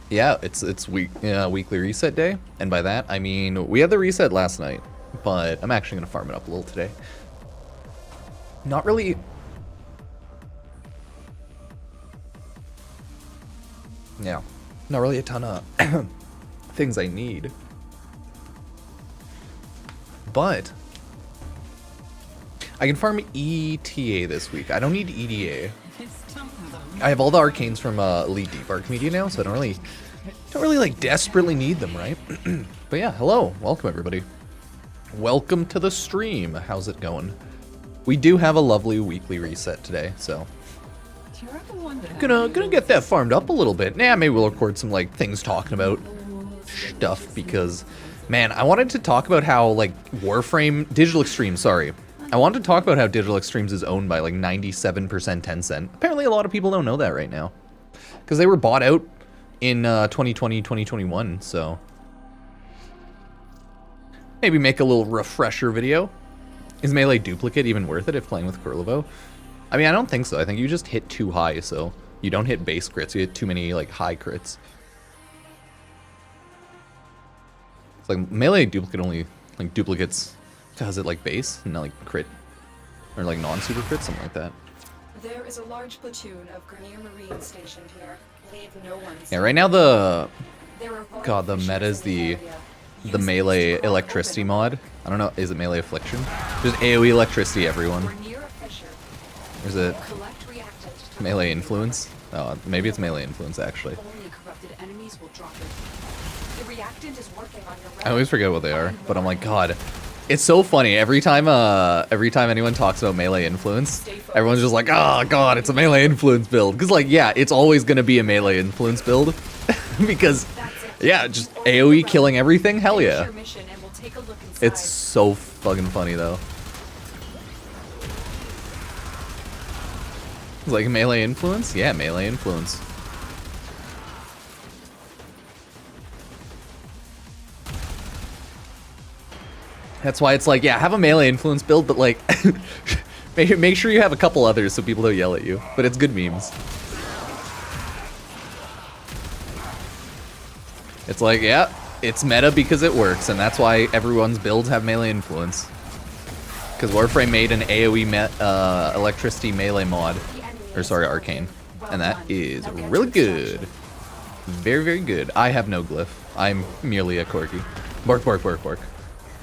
Yeah, it's weekly reset day, and by that I mean we had the reset last night, but I'm actually gonna farm it up a little today. Not really. Yeah, not really a ton of things I need, but I can farm ETA this week. I don't need EDA. I have all the arcanes from Elite Deep Arc Media now, so I don't really like desperately need them, right? But yeah, hello, welcome everybody. Welcome to the stream. How's it going? We do have a lovely weekly reset today, so gonna get that farmed up a little bit. Nah, maybe we'll record some like things talking about stuff because, man, I wanted to talk about how like Warframe, Digital Extremes, sorry. I wanted to talk about how Digital Extremes is owned by like 97% Tencent. Apparently a lot of people don't know that right now. Because they were bought out in 2020, 2021, so. Maybe make a little refresher video. Is Melee Duplicate even worth it if playing with Kurlevo? I mean, I don't think so. I think you just hit too high, so you don't hit base crits. You hit too many like high crits. It's like Melee Duplicate only like duplicates. Does it like base and not like crit or like non-super crit, something like that. There is a large platoon of Grenier Marines stationed here. Leave no one. Yeah, right now the meta is the melee electricity mod. I don't know, is it melee affliction? There's AoE electricity, everyone. Or is it melee influence? Oh, maybe it's melee influence actually. I always forget what they are, but I'm like, God. It's so funny every time anyone talks about melee influence, everyone's just like, oh god, it's a melee influence build. Cause like, yeah, it's always gonna be a melee influence build. Because yeah, just AoE killing everything, hell yeah. It's so fucking funny though. It's like melee influence? Yeah, melee influence. That's why it's like, yeah, have a melee influence build, but like, make sure you have a couple others so people don't yell at you. But it's good memes. It's like, yeah, it's meta because it works, and that's why everyone's builds have melee influence. Because Warframe made an AoE electricity melee mod, or sorry, arcane, and that is really good. Very, very good. I have no glyph. I'm merely a corgi. Bark, bark, bark, bark.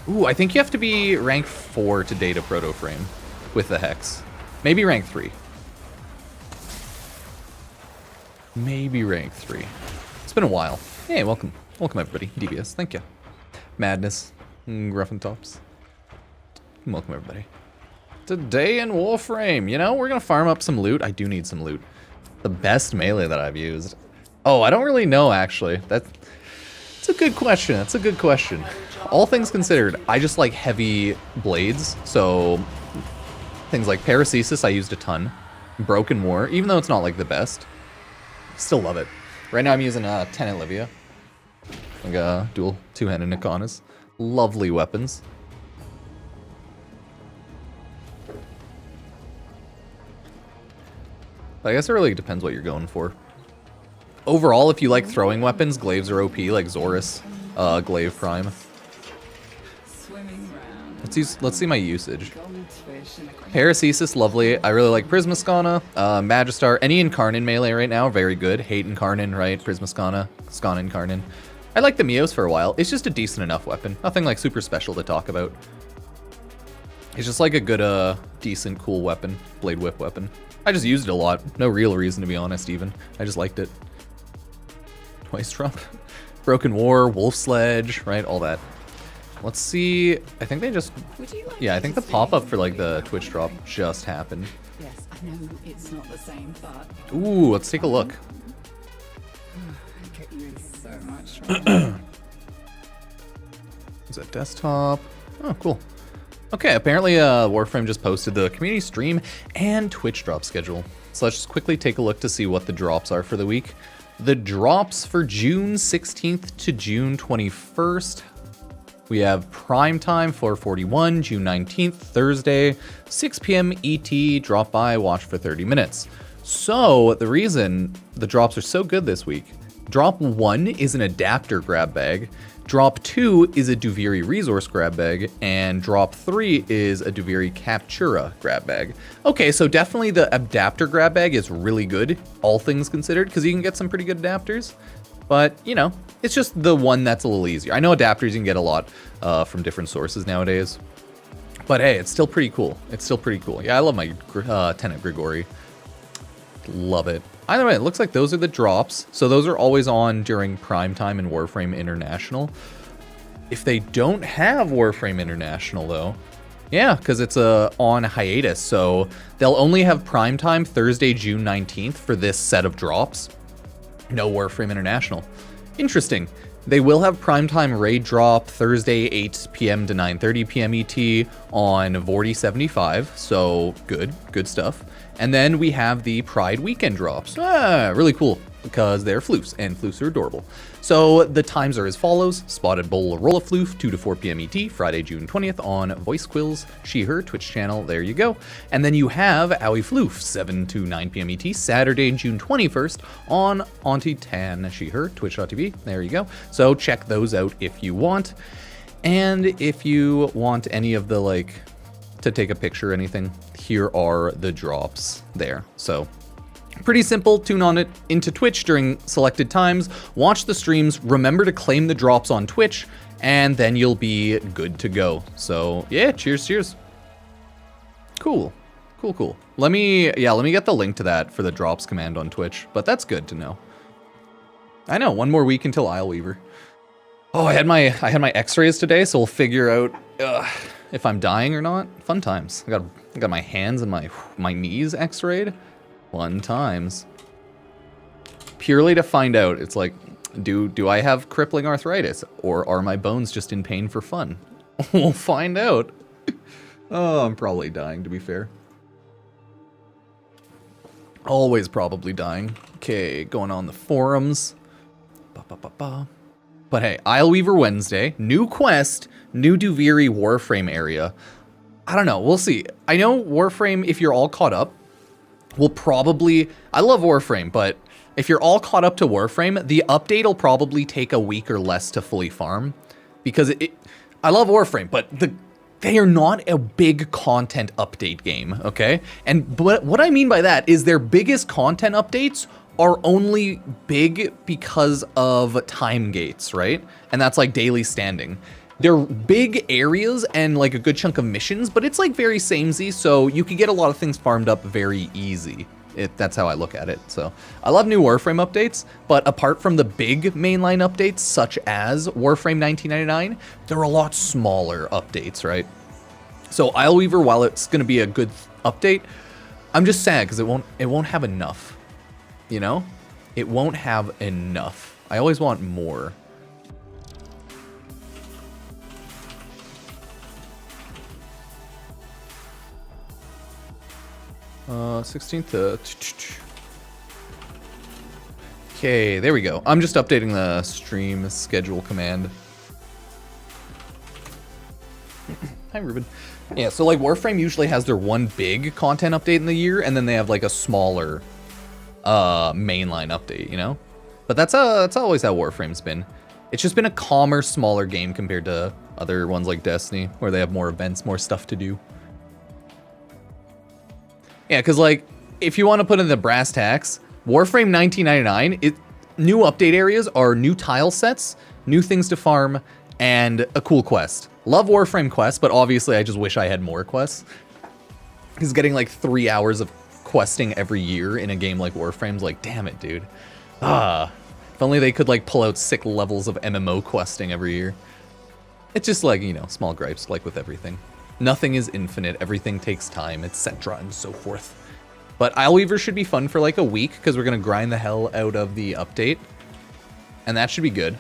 Ooh, I think you have to be rank 4 to date a proto frame with the hex. Maybe rank 3. Maybe rank 3. It's been a while. Hey, welcome. Welcome everybody. DBS, thank you. Madness. Gruffin Tops. Welcome everybody. Today in Warframe, you know, we're gonna farm up some loot. I do need some loot. The best melee that I've used. Oh, I don't really know actually. That's a good question. That's a good question. All things considered, I just like heavy blades, so things like Paracesis I used a ton. Broken War, even though it's not like the best, still love it. Right now I'm using 10 Olivia, like a dual two-handed Nikonas. Lovely weapons. I guess it really depends what you're going for. Overall, if you like throwing weapons, glaives are OP, like Zorus, glaive prime. Let's see my usage. Paracesis, lovely. I really like Prismaskana, Magistar, any Incarnin melee right now, very good. Hate Incarnin, right? Prismaskana, Skana Incarnin. I like the Mios for a while. It's just a decent enough weapon. Nothing like super special to talk about. It's just like a good, decent, cool weapon. Blade Whip weapon. I just used it a lot. No real reason to be honest even. I just liked it. Twice drop. Broken War, Wolf Sledge, right? All that. Let's see. I think they just. Yeah, I think the pop-up for like the Twitch drop just happened. Yes, I know it's not the same, but. Ooh, let's take a look. I get you in so much. Is that desktop? Oh, cool. Okay, apparently Warframe just posted the community stream and Twitch drop schedule. So let's just quickly take a look to see what the drops are for the week. The drops for June 16th to June 21st. We have prime time 4:41, June 19th, Thursday, 6 p.m. ET, drop by, watch for 30 minutes. So the reason the drops are so good this week Drop 1 is an adapter grab bag. Drop 2 is a Duviri resource grab bag, and drop 3 is a Duviri Captura grab bag. Okay, so definitely the adapter grab bag is really good, all things considered, because you can get some pretty good adapters. But, you know, it's just the one that's a little easier. I know adapters you can get a lot from different sources nowadays. But hey, it's still pretty cool. It's still pretty cool. Yeah, I love my Tenet Grigori. Love it. Either way, it looks like those are the drops. So those are always on during prime time in Warframe International. If they don't have Warframe International though, yeah, because it's on hiatus. So they'll only have prime time Thursday, June 19th for this set of drops. No Warframe International. Interesting. They will have primetime raid drop Thursday 8 p.m. to 9:30 p.m. ET on Vorty 75, so good stuff. And then we have the Pride weekend drops. Really cool because they're floofs, and floofs are adorable. So the times are as follows: Spotted Bull Roll a Floof 2 to 4 p.m. ET, Friday, June 20th on Voice Quills, She/Her Twitch channel. There you go. And then you have Owie Floof 7 to 9 p.m. ET, Saturday, June 21st on Auntie Tan She/Her Twitch.tv. There you go. So check those out if you want. And if you want any of the to take a picture or anything, here are the drops there. So pretty simple. Tune on it into Twitch during selected times, watch the streams, remember to claim the drops on Twitch, and then you'll be good to go. So yeah, cheers. Cool. Let me get the link to that for the drops command on Twitch, but that's good to know. I know, one more week until Isleweaver. Oh, I had my x-rays today, so we'll figure out if I'm dying or not. Fun times. I got my hands and my knees x-rayed. Fun times. Purely to find out, it's like, do I have crippling arthritis, or are my bones just in pain for fun? We'll find out. Oh, I'm probably dying, to be fair. Always probably dying. Okay, going on the forums. But hey, Isleweaver Wednesday, new quest, new Duviri Warframe area. I don't know, we'll see. I know Warframe, if you're all caught up, will probably... I love Warframe, but if you're all caught up to Warframe, the update will probably take a week or less to fully farm. Because I love Warframe, but they are not a big content update game, okay? But what I mean by that is their biggest content updates are only big because of time gates, right? And that's like daily standing. They're big areas and like a good chunk of missions, but it's like very samey, so you can get a lot of things farmed up very easy. That's how I look at it. So I love new Warframe updates, but apart from the big mainline updates, such as Warframe 1999, they're a lot smaller updates, right? So Isleweaver, while it's going to be a good update, I'm just sad because it won't have enough. You know, it won't have enough. I always want more. Uh, 16th to... Okay, there we go. I'm just updating the stream schedule command. Hi, Ruben. Yeah, so like Warframe usually has their one big content update in the year, and then they have like a smaller mainline update, you know? But that's always how Warframe's been. It's just been a calmer, smaller game compared to other ones like Destiny, where they have more events, more stuff to do. Yeah, because like, if you want to put in the brass tacks, Warframe 1999, new update areas are new tile sets, new things to farm, and a cool quest. Love Warframe quests, but obviously I just wish I had more quests. Because getting like 3 hours of questing every year in a game like Warframe's like, damn it, dude. If only they could like pull out sick levels of MMO questing every year. It's just like, you know, small gripes like with everything. Nothing is infinite, everything takes time, etc. and so forth. But Isleweaver should be fun for like a week because we're going to grind the hell out of the update. And that should be good.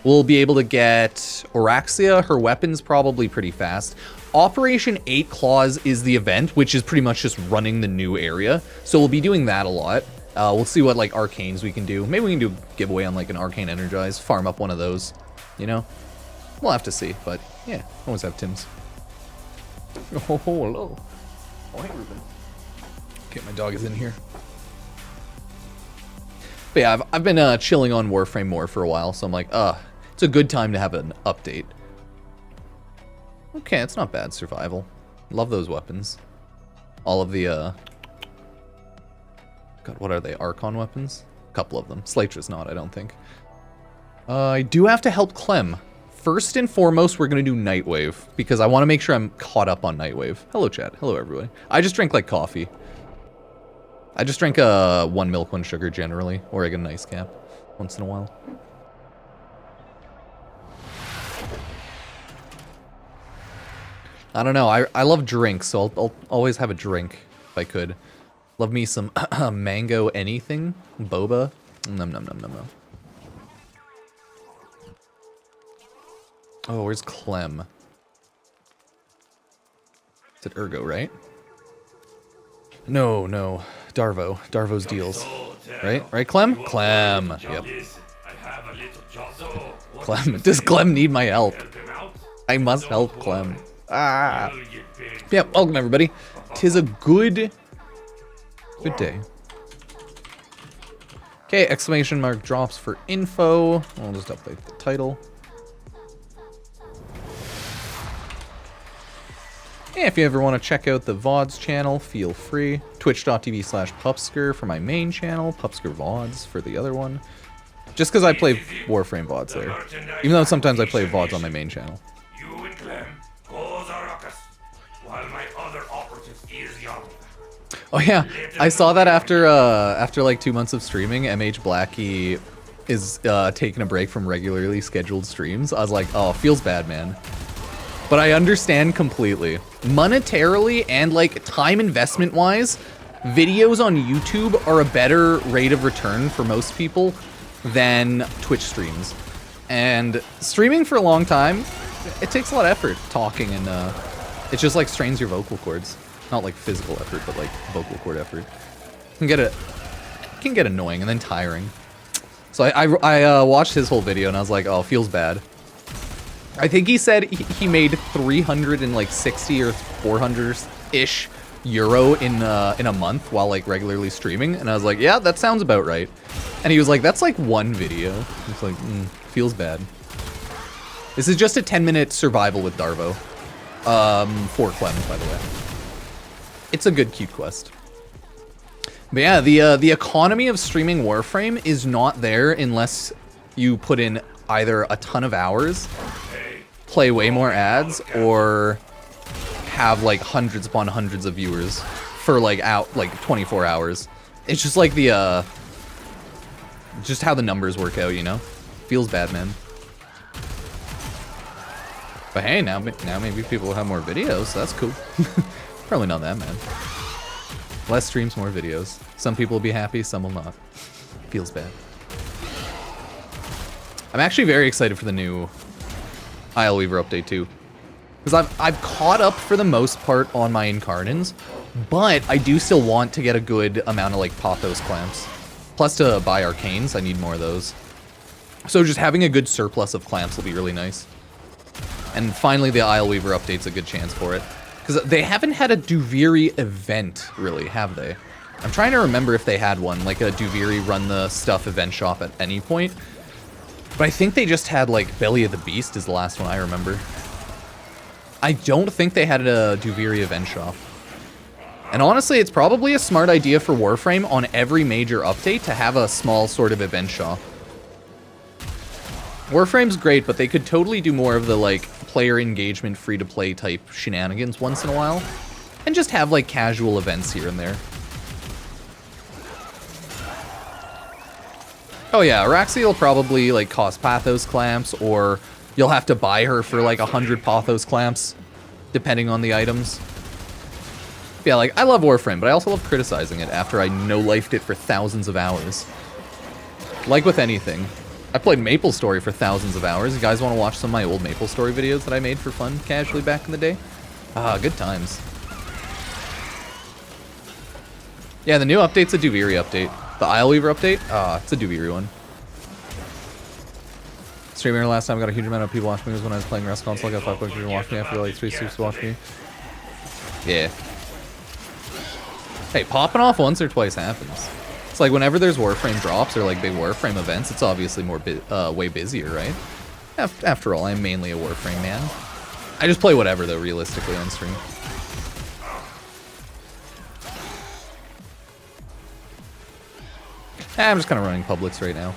We'll be able to get Oraxia, her weapon's probably pretty fast. Operation 8 Claws is the event, which is pretty much just running the new area. So we'll be doing that a lot. We'll see what like arcanes we can do. Maybe we can do a giveaway on like an arcane energize, farm up one of those, you know? We'll have to see, but yeah, always have Tim's. Oh, hello. Oh, hey, Ruben. Okay, my dog is in here. But yeah, I've been chilling on Warframe more for a while, so I'm like, it's a good time to have an update. Okay, it's not bad, survival. Love those weapons. All of the, God, what are they, Archon weapons? A couple of them. Slatra's not, I don't think. I do have to help Clem. First and foremost, we're going to do Nightwave, because I want to make sure I'm caught up on Nightwave. Hello, chat. Hello, everybody. I just drink, like, coffee. I just drink 1 milk, 1 sugar, generally, or I get an ice cap once in a while. I don't know. I love drinks, so I'll always have a drink if I could. Love me some mango anything. Boba. Nom nom nom nom nom. Oh, where's Clem? Is it Ergo, right? No, no. Darvo. Darvo's deals. Right? Right, Clem? Clem. Yep. Clem. Does Clem need my help? I must help Clem. Ah. Yep, welcome everybody. 'Tis a good day. Okay, exclamation mark drops for info. I'll just update the title. Yeah, if you ever want to check out the VODs channel, feel free. Twitch.tv/Pupsker for my main channel, Pupsker VODs for the other one. Just because I play Warframe VODs there. Even though sometimes I play VODs on my main channel. You and Clem cause a ruckus, while my other operative is young. Oh yeah, I saw that after like 2 months of streaming, MH Blackie is taking a break from regularly scheduled streams. I was like, oh, feels bad, man. But I understand completely. Monetarily and like time investment wise, videos on YouTube are a better rate of return for most people than Twitch streams. And streaming for a long time, it takes a lot of effort, talking, and it just like strains your vocal cords. Not like physical effort, but like vocal cord effort. It can get annoying and then tiring. So I watched his whole video and I was like, oh, feels bad. I think he said he made 360 or 400-ish euro in a month while like regularly streaming, and I was like, yeah, that sounds about right. And he was like, that's like one video. It's like, feels bad. This is just a 10-minute survival with Darvo. For Clem, by the way. It's a good, cute quest. But yeah, the economy of streaming Warframe is not there unless you put in either a ton of hours, play way more ads, or have like hundreds upon hundreds of viewers for like 24 hours. It's just like the just how the numbers work out, you know? Feels bad, man. But hey, now maybe people will have more videos, so that's cool. Probably not that, man. Less streams, more videos. Some people will be happy, some will not. Feels bad. I'm actually very excited for the new Isle Weaver update too, because I've caught up for the most part on my Incarnans, but I do still want to get a good amount of like Pothos clamps. Plus to buy Arcanes, I need more of those. So just having a good surplus of clamps will be really nice. And finally the Isle Weaver update's a good chance for it, because they haven't had a Duviri event really, have they? I'm trying to remember if they had one, like a Duviri run the stuff event shop at any point. But I think they just had, like, Belly of the Beast is the last one I remember. I don't think they had a Duviri event shop. And honestly, it's probably a smart idea for Warframe on every major update to have a small sort of event shop. Warframe's great, but they could totally do more of the, like, player engagement, free-to-play type shenanigans once in a while. And just have, like, casual events here and there. Oh yeah, Araxia will probably like cost Pathos clamps, or you'll have to buy her for like 100 Pathos clamps, depending on the items. Yeah, like I love Warframe, but I also love criticizing it after I no-lifed it for thousands of hours. Like with anything. I played MapleStory for thousands of hours. You guys want to watch some of my old MapleStory videos that I made for fun casually back in the day? Ah, good times. Yeah, the new update's a Duviri update. The Isle Weaver update? It's a Duviri one. Streaming last time, got a huge amount of people watching me was when I was playing Rest Console. I got 5 people watch me after like 3 streams to watch me. Yeah. Hey, popping off once or twice happens. It's like whenever there's Warframe drops or like big Warframe events, it's obviously more way busier, right? After all, I'm mainly a Warframe man. I just play whatever though, realistically on stream. I'm just kind of running publics right now. I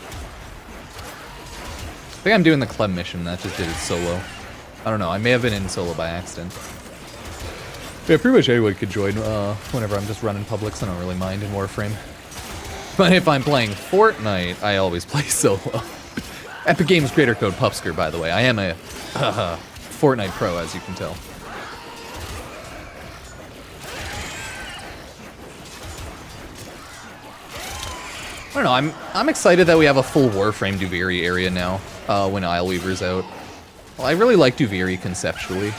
think I'm doing the Clem mission. That just did it solo. I don't know. I may have been in solo by accident. Yeah, pretty much anyone could join whenever I'm just running publics. I don't really mind in Warframe. But if I'm playing Fortnite, I always play solo. Epic Games creator code Pupsker, by the way. I am a Fortnite pro, as you can tell. I don't know, I'm excited that we have a full Warframe Duviri area now, when Isleweaver's out. Well, I really like Duviri conceptually.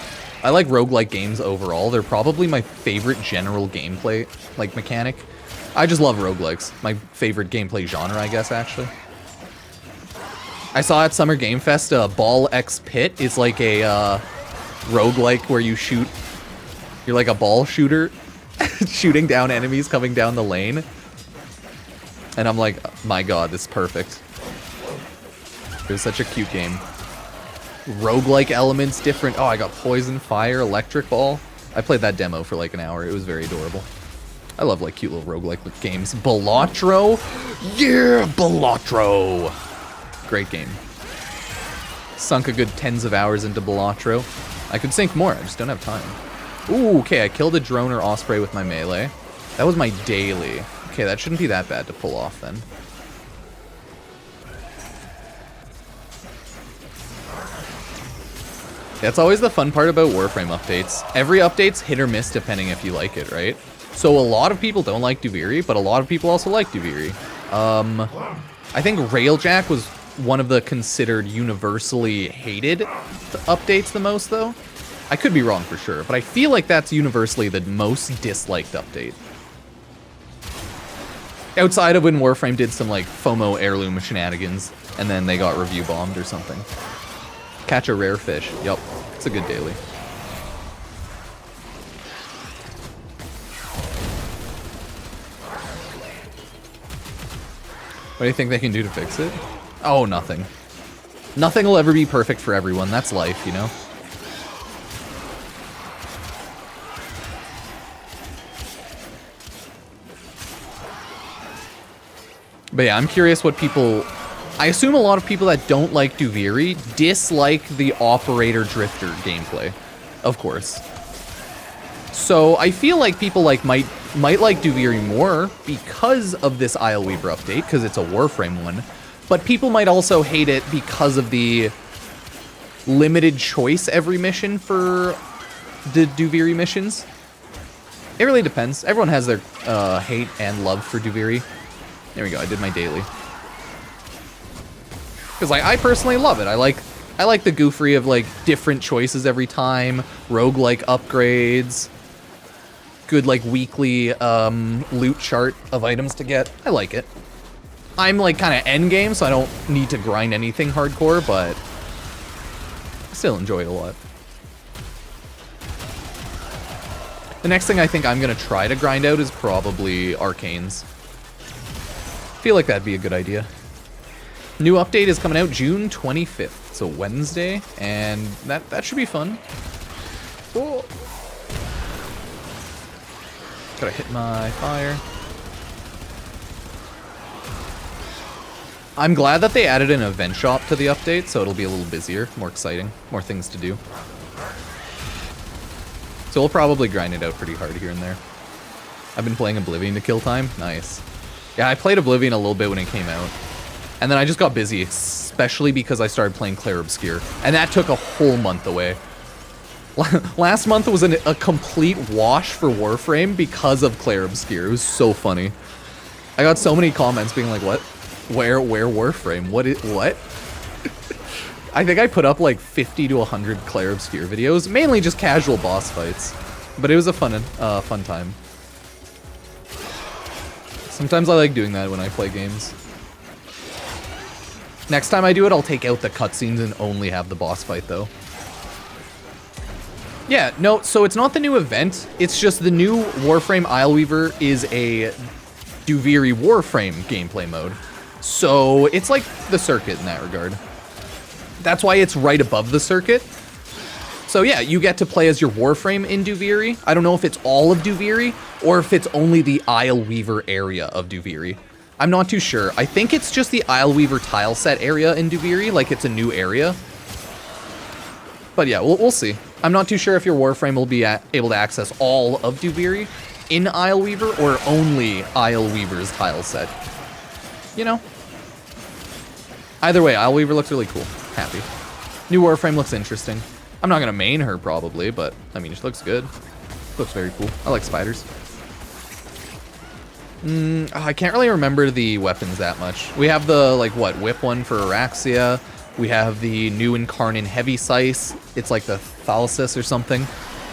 I like roguelike games overall. They're probably my favorite general gameplay, like, mechanic. I just love roguelikes. My favorite gameplay genre, I guess, actually. I saw at Summer Game Fest, Ball X Pit is like a, roguelike where you shoot... You're like a ball shooter, shooting down enemies coming down the lane. And I'm like, my god, this is perfect. It was such a cute game. Roguelike elements, different. Oh, I got poison, fire, electric ball. I played that demo for like an hour. It was very adorable. I love like cute little roguelike games. Balatro? Yeah, Balatro! Great game. Sunk a good tens of hours into Balatro. I could sink more, I just don't have time. Ooh, okay, I killed a drone or osprey with my melee. That was my daily. Okay, that shouldn't be that bad to pull off then. That's always the fun part about Warframe updates. Every update's hit or miss depending if you like it, right? So a lot of people don't like Duviri, but a lot of people also like Duviri. I think Railjack was one of the considered universally hated updates the most, though. I could be wrong for sure, but I feel like that's universally the most disliked update. Outside of when Warframe did some, like, FOMO heirloom shenanigans, and then they got review bombed or something. Catch a rare fish. Yup. It's a good daily. What do you think they can do to fix it? Oh, nothing. Nothing will ever be perfect for everyone. That's life, you know? But yeah, I'm curious what people... I assume a lot of people that don't like Duviri dislike the Operator Drifter gameplay, of course. So I feel like people like might like Duviri more because of this Isleweaver update, because it's a Warframe one. But people might also hate it because of the limited choice every mission for the Duviri missions. It really depends. Everyone has their hate and love for Duviri. There we go, I did my daily. Because like, I personally love it. I like the goofery of like different choices every time, roguelike upgrades, good like weekly loot chart of items to get. I like it. I'm like kind of end game, so I don't need to grind anything hardcore, but I still enjoy it a lot. The next thing I think I'm gonna try to grind out is probably arcanes. Feel like that'd be a good idea. New update is coming out June 25th, so Wednesday, and that should be fun. Oh. Gotta hit my fire. I'm glad that they added an event shop to the update, so it'll be a little busier, more exciting, more things to do. So we'll probably grind it out pretty hard here and there. I've been playing Oblivion to kill time. Nice. Yeah, I played Oblivion a little bit when it came out. And then I just got busy, especially because I started playing Clair Obscur. And that took a whole month away. Last month was a complete wash for Warframe because of Clair Obscur. It was so funny. I got so many comments being like, what? Where Warframe? What? I think I put up like 50 to 100 Clair Obscur videos, mainly just casual boss fights. But it was a fun time. Sometimes I like doing that when I play games. Next time I do it, I'll take out the cutscenes and only have the boss fight, though. Yeah, no, so it's not the new event. It's just the new Warframe Isleweaver is a Duviri Warframe gameplay mode. So it's like the circuit in that regard. That's why it's right above the circuit. So yeah, you get to play as your Warframe in Duviri. I don't know if it's all of Duviri or if it's only the Isleweaver area of Duviri. I'm not too sure. I think it's just the Isleweaver tile set area in Duviri, like it's a new area. But yeah, we'll see. I'm not too sure if your Warframe will be able to access all of Duviri in Isleweaver or only Isleweaver's tile set. You know? Either way, Isleweaver looks really cool. Happy. New Warframe looks interesting. I'm not going to main her probably, but I mean, she looks good. Looks very cool. I like spiders. I can't really remember the weapons that much. We have the, like, what, whip one for Araxia. We have the new Incarnate Heavy Sice. It's like the Thalasis or something.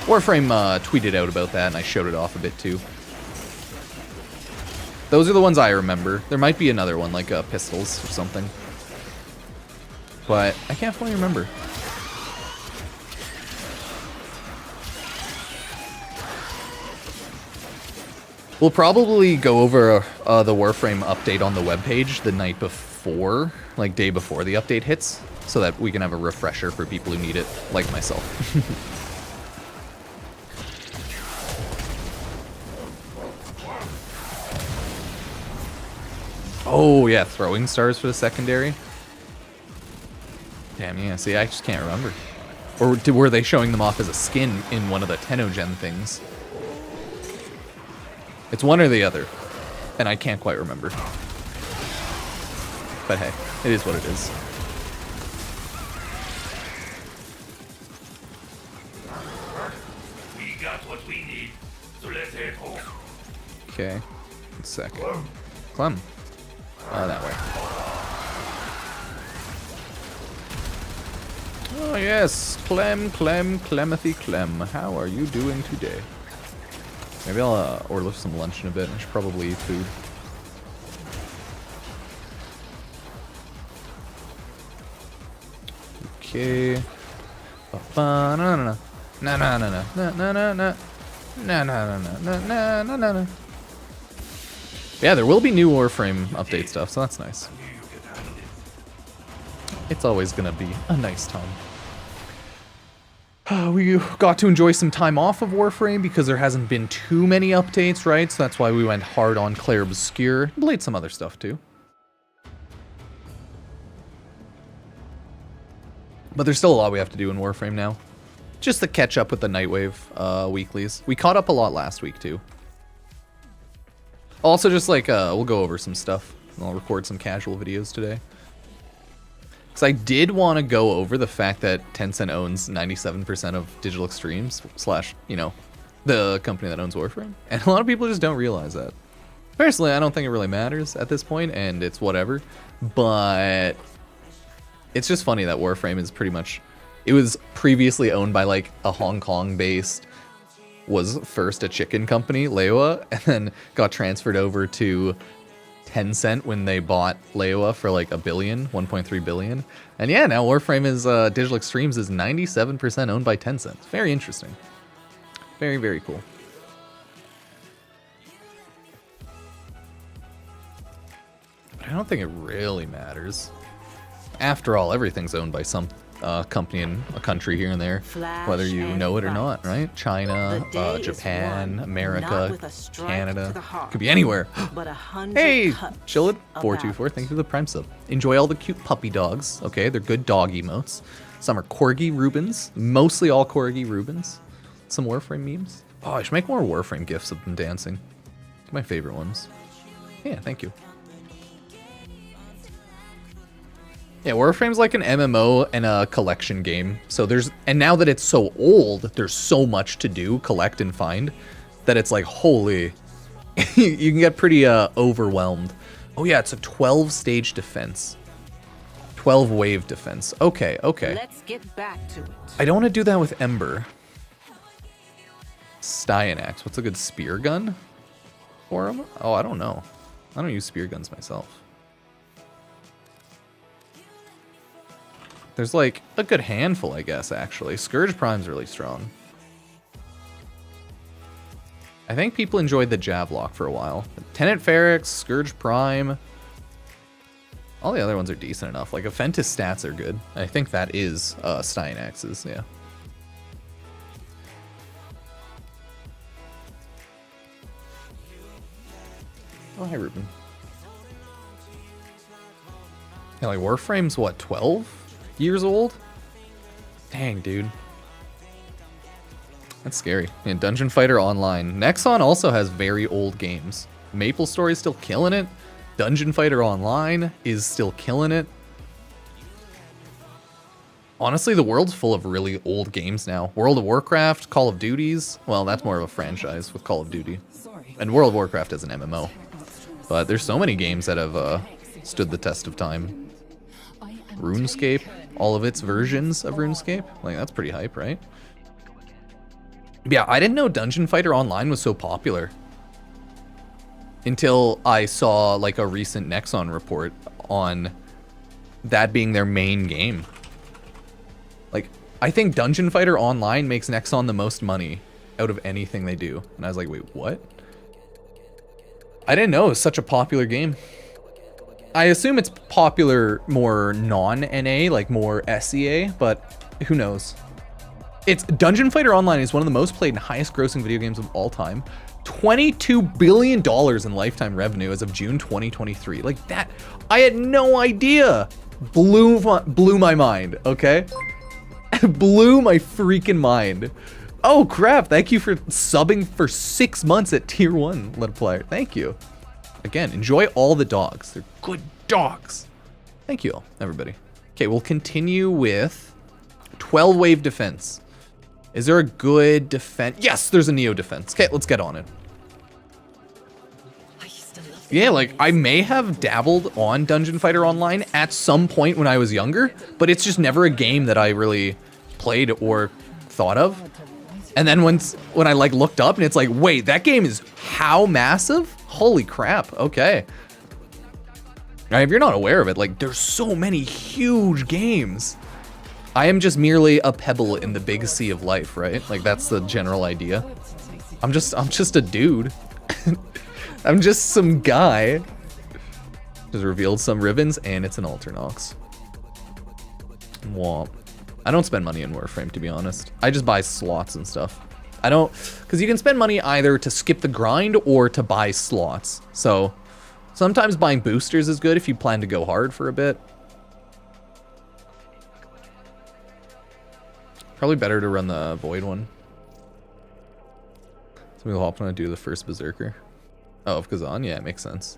Warframe tweeted out about that, and I showed it off a bit too. Those are the ones I remember. There might be another one, like pistols or something. But I can't fully remember. We'll probably go over the Warframe update on the webpage the night before, like day before the update hits, so that we can have a refresher for people who need it, like myself. Oh yeah, throwing stars for the secondary. Damn, yeah, see, I just can't remember. Or were they showing them off as a skin in one of the Tenogen things? It's one or the other, and I can't quite remember. But hey, it is what it is. We got what we need, so let's head home. Okay, 1 second. Clem. That way. Oh yes, Clemethy Clem. How are you doing today? Maybe I'll order some lunch in a bit. I should probably eat food. Okay. Na na na na na na na na na na na na na na na. Yeah, there will be new Warframe update stuff, so that's nice. It's always gonna be a nice time. We got to enjoy some time off of Warframe because there hasn't been too many updates, right? So that's why we went hard on Claire Obscure. Played some other stuff too. But there's still a lot we have to do in Warframe now. Just to catch up with the Nightwave weeklies. We caught up a lot last week too. Also just like, we'll go over some stuff. I'll record some casual videos today. Because I did want to go over the fact that Tencent owns 97% of Digital Extremes / you know, the company that owns Warframe. And a lot of people just don't realize that. Personally, I don't think it really matters at this point, and it's whatever. But it's just funny that Warframe is pretty much... It was previously owned by like a Hong Kong-based... was first a chicken company, Lewa, and then got transferred over to Tencent when they bought Lewa for like $1 billion, 1.3 billion. And yeah, now Warframe is, Digital Extremes is 97% owned by Tencent. Very interesting. Very, very cool. But I don't think it really matters. After all, everything's owned by some company in a country here and there, whether you know it or not, right? China, Japan, America, Canada, could be anywhere. Hey, Chillid424, thank you for the Prime sub. Enjoy all the cute puppy dogs, okay? They're good dog emotes. Some are Corgi Rubens, mostly all Corgi Rubens. Some Warframe memes. Oh, I should make more Warframe gifs of them dancing. My favorite ones. Yeah, thank you. Yeah, Warframe's like an MMO and a collection game. So and now that it's so old, there's so much to do, collect and find, that it's like, holy, you can get pretty overwhelmed. Oh yeah, it's a 12-stage defense. 12-wave defense. Okay, okay. Let's get back to it. I don't want to do that with Ember. Styanax, what's a good spear gun for him? Oh, I don't know. I don't use spear guns myself. There's like a good handful, I guess, actually. Scourge Prime's really strong. I think people enjoyed the Javlock for a while. Tenet Ferrex, Scourge Prime. All the other ones are decent enough. Like, Aventus stats are good. I think that is Steinax's, yeah. Oh, hi, Ruben. Yeah, like, Warframe's, what, 12 years old? Dang, dude. That's scary. And Dungeon Fighter Online. Nexon also has very old games. Maple Story's still killing it. Dungeon Fighter Online is still killing it. Honestly, the world's full of really old games now. World of Warcraft, Call of Duties. Well, that's more of a franchise with Call of Duty. And World of Warcraft is an MMO. But there's so many games that have stood the test of time. RuneScape, all of its versions of RuneScape. Like, that's pretty hype, right? Yeah, I didn't know Dungeon Fighter Online was so popular until I saw like a recent Nexon report on that being their main game. Like, I think Dungeon Fighter Online makes Nexon the most money out of anything they do. And I was like, wait, what? I didn't know it was such a popular game. I assume it's popular more non-NA, like more SEA, but who knows? It's Dungeon Fighter Online is one of the most played and highest grossing video games of all time. $22 billion in lifetime revenue as of June 2023. Like that, I had no idea. Blew my mind, okay? Blew my freaking mind. Oh crap, thank you for subbing for 6 months at tier 1, Let Player. Thank you. Again, enjoy all the dogs. They're good dogs. Thank you all, everybody. Okay, we'll continue with 12 wave defense. Is there a good defense? Yes, there's a Neo defense. Okay, let's get on it. Yeah, like, I may have dabbled on Dungeon Fighter Online at some point when I was younger, but it's just never a game that I really played or thought of. And then when I like looked up and it's like, wait, that game is how massive? Holy crap, okay. Now, if you're not aware of it, like, there's so many huge games. I am just merely a pebble in the big sea of life, right? Like, that's the general idea. I'm just a dude. I'm just some guy. Just revealed some Rivens, and it's an Alternox. Womp. I don't spend money in Warframe, to be honest. I just buy slots and stuff. I don't, because you can spend money either to skip the grind or to buy slots. So sometimes buying boosters is good if you plan to go hard for a bit. Probably better to run the Void one. So we'll hop on to do the first Berserker. Oh, of Kazan? Yeah, it makes sense.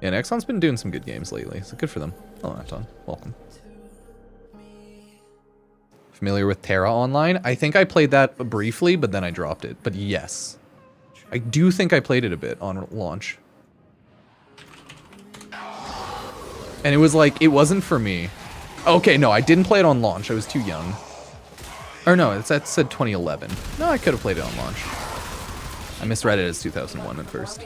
Yeah, Nexon's been doing some good games lately, so good for them. Oh, Anton, welcome. Familiar with Terra Online? I think I played that briefly, but then I dropped it. But yes, I do think I played it a bit on launch. And it was like, it wasn't for me. Okay, no, I didn't play it on launch. I was too young. Or no, that said 2011. No, I could have played it on launch. I misread it as 2001 at first.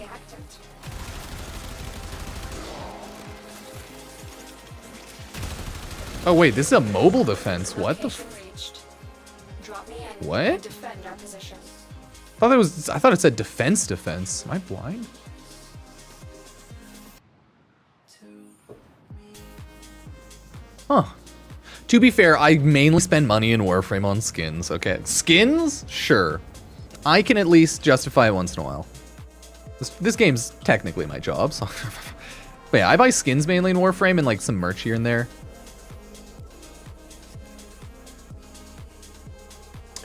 Oh wait, this is a mobile defense. What the what? I thought it said defense. Am I blind? Huh. To be fair, I mainly spend money in Warframe on skins, okay? Skins? Sure. I can at least justify it once in a while. This game's technically my job, so... But yeah, I buy skins mainly in Warframe and like some merch here and there.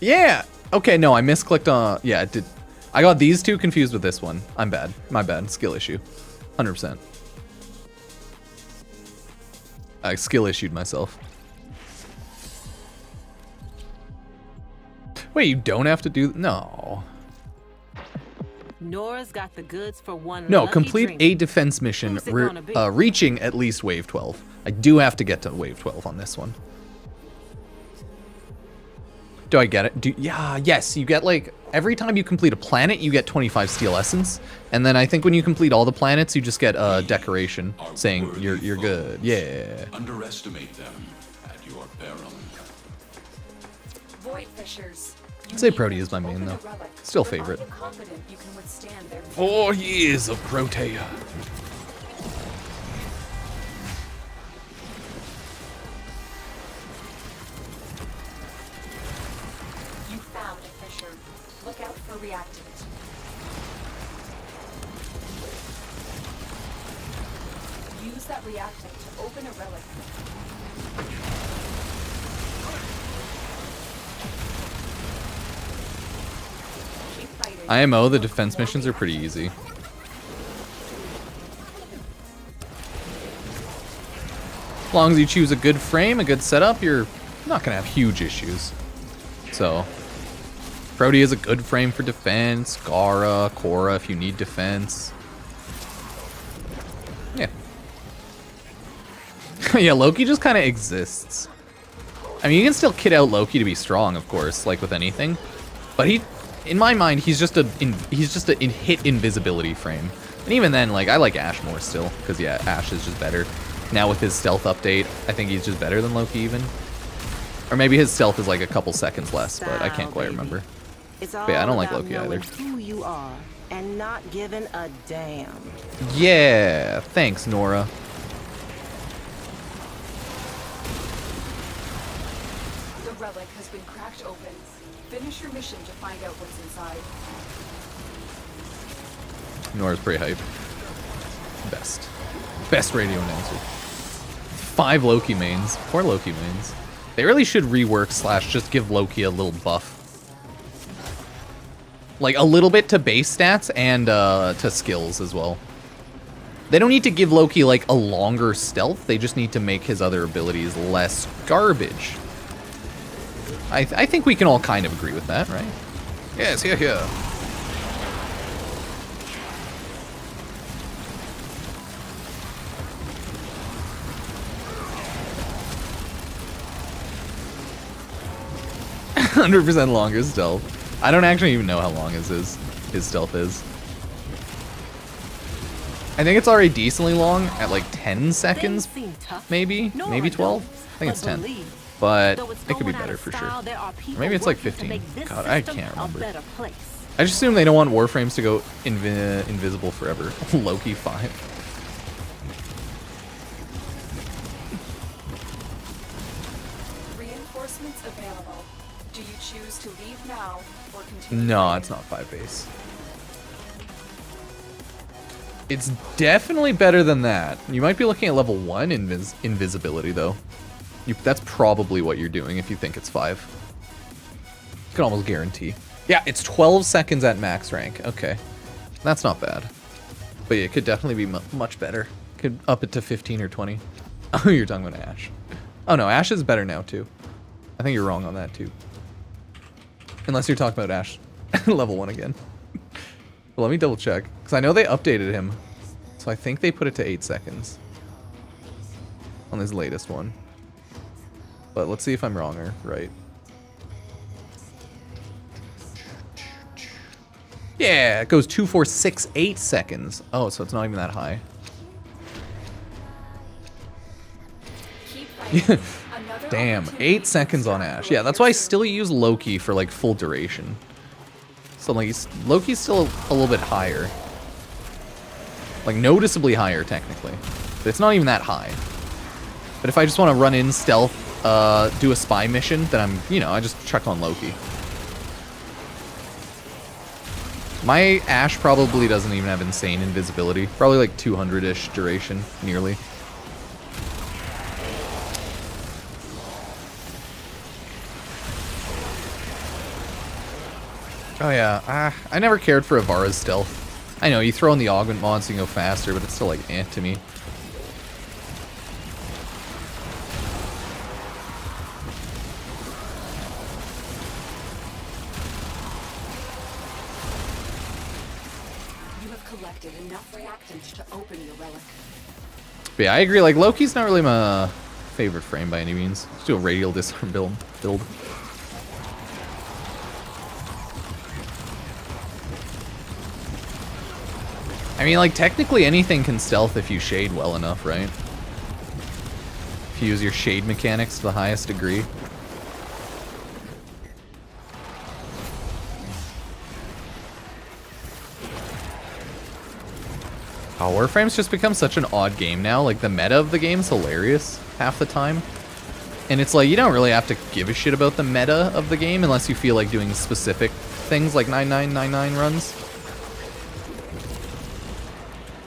Yeah! Okay, no, I misclicked on... Yeah, it did. I got these two confused with this one. I'm bad. My bad. Skill issue. 100%. I skill issued myself. Wait, you don't have to do... No. Nora's got the goods for one. No, complete a defense mission reaching at least wave 12. I do have to get to wave 12 on this one. Do I get it? Yeah, yes, you get like, every time you complete a planet, you get 25 steel essence. And then I think when you complete all the planets, you just get a decoration saying you're good. Yeah. Underestimate them at your peril. Void fissures. I'd say Prody is my main though. Still favorite. Confident you can withstand their 4 years of Protea. You found a fissure. Look out for reactivate. Use that reactant to open a relic. Keep fighting. IMO, the defense missions are pretty easy. As long as you choose a good frame, a good setup, you're not gonna have huge issues. So, Prody is a good frame for defense. Gara, Korra if you need defense. Yeah. Yeah, Loki just kind of exists. I mean, you can still kit out Loki to be strong, of course, like with anything. But he, in my mind, he's just a hit invisibility frame. And even then, like, I like Ash more still, because yeah, Ash is just better. Now with his stealth update, I think he's just better than Loki even. Or maybe his stealth is like a couple seconds less, but I can't quite remember. It's But yeah, I don't like all Loki about either. knowing who you are and not giving a damn. Yeah, thanks, Nora. The relic has been cracked open. Finish your mission to find out what's inside. Nora's pretty hype. Best radio announcer. 5 Loki mains. 4 Loki mains. They really should rework / just give Loki a little buff. Like a little bit to base stats and to skills as well. They don't need to give Loki like a longer stealth. They just need to make his other abilities less garbage. I think we can all kind of agree with that, right? Yes, here. 100% longer stealth. I don't actually even know how long his stealth is. I think it's already decently long at like 10 seconds, maybe 12. I think it's 10, but it could be better for sure. Or maybe it's like 15. God, I can't remember. I just assume they don't want Warframes to go invisible forever. Loki 5. Reinforcements available. Do you choose to leave now or continue? No, it's not 5 base. It's definitely better than that. You might be looking at level 1 invisibility though. That's probably what you're doing if you think it's 5. You can almost guarantee. Yeah, it's 12 seconds at max rank. Okay, that's not bad. But yeah, it could definitely be much better. Could up it to 15 or 20. Oh, you're talking about Ash. Oh no, Ash is better now too. I think you're wrong on that too. Unless you're talking about Ash level 1 again. Well, let me double check, because I know they updated him. So I think they put it to 8 seconds on this latest one. But let's see if I'm wrong or right. Yeah, it goes 2, 4, 6, 8 seconds. Oh, so it's not even that high. Keep fighting. Another Damn, opportunity 8 seconds on Ash. Yeah, that's why I still use Loki for like full duration. So like Loki's still a little bit higher. Like noticeably higher technically. But it's not even that high. But if I just want to run in stealth, do a spy mission, then I just check on Loki. My Ash probably doesn't even have insane invisibility. Probably like 200-ish duration, nearly. Oh yeah, I never cared for Avara's stealth. I know, you throw in the augment mods so you can go faster, but it's still like to me. You have collected enough reactant to open your relic. But yeah, I agree, like Loki's not really my favorite frame by any means. Let's do a radial disarm build. I mean, like, technically anything can stealth if you shade well enough, right? If you use your shade mechanics to the highest degree. Oh, Warframe's just become such an odd game now. Like, the meta of the game's hilarious half the time. And it's like, you don't really have to give a shit about the meta of the game unless you feel like doing specific things like 9999 runs.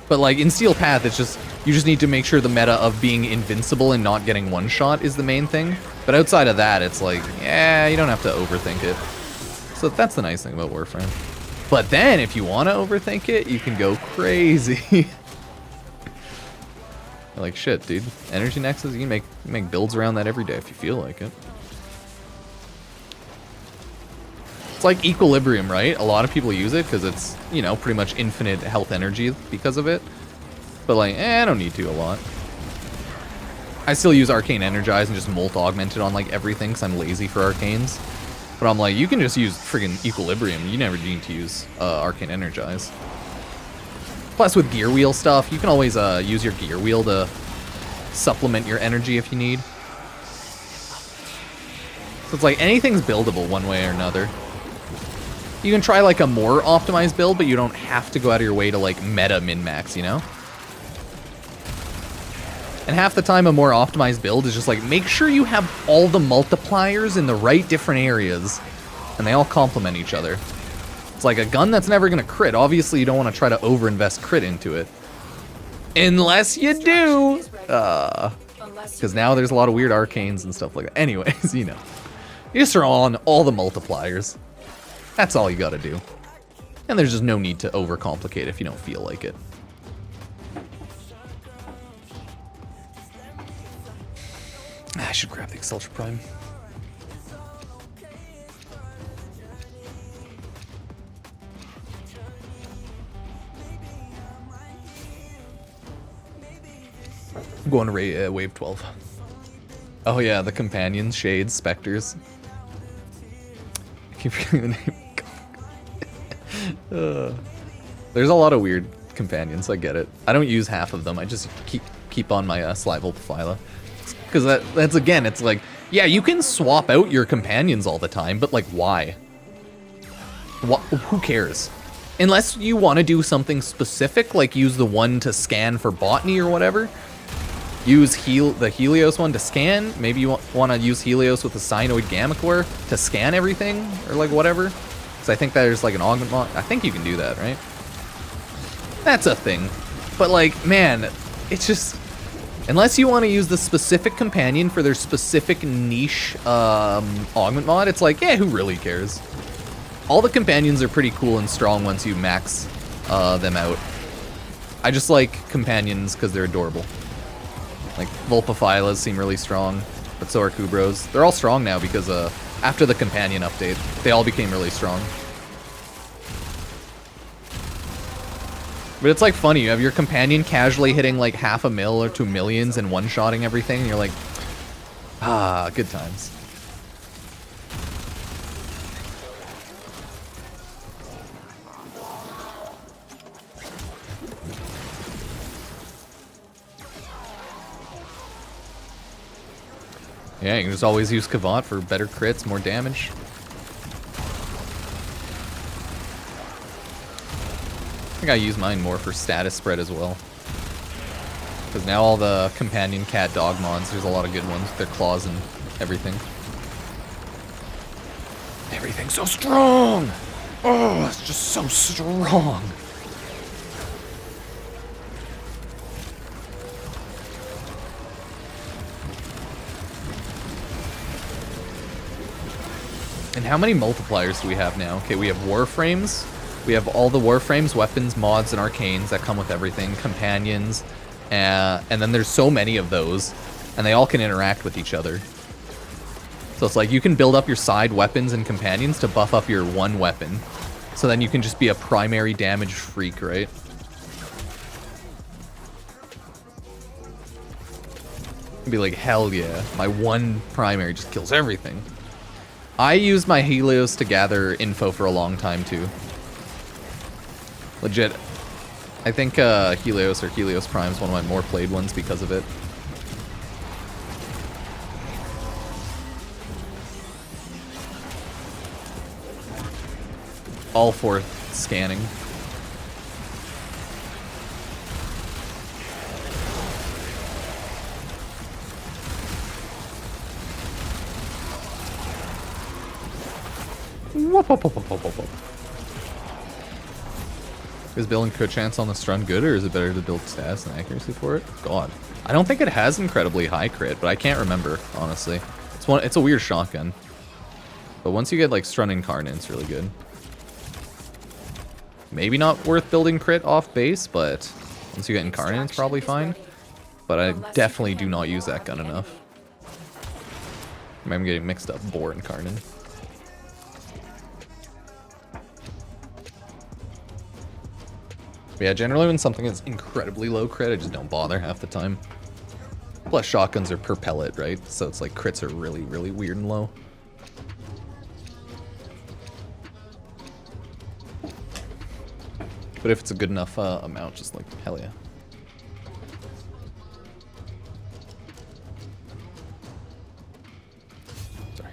But like, in Steel Path, it's just, you just need to make sure the meta of being invincible and not getting one-shot is the main thing. But outside of that, it's like, yeah, you don't have to overthink it. So that's the nice thing about Warframe. But then, if you want to overthink it, you can go crazy. Like, shit, dude. Energy Nexus, you can make builds around that every day if you feel like it. It's like Equilibrium, right? A lot of people use it because it's, you know, pretty much infinite health energy because of it. But like, I don't need to a lot. I still use Arcane Energize and just Molt Augmented on like everything because I'm lazy for Arcanes. But I'm like, you can just use friggin' Equilibrium. You never need to use Arcane Energize. Plus with Gear Wheel stuff, you can always use your Gear Wheel to supplement your energy if you need. So it's like anything's buildable one way or another. You can try like a more optimized build, but you don't have to go out of your way to like meta min-max, you know? And half the time a more optimized build is just like, make sure you have all the multipliers in the right different areas, and they all complement each other. It's like a gun that's never gonna crit. Obviously you don't want to try to over-invest crit into it. Unless you do! Because now there's a lot of weird arcanes and stuff like that. Anyways, you know. You just throw on all the multipliers. That's all you gotta do. And there's just no need to overcomplicate if you don't feel like it. I should grab the Exultra Prime. I'm going to wave 12. Oh yeah, the companions, shades, specters. I keep forgetting the name. There's a lot of weird companions, I get it. I don't use half of them, I just keep on my Slival Phyla. Because that's again, it's like, yeah, you can swap out your companions all the time, but like, why? Who cares? Unless you want to do something specific, like use the one to scan for botany or whatever. Use the Helios one to scan. Maybe you want to use Helios with the Cyanoid Gamma Core to scan everything, or like whatever. Because I think there's like an augment mod. I think you can do that, right? That's a thing. But like, man, it's just... Unless you want to use the specific companion for their specific niche augment mod, it's like, yeah, who really cares? All the companions are pretty cool and strong once you max them out. I just like companions because they're adorable. Like, Vulpaphylas seem really strong, but so are Kubros. They're all strong now because after the companion update, they all became really strong. But it's like funny, you have your companion casually hitting like 500,000 or 2 millions and one-shotting everything, and you're like, ah, good times. Yeah, you can just always use Kavant for better crits, more damage. I think I use mine more for status spread as well. Because now all the companion cat dog mods, there's a lot of good ones with their claws and everything. Everything's so strong! Oh, it's just so strong! And how many multipliers do we have now? Okay, we have Warframes. We have all the Warframes, weapons, mods, and arcanes that come with everything. Companions. And then there's so many of those. And they all can interact with each other. So it's like you can build up your side weapons and companions to buff up your one weapon. So then you can just be a primary damage freak, right? And be like, hell yeah. My one primary just kills everything. I used my Helios to gather info for a long time too. Legit. I think Helios or Helios Prime is one of my more played ones because of it. All for scanning. Whoop, whoop, whoop, whoop, whoop, whoop. Is building crit chance on the stun good, or is it better to build stats and accuracy for it? God. I don't think it has incredibly high crit, but I can't remember, honestly. It's a weird shotgun. But once you get like stun incarnate, it's really good. Maybe not worth building crit off base, but once you get incarnate, it's probably fine. But I definitely do not use that gun enough. Maybe I'm getting mixed up. Boar incarnate. But yeah, generally when something is incredibly low crit, I just don't bother half the time. Plus shotguns are per pellet, right? So it's like crits are really, really weird and low. But if it's a good enough amount, just like, hell yeah. Sorry.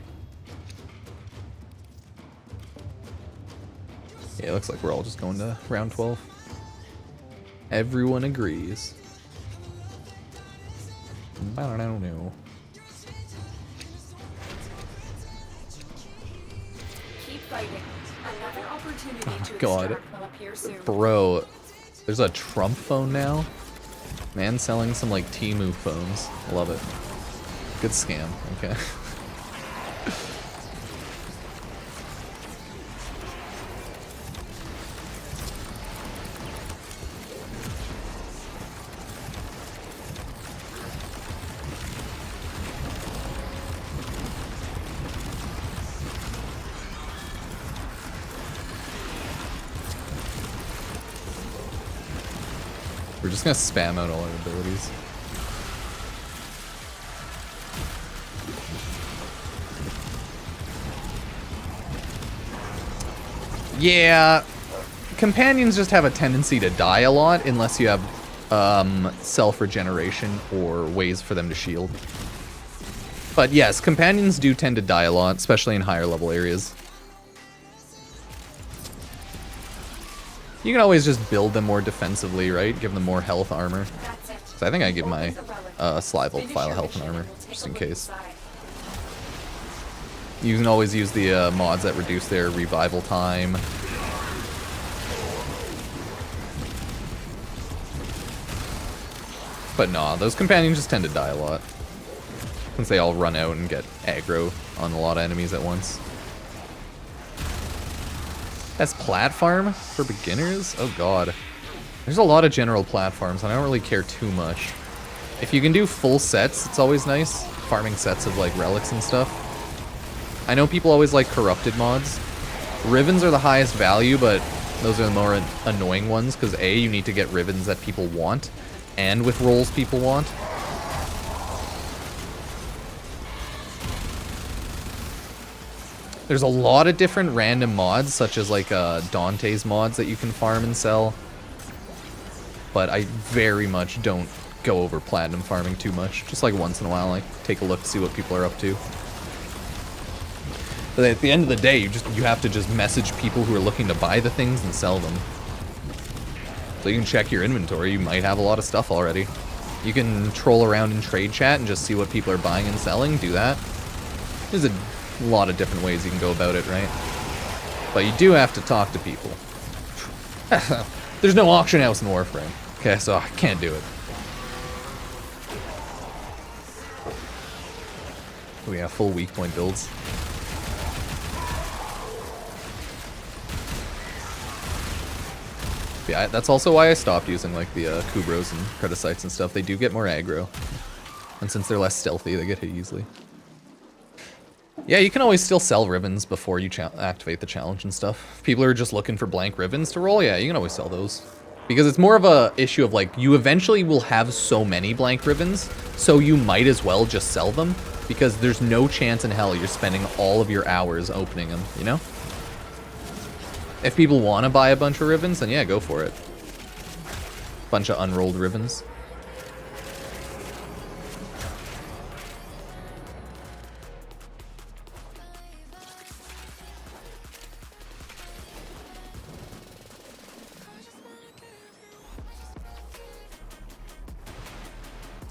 Yeah, it looks like we're all just going to round 12. Everyone agrees. I don't know. Keep fighting. Another opportunity to God. extract will appear soon. Bro, there's a Trump phone now? Man selling some like Temu phones. Love it. Good scam, okay. We're just gonna spam out all our abilities. Yeah, companions just have a tendency to die a lot unless you have self-regeneration or ways for them to shield. But yes, companions do tend to die a lot, especially in higher level areas. You can always just build them more defensively, right? Give them more health armor. So I think I give my Slival file health and armor, just in case. You can always use the mods that reduce their revival time. But nah, those companions just tend to die a lot. Since they all run out and get aggro on a lot of enemies at once. That's platform for beginners? Oh god. There's a lot of general platforms, and I don't really care too much. If you can do full sets, it's always nice. Farming sets of like relics and stuff. I know people always like corrupted mods. Rivens are the highest value, but those are the more annoying ones, because A, you need to get Rivens that people want, and with rolls people want. There's a lot of different random mods, such as like Dante's mods that you can farm and sell. But I very much don't go over platinum farming too much. Just like once in a while, like take a look to see what people are up to. But at the end of the day, you have to just message people who are looking to buy the things and sell them. So you can check your inventory. You might have a lot of stuff already. You can troll around in trade chat and just see what people are buying and selling. Do that. There's a lot of different ways you can go about it, right? But you do have to talk to people. There's no auction house in Warframe. Okay, so I can't do it. We have full weak point builds. Yeah, that's also why I stopped using like the Kubros and Predicites and stuff. They do get more aggro. And since they're less stealthy, they get hit easily. Yeah, you can always still sell Rivens before you activate the challenge and stuff. If people are just looking for blank Rivens to roll, yeah, you can always sell those. Because it's more of a issue of like, you eventually will have so many blank Rivens, so you might as well just sell them, because there's no chance in hell you're spending all of your hours opening them, you know? If people want to buy a bunch of Rivens, then yeah, go for it. Bunch of unrolled Rivens.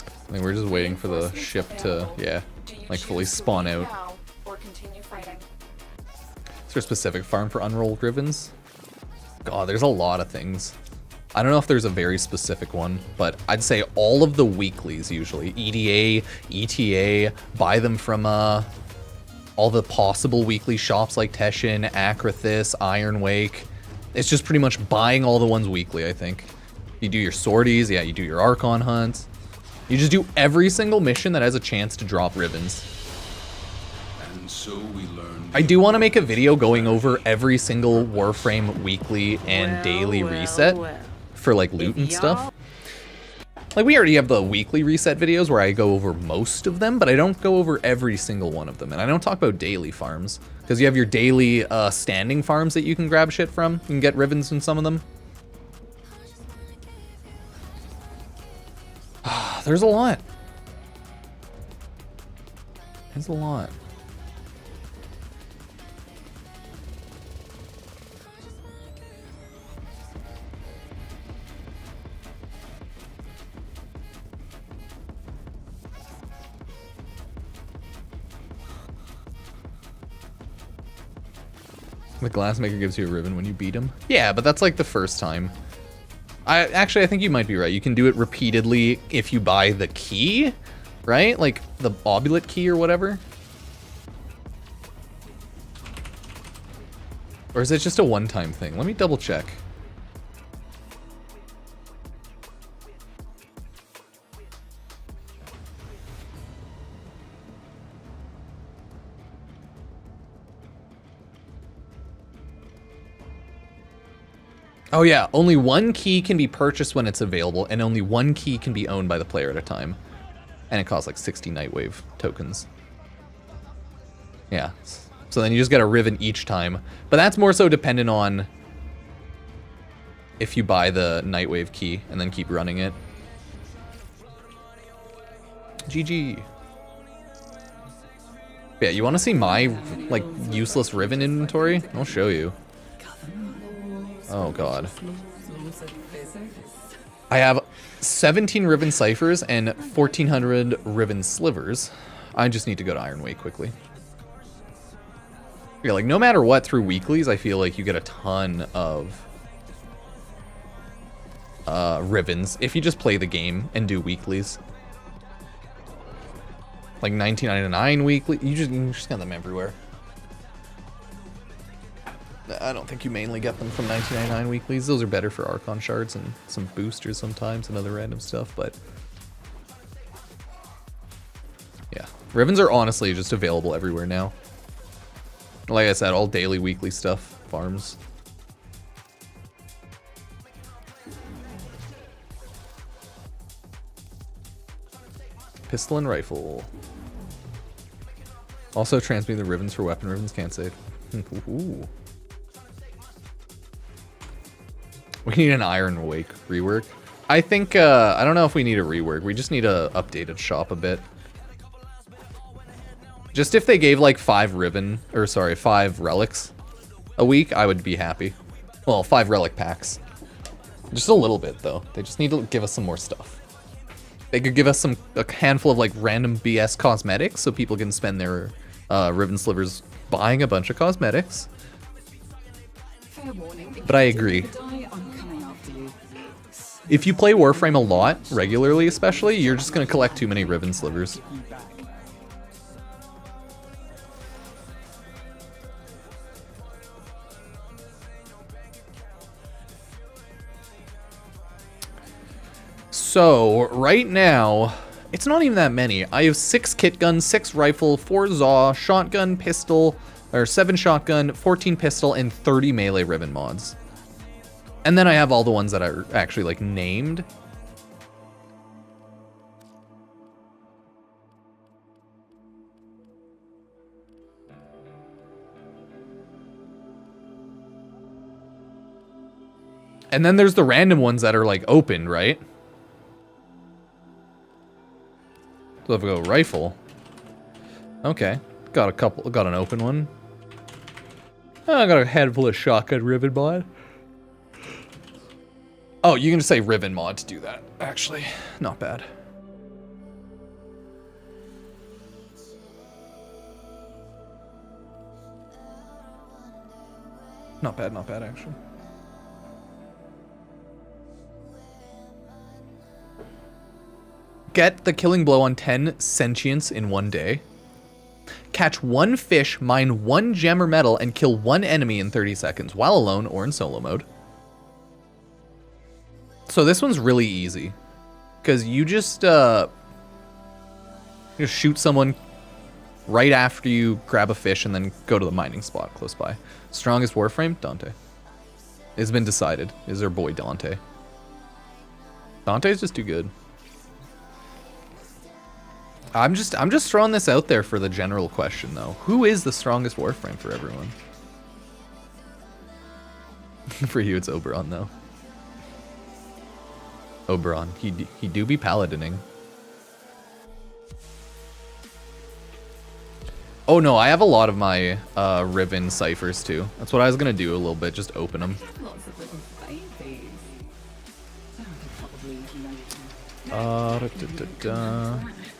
I think we're just waiting for the ship to, yeah, like fully spawn out. Is there a specific farm for unrolled Rivens? God, there's a lot of things. I don't know if there's a very specific one, but I'd say all of the weeklies usually. EDA, ETA, buy them from all the possible weekly shops like Teshin, Akrathis, Iron Wake. It's just pretty much buying all the ones weekly, I think. You do your sorties, yeah, you do your Archon hunts. You just do every single mission that has a chance to drop Rivens. And so we learned. I do want to make a video going over every single Warframe weekly and daily reset for like loot and stuff. Like we already have the weekly reset videos where I go over most of them, but I don't go over every single one of them. And I don't talk about daily farms because you have your daily standing farms that you can grab shit from. You can get Rivens in some of them. There's a lot. There's a lot. The glassmaker gives you a Riven when you beat him. Yeah, but that's like the first time. I think you might be right. You can do it repeatedly if you buy the key, right? Like the obulate key or whatever. Or is it just a one-time thing? Let me double check. Oh yeah, only one key can be purchased when it's available, and only one key can be owned by the player at a time. And it costs like 60 Nightwave tokens. Yeah, so then you just get a Riven each time. But that's more so dependent on if you buy the Nightwave key and then keep running it. GG. Yeah, you want to see my like useless Riven inventory? I'll show you. Oh god. I have 17 Riven ciphers and 1400 Riven slivers. I just need to go to Iron Wake quickly. Yeah, like no matter what through weeklies, I feel like you get a ton of Rivens if you just play the game and do weeklies. Like 1999 weekly, you just get them everywhere. I don't think you mainly get them from 1999 weeklies. Those are better for Archon shards and some boosters sometimes and other random stuff, but yeah. Rivens are honestly just available everywhere now. Like I said, all daily, weekly stuff, farms. Pistol and rifle. Also transmitting the Rivens for weapon. Rivens can't save. Ooh. We need an Iron Wake rework. I think, I don't know if we need a rework. We just need a updated shop a bit. Just if they gave like 5 relics a week, I would be happy. Well, 5 relic packs. Just a little bit though. They just need to give us some more stuff. They could give us a handful of like random BS cosmetics so people can spend their Riven slivers buying a bunch of cosmetics. Fair warning, But I agree. I'm coming after you. If you play Warframe a lot, regularly especially, you're just going to collect too many Riven slivers. So, right now, it's not even that many. I have 6 kit guns, 6 rifle, 4 Zaw, shotgun, pistol, or 7 shotgun, 14 pistol, and 30 melee Riven mods. And then I have all the ones that are actually, like, named. And then there's the random ones that are, like, open, right? So if we go rifle. Okay. Got an open one. I got a handful of shotgun Riven mod. Oh, you can just say Riven mod to do that, actually. Not bad. Not bad actually. Get the killing blow on 10 sentience in 1 day. Catch 1 fish, mine 1 gem or metal, and kill 1 enemy in 30 seconds while alone or in solo mode. So this one's really easy. Because you just shoot someone right after you grab a fish and then go to the mining spot close by. Strongest Warframe? Dante. It's been decided. Is our boy Dante. Dante's just too good. I'm just throwing this out there for the general question though. Who is the strongest Warframe for everyone? For you, it's Oberon though. Oberon, he do be paladining. Oh no, I have a lot of my Riven ciphers too. That's what I was gonna do a little bit, just open them. Lots of little babies.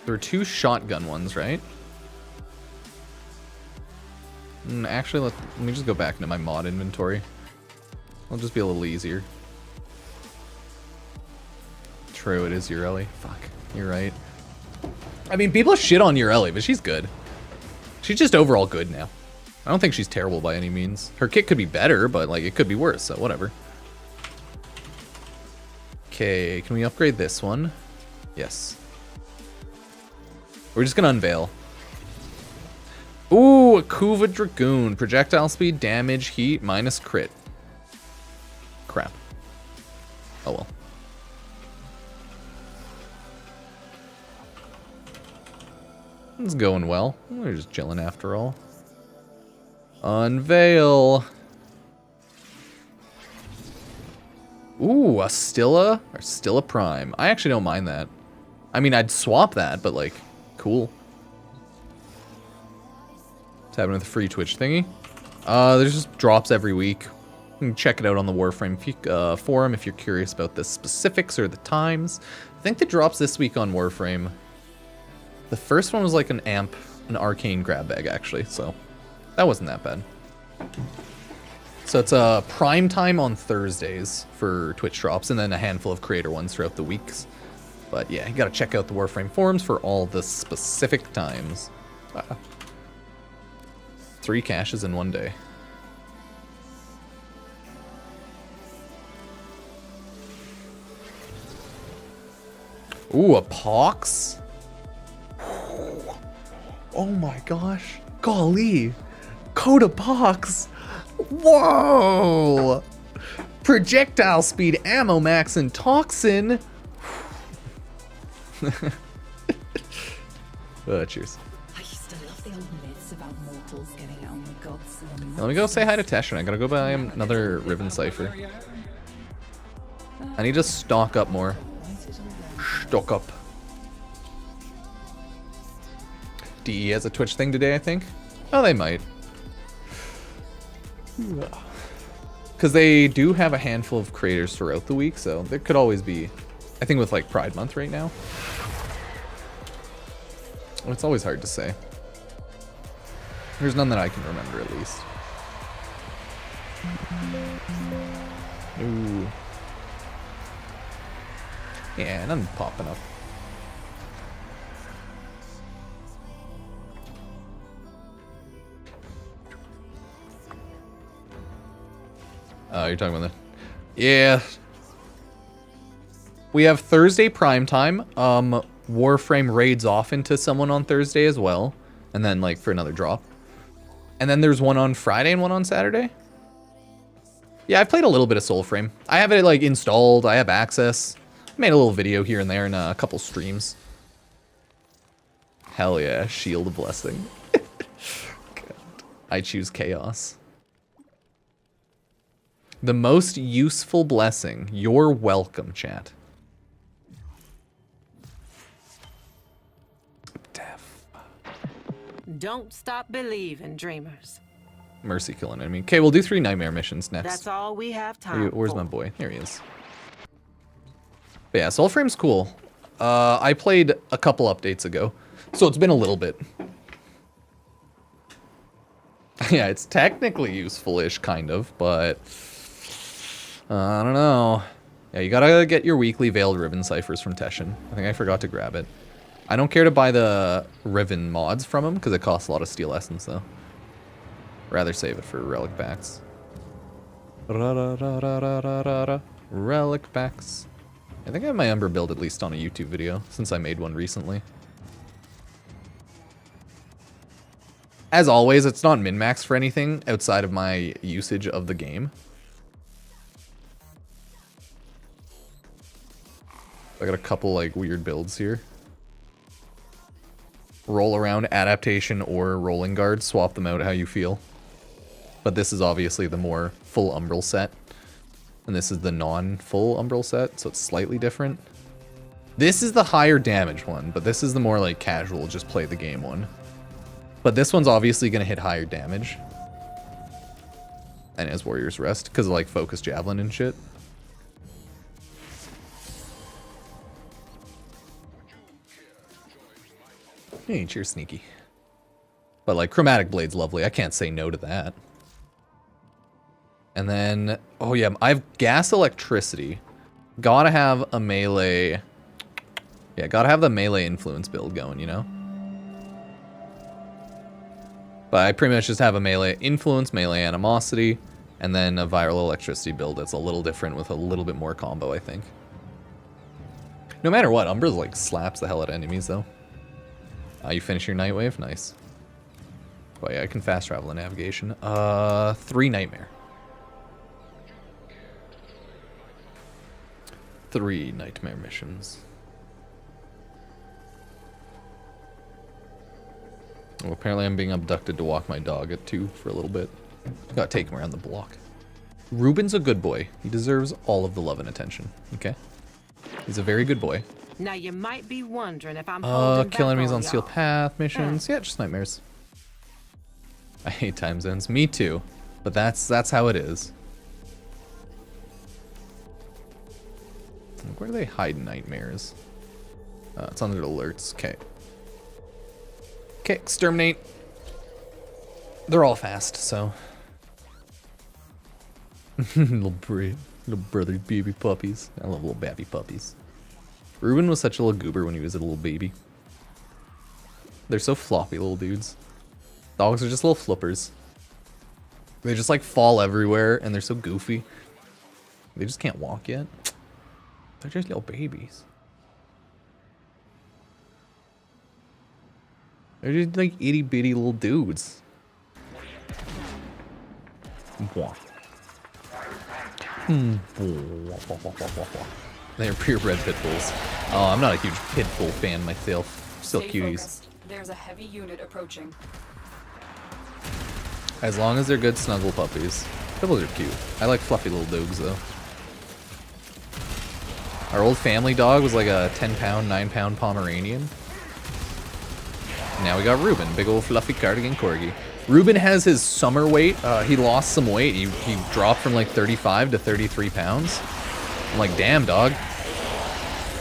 There were 2 shotgun ones, right? Actually, let me just go back into my mod inventory. It'll just be a little easier. True, it is Ureli. Fuck, you're right. I mean, people shit on Ureli, but she's good. She's just overall good now. I don't think she's terrible by any means. Her kit could be better, but like it could be worse, so whatever. Okay, can we upgrade this one? Yes. We're just gonna unveil. Ooh, a Kuva Dragoon. Projectile speed, damage, heat, minus crit. Crap. Oh well. It's going well. We're just chilling after all. Unveil. Ooh, a Stilla or Stilla Prime. I actually don't mind that. I mean, I'd swap that, but like, cool. What's happening with the free Twitch thingy? There's just drops every week. You can check it out on the Warframe forum if you're curious about the specifics or the times. I think the drops this week on Warframe. The first one was like an arcane grab bag actually, so that wasn't that bad. So it's a prime time on Thursdays for Twitch drops, and then a handful of creator ones throughout the weeks. But yeah, you gotta check out the Warframe forums for all the specific times. 3 caches in 1 day. Ooh, a Pox? Oh my gosh. Golly. Coda Pox. Whoa. Projectile speed, ammo max, and toxin. Cheers. I used to love the old myths about mortals getting out on the gods. Let me go say hi to Teshin. I gotta go buy him another Riven cipher. I need to stock up more. Stock up. DE has a Twitch thing today, I think. Oh, they might. Because they do have a handful of creators throughout the week, so there could always be, I think with like Pride Month right now. It's always hard to say. There's none that I can remember at least. Ooh. Yeah, nothing popping up. Oh, you're talking about that. Yeah. We have Thursday prime time. Warframe raids off into someone on Thursday as well. And then like for another drop. And then there's one on Friday and one on Saturday. Yeah, I've played a little bit of Soulframe. I have it like installed. I have access. Made a little video here and there in a couple streams. Hell yeah, Shield of Blessing. I choose Chaos. The most useful blessing. You're welcome, chat. Death. Don't stop believing, dreamers. Mercy killing enemy. Okay, we'll do 3 nightmare missions next. That's all we have time Where's for. my boy? There he is. But yeah, Soulframe's cool. I played a couple updates ago, so it's been a little bit. Yeah, it's technically useful-ish, kind of, but I don't know. Yeah, you gotta get your weekly Veiled Riven ciphers from Teshin. I think I forgot to grab it. I don't care to buy the Riven mods from him because it costs a lot of steel essence, though. Rather save it for relic packs. Relic packs. I think I have my Ember build at least on a YouTube video since I made one recently. As always, it's not min-max for anything outside of my usage of the game. I got a couple like weird builds here. Roll around, adaptation, or rolling guard. Swap them out how you feel. But this is obviously the more full umbral set. And this is the non-full umbral set, so it's slightly different. This is the higher damage one, but this is the more like casual, just play the game one. But this one's obviously going to hit higher damage. And as Warrior's Rest, because of like focus javelin and shit. Hey, cheers, Sneaky. But like Chromatic Blade's lovely. I can't say no to that. And then, oh yeah, I have Gas Electricity. Gotta have a melee. Yeah, gotta have the melee influence build going, you know? But I pretty much just have a melee influence, melee animosity, and then a viral electricity build that's a little different with a little bit more combo, I think. No matter what, Umbra's like slaps the hell out of enemies though. You finish your Nightwave? Nice. Oh yeah, I can fast travel in navigation. 3 Nightmare. 3 Nightmare missions. Well, apparently I'm being abducted to walk my dog at 2 for a little bit. Gotta take him around the block. Ruben's a good boy. He deserves all of the love and attention, okay? He's a very good boy. Now you might be wondering if I'm holding kill back enemies on y'all. Steel Path missions. Yeah, just nightmares. I hate time zones. Me too. But that's how it is. Where do they hide nightmares? It's under alerts. Okay. Okay, exterminate. They're all fast, so. little brother baby puppies. I love little baby puppies. Ruben was such a little goober when he was a little baby. They're so floppy little dudes. Dogs are just little flippers. They just like fall everywhere and they're so goofy. They just can't walk yet. They're just little babies. They're just like itty bitty little dudes. They're purebred pit bulls. Oh, I'm not a huge pit bull fan myself. Still Stay cuties. focused. There's a heavy unit approaching. As long as they're good snuggle puppies. Pit bulls are cute. I like fluffy little dogs though. Our old family dog was like a 10-pound, 9-pound Pomeranian. Now we got Ruben, big old fluffy cardigan corgi. Ruben has his summer weight. He lost some weight. He dropped from like 35 to 33 pounds. I'm like, damn, dog.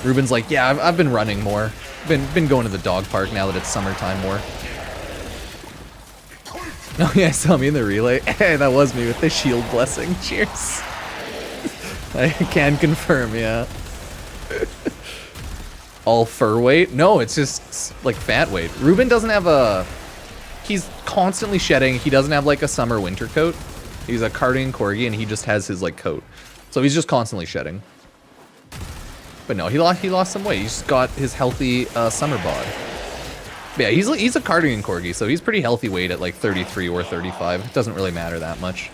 Ruben's like, yeah, I've been running more. Been going to the dog park now that it's summertime more. Oh yeah, saw me in the relay. Hey, that was me with the shield blessing. Cheers. I can confirm, yeah. All fur weight? No, it's just like fat weight. Ruben doesn't have a... He's constantly shedding. He doesn't have like a summer winter coat. He's a Cardigan Corgi and he just has his like coat. So he's just constantly shedding. But no, he lost some weight. He's got his healthy summer bod. But yeah, he's a Cardigan Corgi, so he's pretty healthy weight at like 33 or 35. It doesn't really matter that much.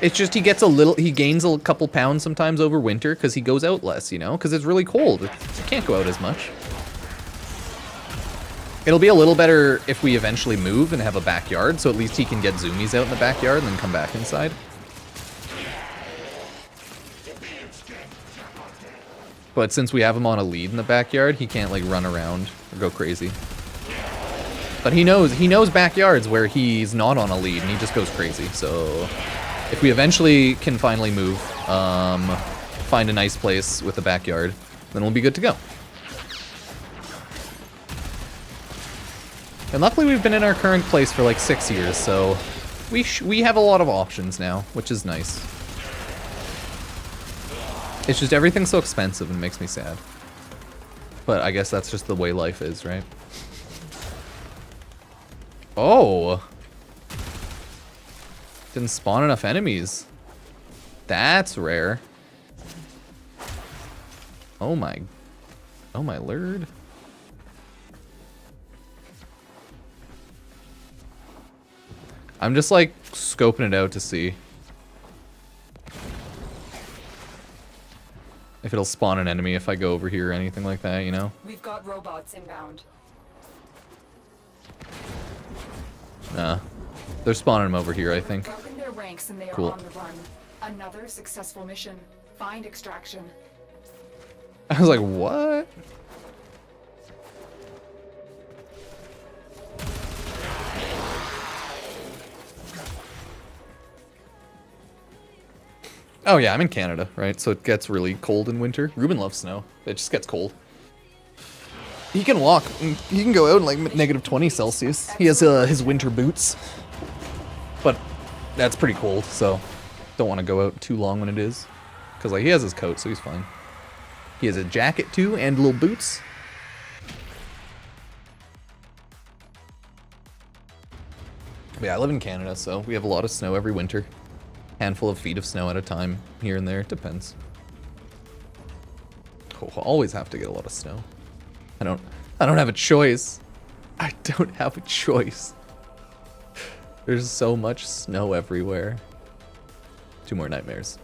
It's just he gains a couple pounds sometimes over winter because he goes out less, you know, because it's really cold. You can't go out as much. It'll be a little better if we eventually move and have a backyard, so at least he can get zoomies out in the backyard and then come back inside. But since we have him on a lead in the backyard, he can't like run around or go crazy. But he knows backyards where he's not on a lead and he just goes crazy. So if we eventually can finally move, find a nice place with a backyard, then we'll be good to go. And luckily we've been in our current place for like 6 years, so we have a lot of options now, which is nice. It's just everything's so expensive and makes me sad. But I guess that's just the way life is, right? Oh! Didn't spawn enough enemies. That's rare. Oh my lord. I'm just like scoping it out to see if it'll spawn an enemy if I go over here or anything like that, you know? We've got robots inbound. Nah. They're spawning them over here, I think. Broken their ranks and they Cool. are on the run. Another successful mission. Find extraction. I was like, what? Oh yeah, I'm in Canada, right? So it gets really cold in winter. Ruben loves snow. It just gets cold. He can walk. He can go out in like -20 Celsius. He has his winter boots. But that's pretty cold, so don't want to go out too long when it is. Because like he has his coat, so he's fine. He has a jacket too, and little boots. But yeah, I live in Canada, so we have a lot of snow every winter. Handful of feet of snow at a time, here and there, it depends. Oh, I'll always have to get a lot of snow. I don't have a choice. I don't have a choice. There's so much snow everywhere. 2 more nightmares.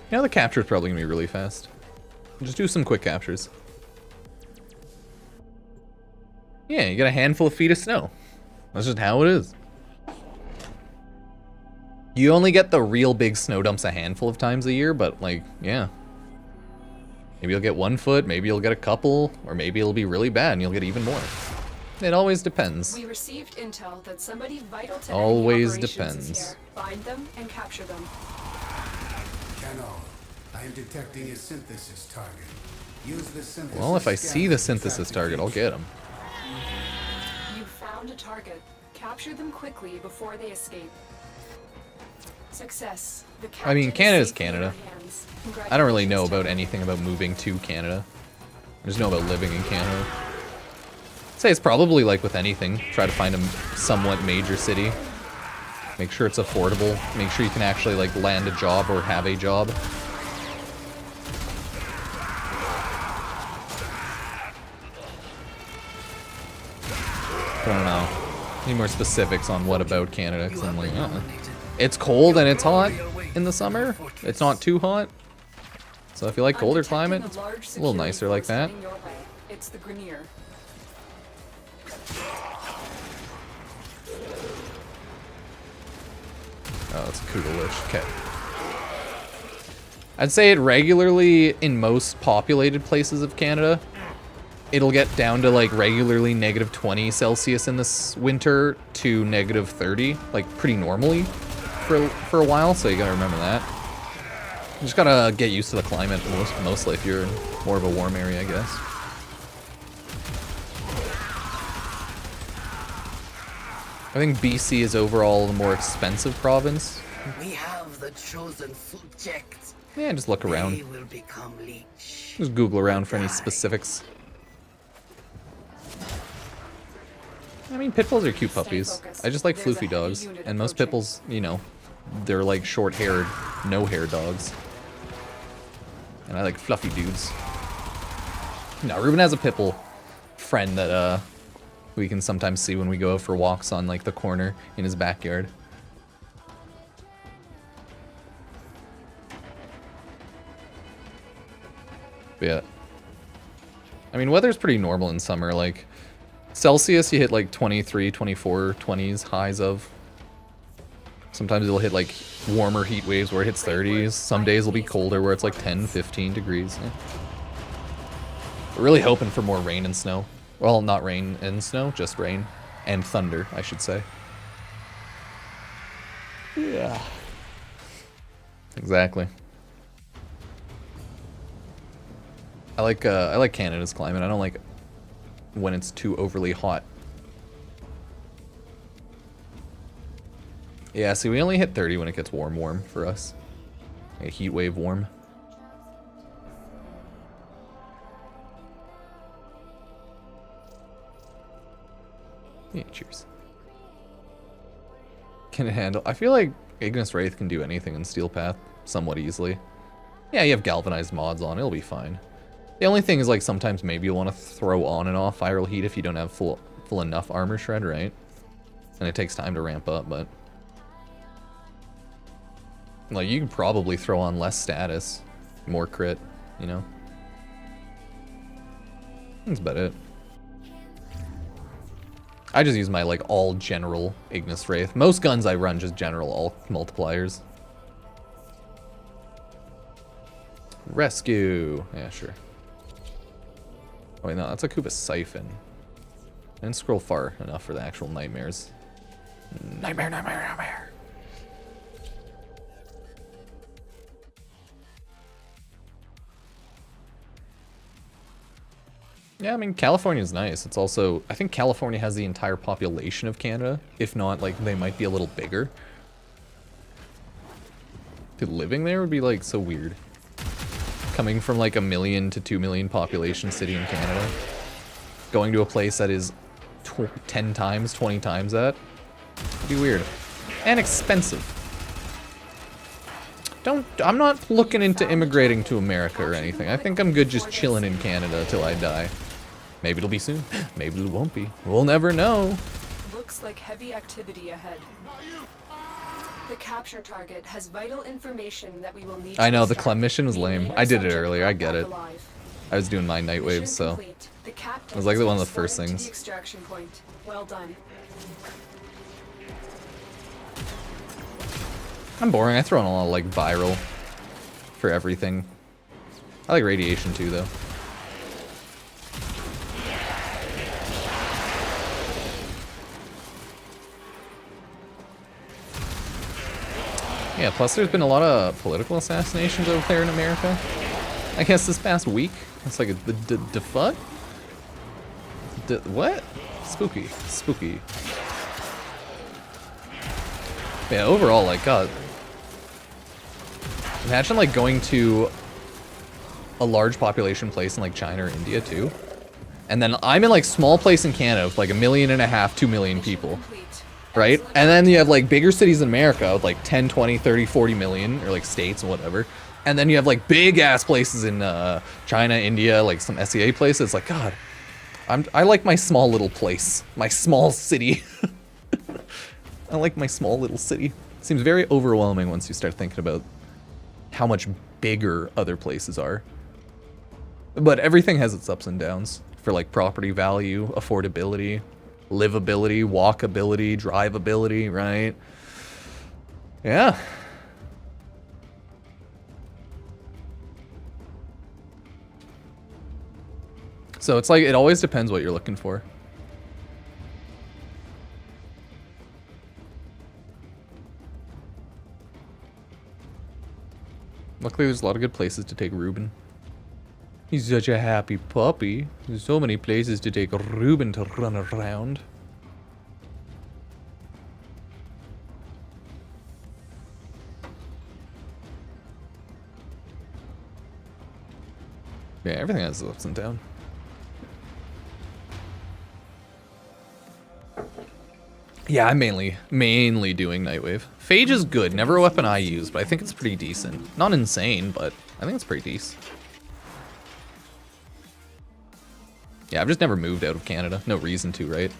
Yeah, the capture is probably gonna be really fast. Just do some quick captures. Yeah, you get a handful of feet of snow. That's just how it is. You only get the real big snow dumps a handful of times a year, but like, yeah. Maybe you'll get 1 foot, maybe you'll get a couple, or maybe it'll be really bad and you'll get even more. It always depends. We received intel that somebody vital to Always enemy operations depends. is here. Find them and capture them. Cano, I am detecting a synthesis target. Use the synthesis Well, if I scanner see the to synthesis track target, I'll get him. You found a target. Capture them quickly before they escape. Success. The I mean, captain is Canada's safely in Canada. your hands. I don't really know Congratulations, about Tony. anything about moving to Canada. I just know about living in Canada. I'd say it's probably like with anything. Try to find a somewhat major city. Make sure it's affordable. Make sure you can actually like land a job or have a job. I don't know. Need more specifics on what about Canada, because I'm like, it's cold and it's hot in the summer. It's not too hot. So if you like I'm colder detecting climate, a large a little security nicer like force that. heading your way. It's the Grenier. Oh, it's Kudalish. Okay. I'd say it regularly in most populated places of Canada. It'll get down to like regularly -20 Celsius in this winter to -30, like pretty normally for a while. So you gotta remember that. You just gotta get used to the climate mostly if you're in more of a warm area, I guess. I think BC is overall the more expensive province. We have the chosen subject. Yeah, just look around. They will become leech. Just Google around for any specifics. I mean, pit bulls are cute puppies. I just like floofy dogs. And most pit bulls, you know, they're like short-haired, no-hair dogs. And I like fluffy dudes. No, Ruben has a pit bull friend that we can sometimes see when we go out for walks on like the corner in his backyard. But yeah. I mean, weather's pretty normal in summer. Like, Celsius, you hit like 23, 24, 20s highs of. Sometimes it'll hit like warmer heat waves where it hits 30s. Some days will be colder where it's like 10, 15 degrees. Yeah. We're really hoping for more rain and snow. Well, not rain and snow, just rain. And thunder, I should say. Yeah. Exactly. I like Canada's climate. I don't like when it's too overly hot. Yeah, see, we only hit 30 when it gets warm for us. Like a heat wave warm. Yeah, cheers. Can it handle? I feel like Ignis Wraith can do anything in Steel Path somewhat easily. Yeah, you have galvanized mods on, it'll be fine. The only thing is, like, sometimes maybe you'll want to throw on and off viral heat if you don't have full enough armor shred, right? And it takes time to ramp up, but like, you could probably throw on less status, more crit, you know? That's about it. I just use my, like, all general Ignis Wraith. Most guns I run just general all multipliers. Rescue. Yeah, sure. Oh, wait, no, that's a Kuba Siphon. I didn't scroll far enough for the actual nightmares. Nightmare, nightmare, nightmare. Yeah, I mean, California's nice. It's also, I think California has the entire population of Canada. If not, like, they might be a little bigger. Dude, living there would be, like, so weird. Coming from, like, 1 million to 2 million population city in Canada. Going to a place that is 10 times, 20 times that. It'd be weird. And expensive. I'm not looking into immigrating to America or anything. I think I'm good just chilling in Canada till I die. Maybe it'll be soon. Maybe it won't be. We'll never know. Looks like heavy activity ahead. The capture target has vital information that we will need. I know, the Clem mission was lame. I did it earlier, I get it. I was doing my night waves, so it was like one of the first things. Extraction point. Well done. I'm boring. I throw in a lot of, like, viral for everything. I like radiation too, though. Yeah, plus there's been a lot of political assassinations over there in America. I guess this past week. It's like the fuck? What? Spooky. Spooky. Yeah, overall, like, God. Imagine, like, going to a large population place in, like, China or India, too. And then I'm in, like, small place in Canada with, like, 1.5 million, 2 million people. Right? And then you have, like, bigger cities in America with, like, 10, 20, 30, 40 million, or, like, states and whatever. And then you have, like, big-ass places in China, India, like, some SEA places. It's like, God, I like my small little place. My small city. I like my small little city. Seems very overwhelming once you start thinking about how much bigger other places are. But everything has its ups and downs for, like, property value, affordability, livability, walkability, drivability, right? Yeah. So it's like, it always depends what you're looking for. Luckily, there's a lot of good places to take Ruben. He's such a happy puppy. There's so many places to take Ruben to run around. Yeah, everything has ups and downs. Yeah, I'm mainly doing Nightwave. Phage is good, never a weapon I use, but I think it's pretty decent. Not insane, but I think it's pretty decent. Yeah, I've just never moved out of Canada. No reason to, right?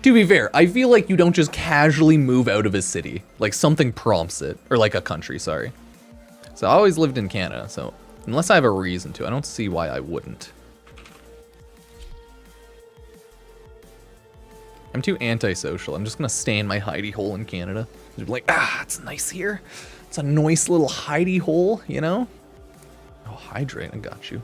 To be fair, I feel like you don't just casually move out of a city. Like, something prompts it. Or, like, a country, sorry. So I always lived in Canada, so unless I have a reason to, I don't see why I wouldn't. I'm too antisocial. I'm just gonna stay in my hidey hole in Canada. Just be like, ah, it's nice here. It's a nice little hidey hole, you know? Oh, hydrate, I got you.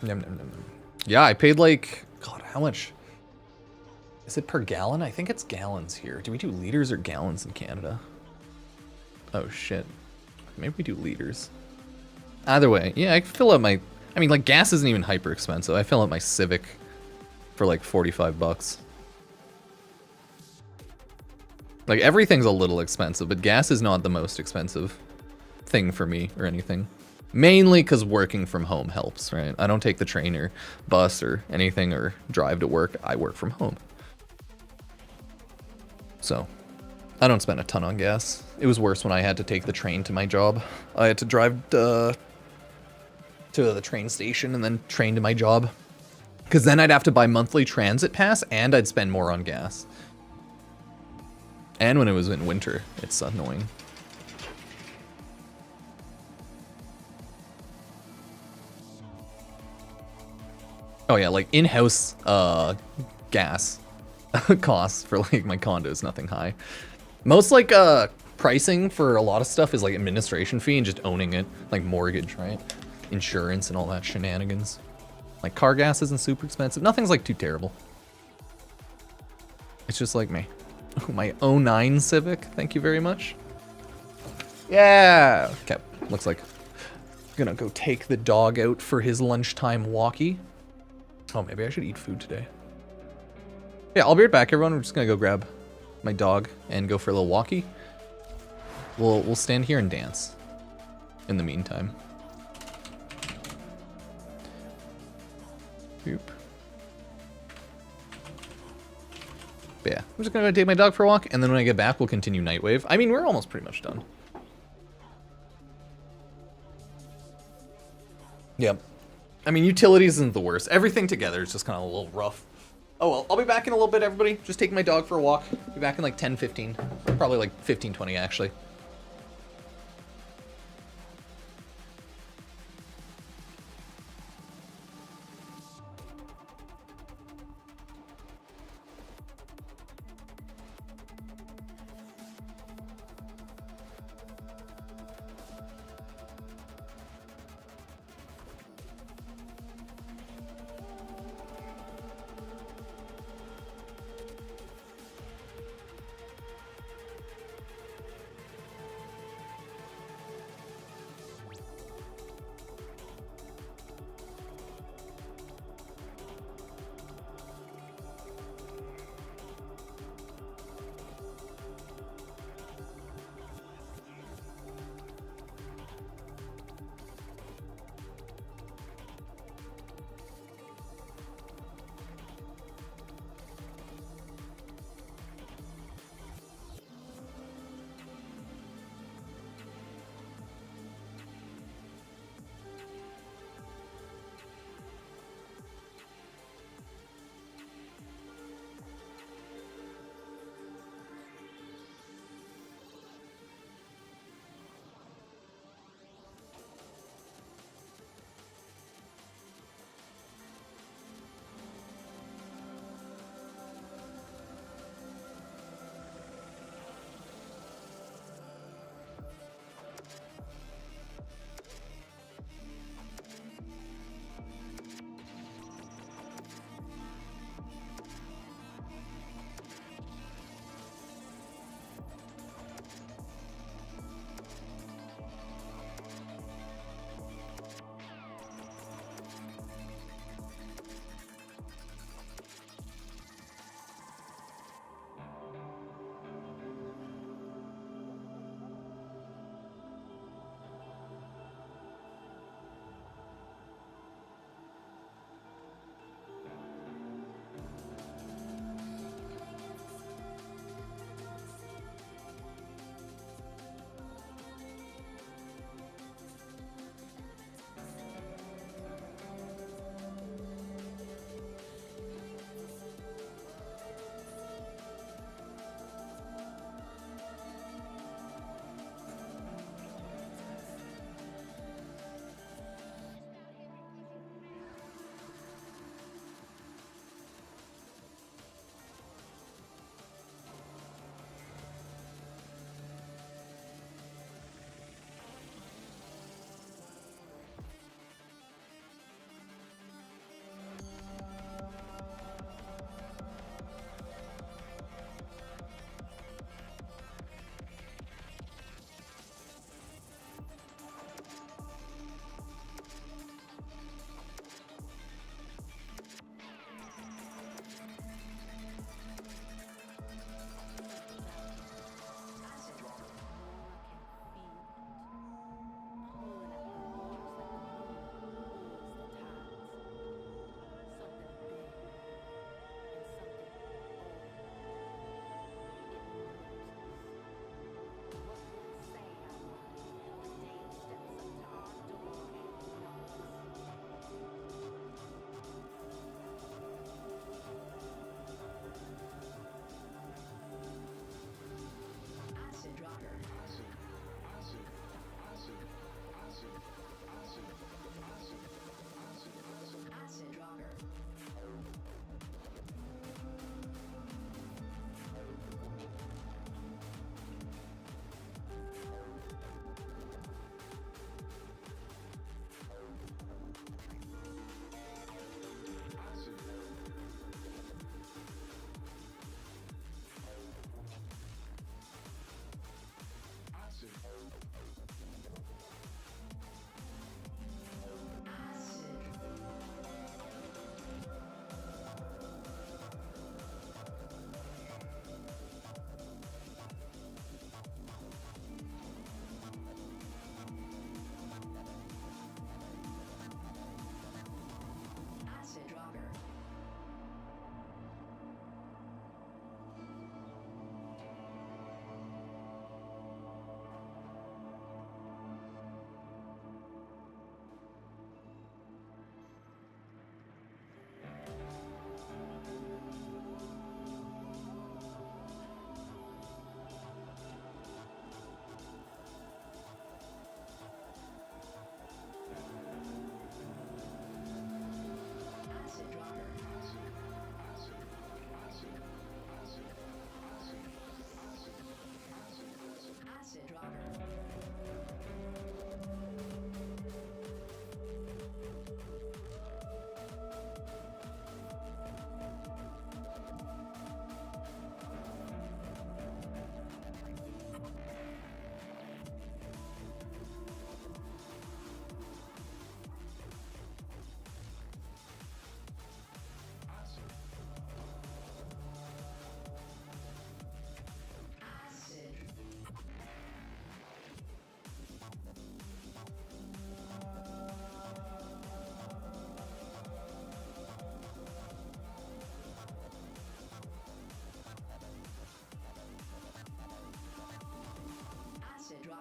Nom, nom, nom, nom. Yeah, I paid like, God, how much? Is it per gallon? I think it's gallons here. Do we do liters or gallons in Canada? Oh shit. Maybe we do liters. Either way, yeah, I fill up my... I mean, like, gas isn't even hyper expensive. I fill up my Civic for like 45 bucks. Like, everything's a little expensive, but gas is not the most expensive thing for me or anything. Mainly because working from home helps, right? I don't take the train or bus or anything or drive to work. I work from home. So, I don't spend a ton on gas. It was worse when I had to take the train to my job. I had to drive to the train station and then train to my job. Because then I'd have to buy monthly transit pass and I'd spend more on gas. And when it was in winter, it's annoying. Oh yeah, like in-house gas costs for like my condo is nothing high. Most like pricing for a lot of stuff is like administration fee and just owning it, like mortgage, right? Insurance and all that shenanigans. Like car gas isn't super expensive. Nothing's like too terrible. It's just like me. My 09 Civic, thank you very much. Yeah. Okay, looks like I'm gonna go take the dog out for his lunchtime walkie. Oh, maybe I should eat food today. Yeah, I'll be right back, everyone. We're just gonna go grab my dog and go for a little walkie. We'll stand here and dance in the meantime. Boop. But yeah, I'm just gonna go take my dog for a walk, and then when I get back, we'll continue Nightwave. I mean, we're almost pretty much done. Yep. I mean, utilities isn't the worst. Everything together is just kind of a little rough. Oh well, I'll be back in a little bit, everybody. Just taking my dog for a walk. Be back in like 10, 15. Probably like 15, 20, actually.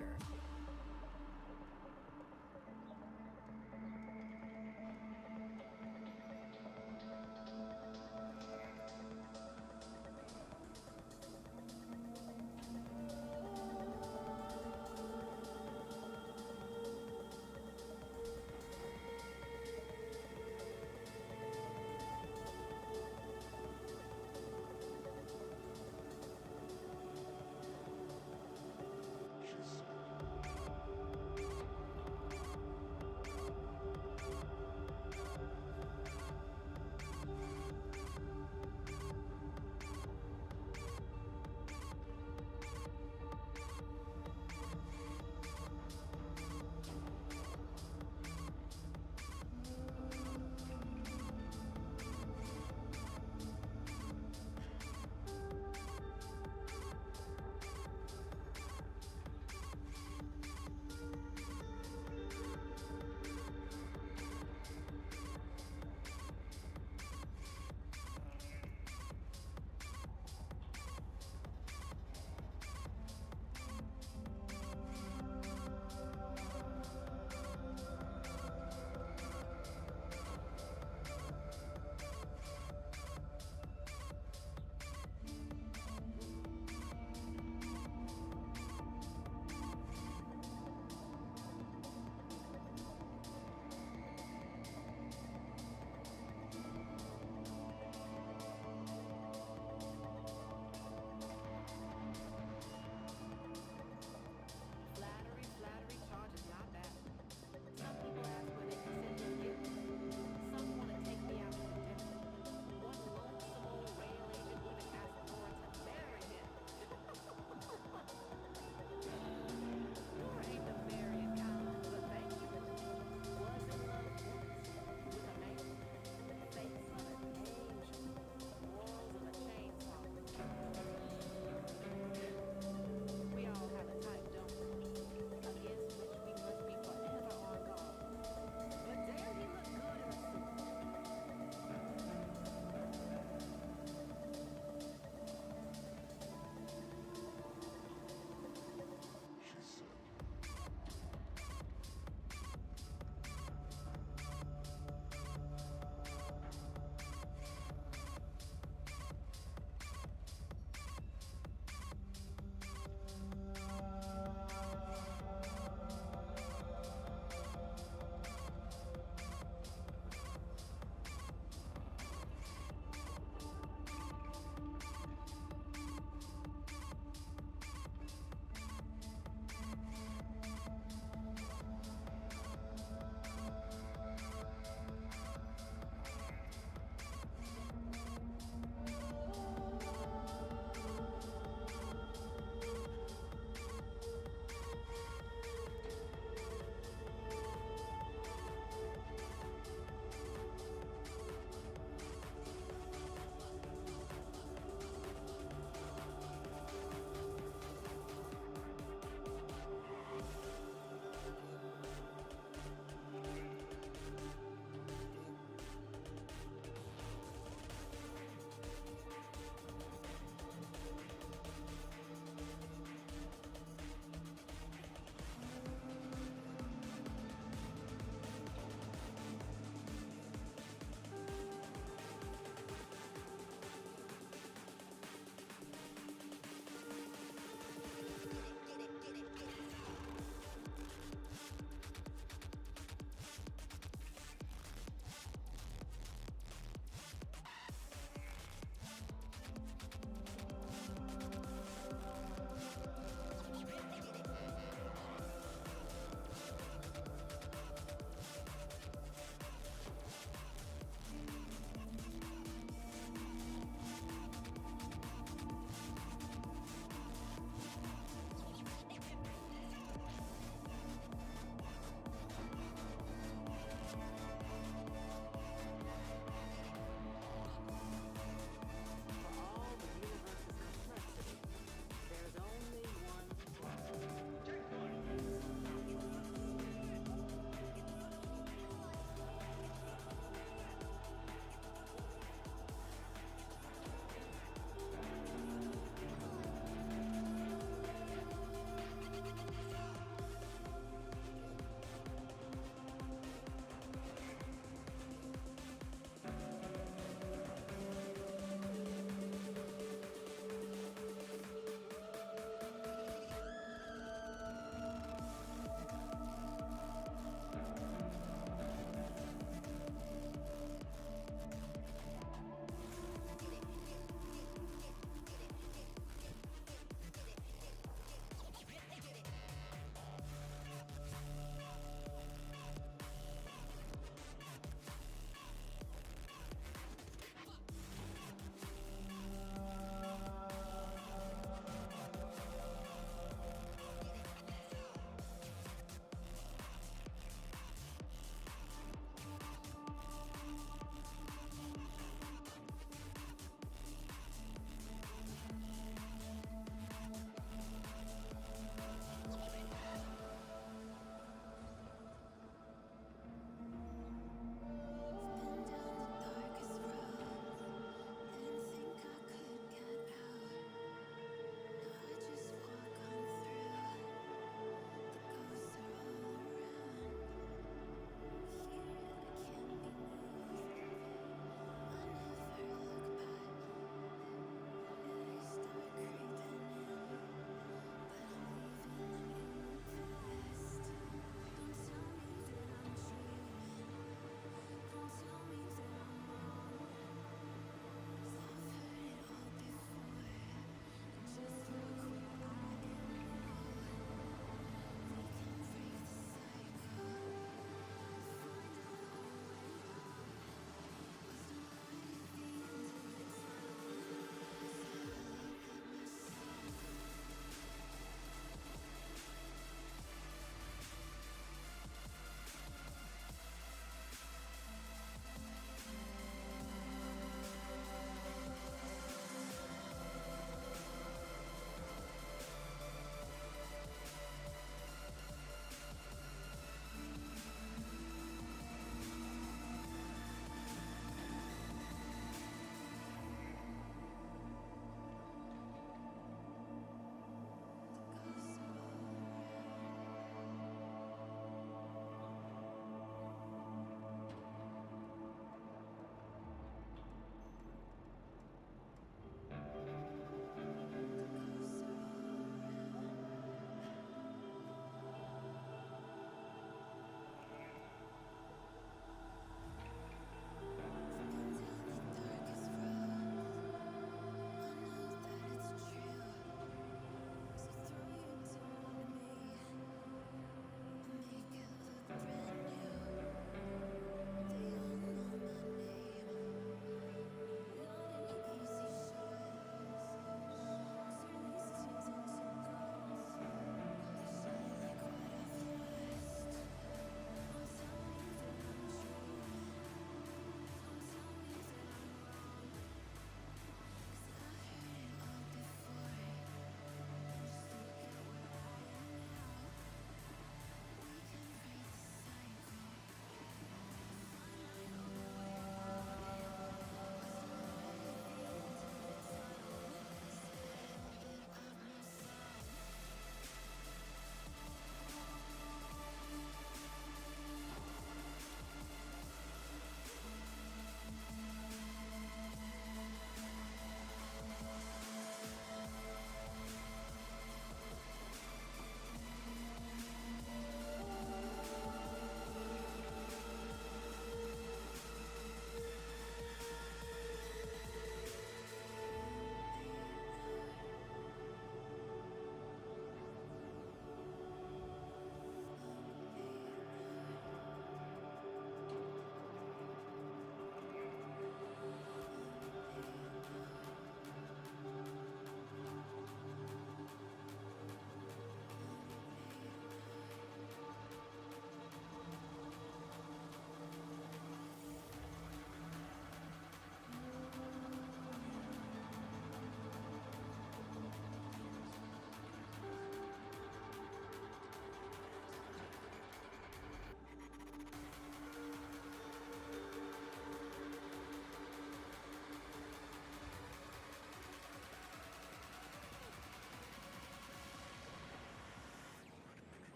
water.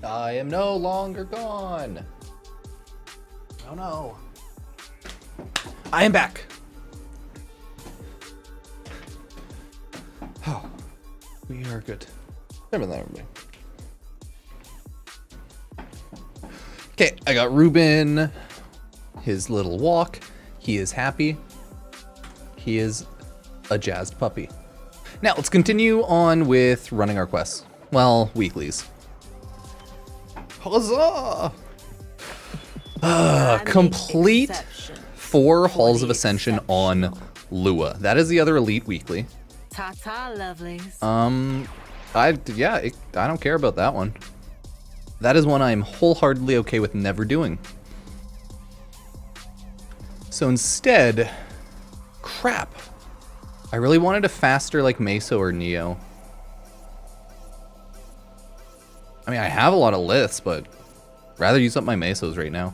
I am no longer gone. Oh no. I am back. Oh, we are good. Never mind, everybody. Okay, I got Ruben. His little walk. He is happy. He is a jazzed puppy. Now, let's continue on with running our quests. Well, weeklies. Huzzah! Complete 4 Halls of Ascension on Lua. That is the other Elite Weekly. Ta-ta, lovelies. I don't care about that one. That is one I'm wholeheartedly okay with never doing. So instead, crap. I really wanted a faster like Meso or Neo. I mean, I have a lot of liths, but rather use up my Mesos right now.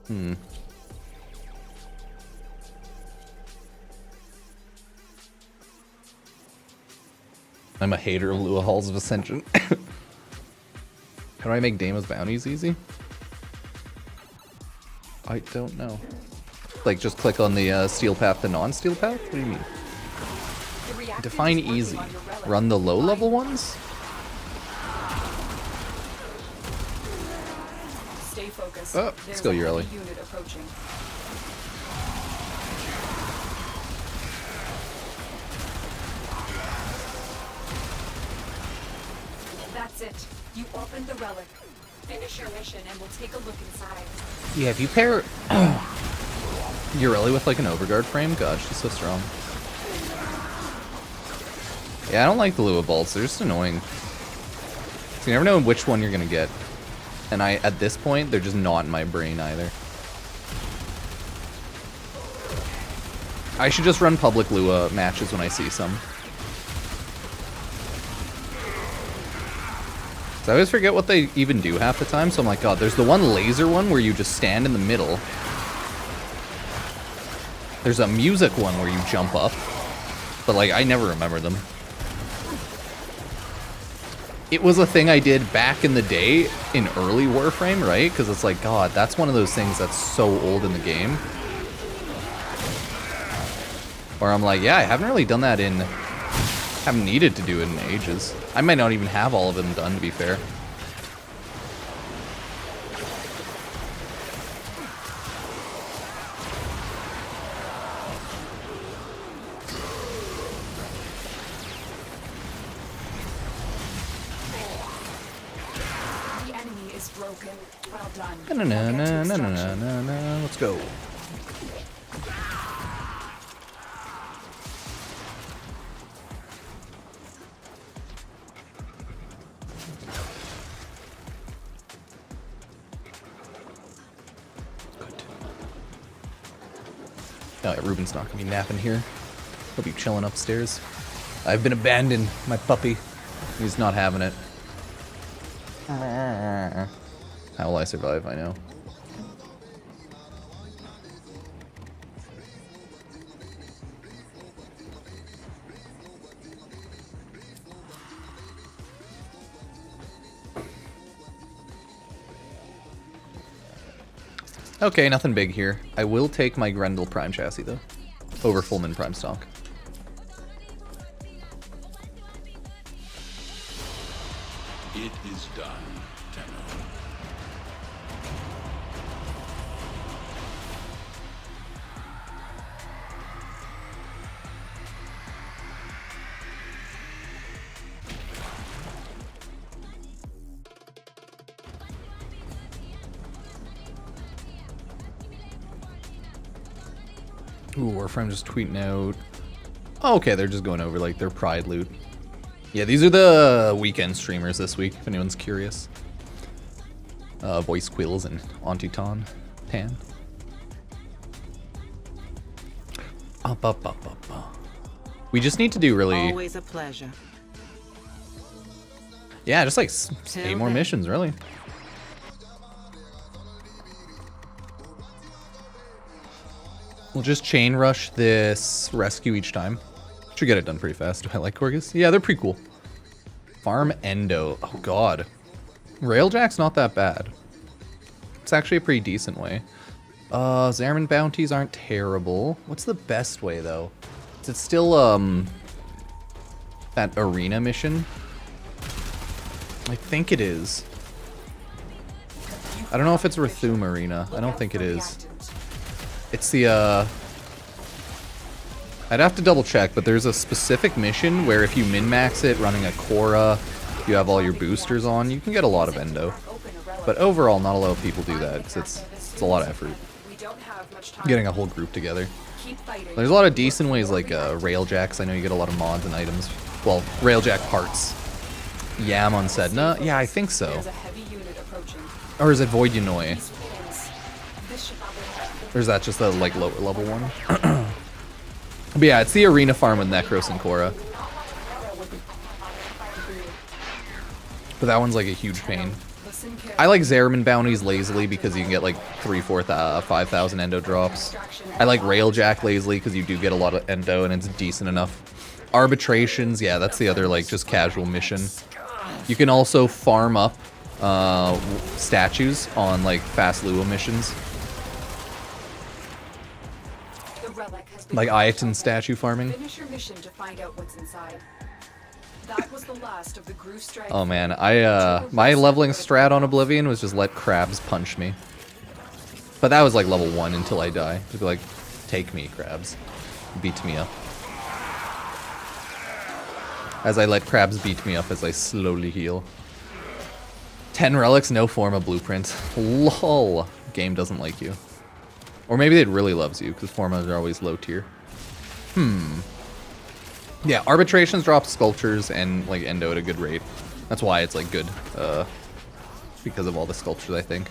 I'm a hater of Lua Halls of Ascension. How do I make Damon's bounties easy? I don't know. Like, just click on the steel path to non-steel path? What do you mean? Define easy. Run the low-level ones? Stay focused. Oh, let's go, Ureli. Unit approaching. That's it. You opened the relic. Finish your mission and we'll take a look inside. Yeah, if you pair Ureli with like an overguard frame, god, she's so strong. Yeah, I don't like the Lua bolts. They're just annoying. So you never know which one you're gonna get. And at this point, they're just not in my brain either. I should just run public Lua matches when I see some. So I always forget what they even do half the time, so I'm like, god, there's the one laser one where you just stand in the middle. There's a music one where you jump up. But like, I never remember them. It was a thing I did back in the day in early Warframe, right? Because it's like, god, that's one of those things that's so old in the game. Where I'm like, yeah, I haven't really done that in... haven't needed to do it in ages. I might not even have all of them done, to be fair. The enemy is broken. Well done. No. Let's go. Oh, yeah, Ruben's not gonna be napping here. He'll be chilling upstairs. I've been abandoned, my puppy. He's not having it. How will I survive? I know. Okay, nothing big here. I will take my Grendel Prime chassis, though, over Fullman Prime stock. It is done, Tenno. Ooh, Warframe just tweeting out. Oh, okay, they're just going over like their Pride loot. Yeah, these are the weekend streamers this week, if anyone's curious. Voice Quills and Antuton Pan. We just need to do really... Always a pleasure. Yeah, just like 8 more missions, really. We'll just chain rush this rescue each time. Should get it done pretty fast. Do I like Corgus? Yeah, they're pretty cool. Farm Endo. Oh god. Railjack's not that bad. It's actually a pretty decent way. Zariman bounties aren't terrible. What's the best way though? Is it still that arena mission? I think it is. I don't know if it's Rathum Arena. I don't think it is. It's the I'd have to double check, but there's a specific mission where if you min-max it running a Korra, you have all your boosters on, you can get a lot of endo. But overall, not a lot of people do that, because it's a lot of effort. Getting a whole group together. There's a lot of decent ways like Railjacks. I know you get a lot of mods and items. Well, Railjack parts. Yam on Sedna? Yeah, I think so. Or is it Void Yanoi? Or is that just the like lower level one? But yeah, it's the arena farm with Necros and Korra. But that one's like a huge pain. I like Zariman bounties lazily because you can get like 5,000 endo drops. I like Railjack lazily because you do get a lot of endo and it's decent enough. Arbitrations, yeah, that's the other like just casual mission. You can also farm up statues on like fast Lua missions. Like Ayaton statue farming. Finish your mission to find out what's inside. That was the last of the Groove Strike. Oh man, my leveling strat on Oblivion was just let crabs punch me. But that was like level 1 until I die. It'd be like, take me, crabs. Beat me up. As I let crabs beat me up as I slowly heal. 10 relics, no form of blueprint. LOL. Game doesn't like you. Or maybe it really loves you, because formas are always low tier. Yeah, arbitrations drop sculptures and like endo at a good rate. That's why it's like good. Because of all the sculptures, I think.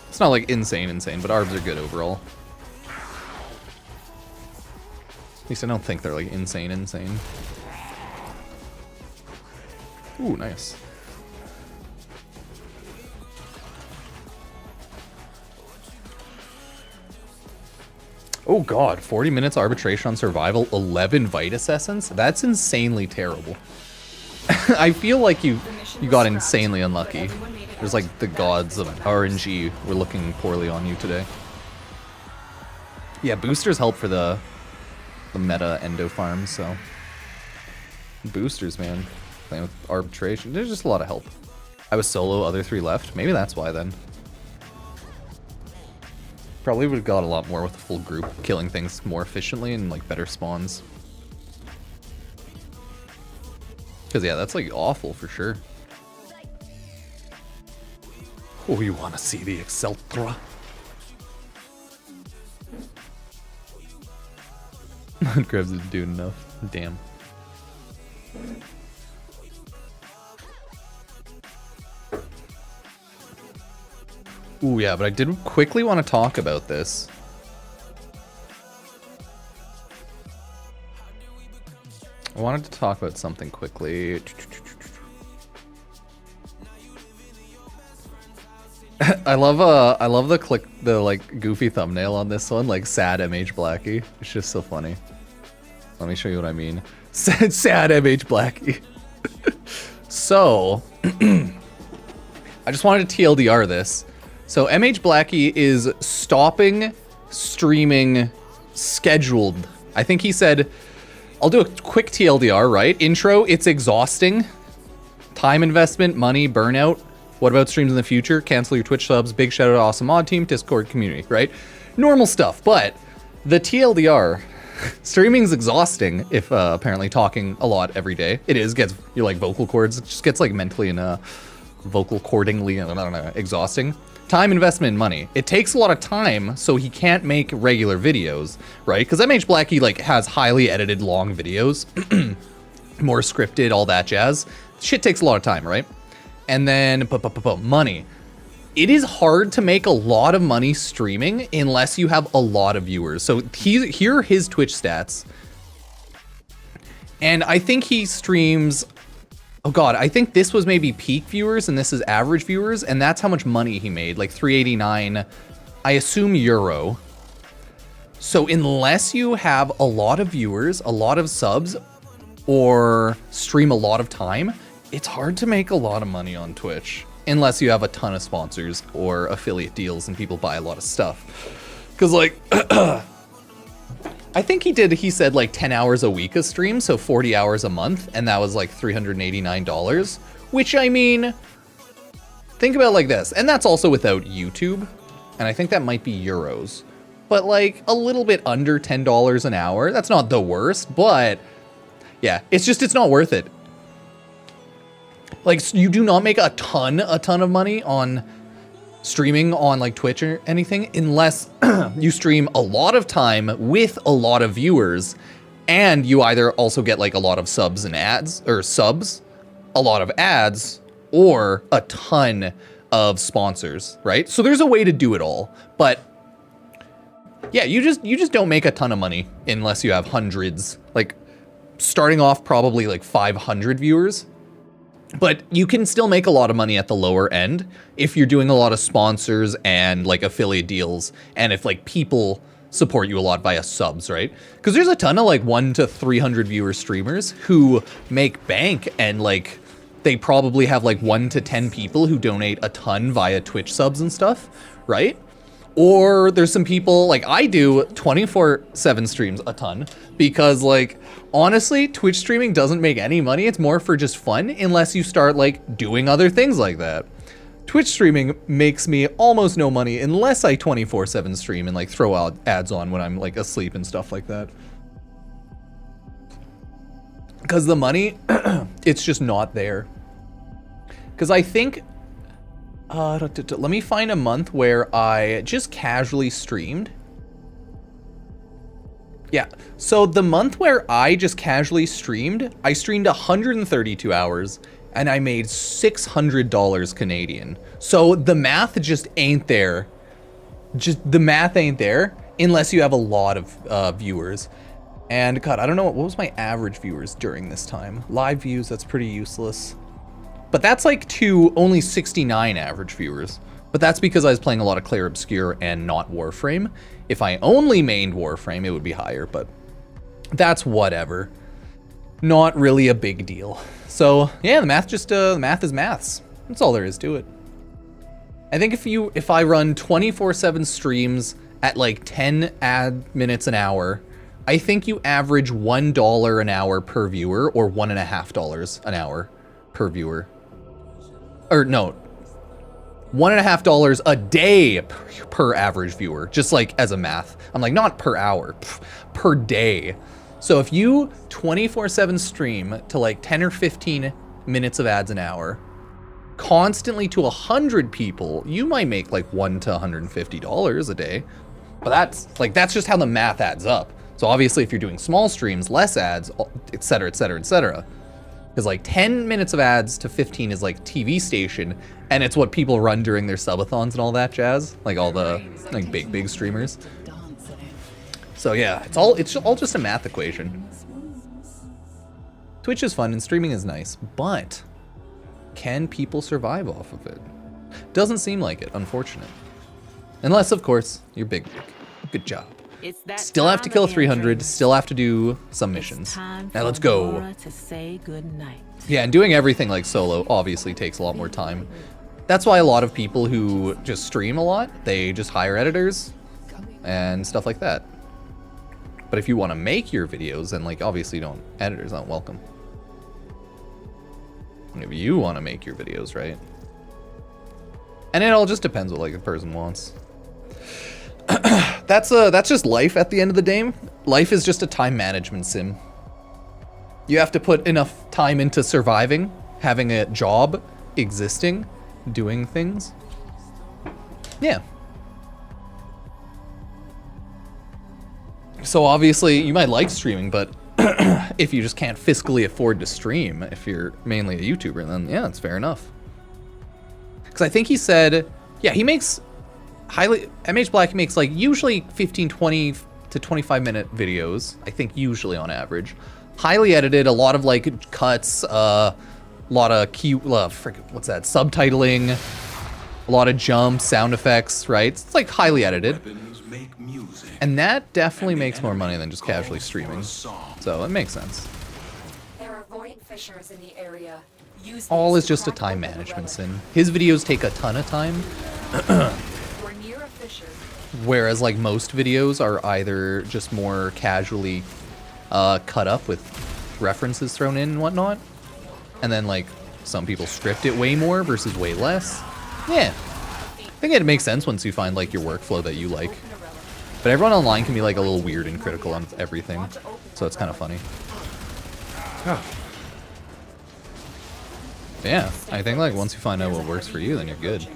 It's not like insane, but arbs are good overall. At least I don't think they're like insane. Ooh, nice. Oh god, 40 minutes arbitration on survival, 11 Vitus Essence? That's insanely terrible. I feel like you got insanely unlucky. There's like the gods of RNG were looking poorly on you today. Yeah, boosters help for the meta endo farms, so. Boosters, man. Playing with arbitration, there's just a lot of help. I was solo, other 3 left. Maybe that's why then. Probably would have got a lot more with a full group, killing things more efficiently and like better spawns. Because yeah, that's like awful for sure. Oh, you want to see the Exceltra? Krebs is doing enough. Damn. Ooh, yeah, but I did quickly want to talk about this. I wanted to talk about something quickly. I love the like goofy thumbnail on this one, like sad MH Blackie. It's just so funny. Let me show you what I mean. Sad MH Blackie. So, I just wanted to TLDR this. So MH Blackie is stopping streaming scheduled. I think he said, I'll do a quick TLDR, right? Intro, it's exhausting. Time investment, money, burnout. What about streams in the future? Cancel your Twitch subs. Big shout out to Awesome Mod Team, Discord community, right? Normal stuff, but the TLDR, streaming's exhausting if apparently talking a lot every day. It is, gets your like vocal cords, it just gets like mentally and vocal cordingly, I don't know, exhausting. Time investment and money. It takes a lot of time, so he can't make regular videos, right? Because MH Blackie like has highly edited long videos, more scripted, all that jazz. Shit takes a lot of time, right? And then money. It is hard to make a lot of money streaming unless you have a lot of viewers. So here are his Twitch stats. And I think he streams, oh god, I think this was maybe peak viewers and this is average viewers, and that's how much money he made, like 389, I assume euro. So unless you have a lot of viewers, a lot of subs, or stream a lot of time, it's hard to make a lot of money on Twitch. Unless you have a ton of sponsors or affiliate deals and people buy a lot of stuff. Because, like, I think he said like 10 hours a week of stream, so 40 hours a month, and that was like $389, which, I mean, think about it like this, and that's also without YouTube, and I think that might be euros, but like a little bit under $10 an hour. That's not the worst, but yeah, it's not worth it. Like, you do not make a ton of money on streaming on like Twitch or anything unless you stream a lot of time with a lot of viewers, and you either also get like a lot of subs and ads, or subs, a lot of ads, or a ton of sponsors, right? So there's a way to do it all, but yeah, you just don't make a ton of money unless you have hundreds, like starting off probably like 500 viewers. But you can still make a lot of money at the lower end if you're doing a lot of sponsors and like affiliate deals, and if like people support you a lot via subs, right? Because there's a ton of like 1 to 300 viewer streamers who make bank, and like they probably have like 1 to 10 people who donate a ton via Twitch subs and stuff, right? Or there's some people, like I do 24/7 streams a ton, because like, honestly, Twitch streaming doesn't make any money. It's more for just fun, unless you start like doing other things like that. Twitch streaming makes me almost no money unless I 24/7 stream and like throw out ads on when I'm like asleep and stuff like that. Because the money, it's just not there. Because I think, let me find a month where I just casually streamed. Yeah, so the month where I just casually streamed, I streamed 132 hours and I made $600 Canadian. So the math just ain't there. The math ain't there unless you have a lot of viewers. And God, I don't know, what was my average viewers during this time? Live views, that's pretty useless. But that's like to only 69 average viewers. But that's because I was playing a lot of Clair Obscure and not Warframe. If I only mained Warframe, it would be higher, but that's whatever. Not really a big deal. So yeah, the math is maths. That's all there is to it. I think if I run 24/7 streams at like 10 ad minutes an hour, I think you average $1 an hour per viewer, or $1.50 an hour per viewer. Or no, $1.50 a day per average viewer, just like as a math. I'm like, not per hour, per day. So if you 24/7 stream to like 10 or 15 minutes of ads an hour, constantly to 100 people, you might make like $1 to $150 a day. But that's just how the math adds up. So obviously if you're doing small streams, less ads, etc., etc., etc. Because like 10 minutes of ads to 15 is like TV station, and it's what people run during their subathons and all that jazz, like all the like big streamers. So yeah, it's all just a math equation. Twitch is fun and streaming is nice, but can people survive off of it? Doesn't seem like it, unfortunate. Unless of course you're big. Good job. Still have to kill 300, still have to do some missions. Now let's go. To say goodnight. Yeah, and doing everything like solo obviously takes a lot more time. That's why a lot of people who just stream a lot, they just hire editors and stuff like that. But if you want to make your videos, then like obviously editors aren't welcome. If you want to make your videos, right? And it all just depends what like the person wants. That's just life at the end of the day. Life is just a time management sim. You have to put enough time into surviving, having a job, existing, doing things. Yeah. So obviously you might like streaming, but if you just can't fiscally afford to stream, if you're mainly a YouTuber, then yeah, it's fair enough. Because I think he said, yeah, he makes MH Black makes like usually 15, 20 to 25 minute videos, I think usually on average. Highly edited, a lot of like cuts, a lot of subtitling, a lot of jumps, sound effects, right? It's like highly edited. make music. And that definitely And the makes more money enemy than just casually calls for streaming. a song. So it makes sense. There are void fissures in the area. Use All these is to just a crack time open the management relic. sin. His videos take a ton of time, You're near a fissure. whereas like most videos are either just more casually cut up with references thrown in and whatnot. And then like some people script it way more versus way less. Yeah. I think it makes sense once you find like your workflow that you like. But everyone online can be like a little weird and critical on everything. So it's kind of funny. Yeah, I think like once you find out what works for you, then you're good.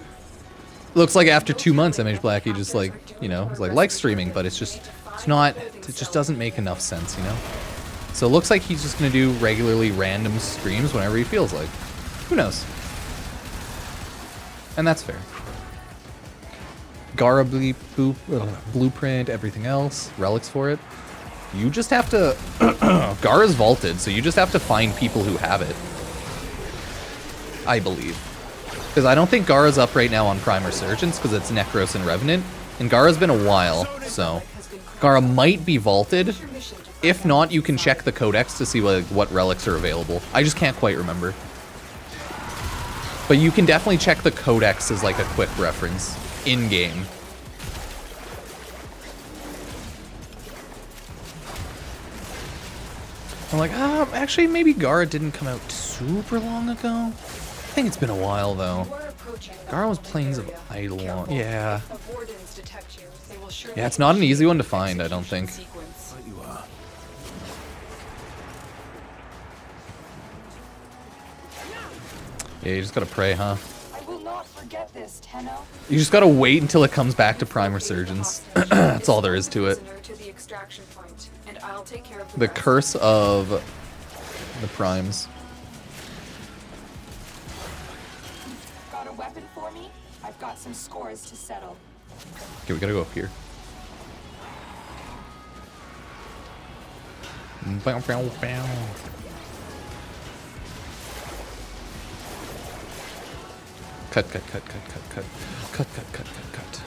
Looks like after 2 months, MH Blackie just like, you know, it's like streaming, but it's not, it just doesn't make enough sense, you know? So it looks like he's just gonna do regularly random streams whenever he feels like. Who knows? And that's fair. Gara blueprint, everything else, relics for it. You just have to, Gara's vaulted, so you just have to find people who have it. I believe. Because I don't think Gara's up right now on Prime Resurgence because it's Necros and Revenant. And Gara's been a while, so Gara might be vaulted. If not, you can check the codex to see what relics are available. I just can't quite remember. But you can definitely check the codex as like a quick reference in-game. I'm like, actually maybe Gara didn't come out super long ago. I think it's been a while though. Gara was Plains of Eidolon. Yeah. Yeah, it's not an easy one to find, I don't think. Yeah, you just gotta pray, huh? I will not forget this, Tenno. You just gotta wait until it comes back to Prime Resurgence. That's all there is to it. The curse of the Primes. Got a weapon for me? I've got some scores to settle. Okay, we gotta go up here. Bow, bow, bow. Cut, cut, cut, cut, cut, cut. Cut, cut, cut, cut, cut.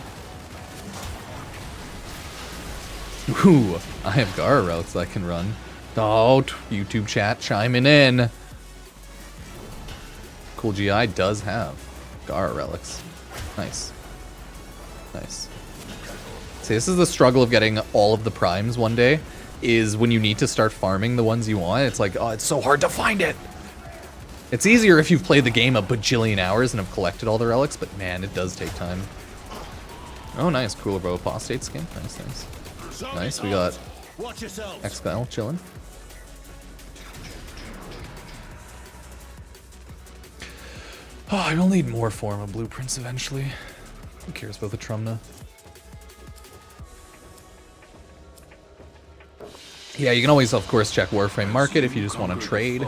Ooh, I have Gara routes I can run. Oh, YouTube chat chiming in. Cool GI does have Gara relics. Nice. Nice. See, this is the struggle of getting all of the primes one day, is when you need to start farming the ones you want, it's like, oh, it's so hard to find it. It's easier if you've played the game a bajillion hours and have collected all the relics, but man, it does take time. Oh, nice. Cooler Bow Apostate skin. Nice, nice. Nice, we got Exile chilling. Oh, I will need more form of blueprints eventually. Who cares about the Trumna? Yeah, you can always, of course, check Warframe Market if you just want to trade.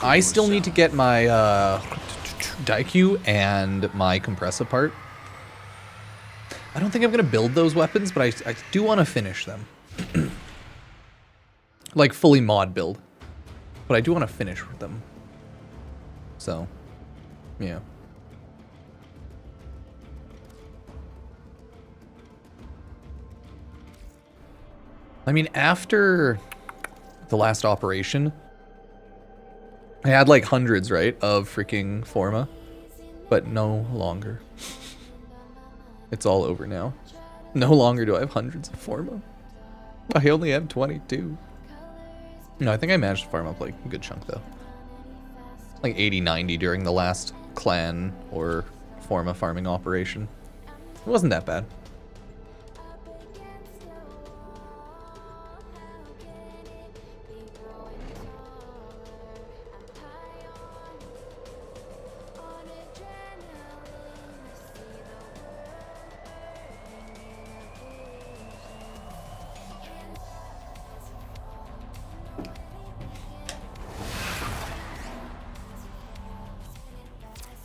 I still need to get my Daikyu and my Compressa part. I don't think I'm going to build those weapons, but I do want to finish them. Like, fully mod build. But I do want to finish them. So, yeah. I mean, after the last operation, I had like hundreds, right, of freaking Forma, but no longer. It's all over now. No longer do I have hundreds of Forma. I only have 22. No, I think I managed to farm up like a good chunk though. Like 80, 90 during the last clan or Forma farming operation. It wasn't that bad.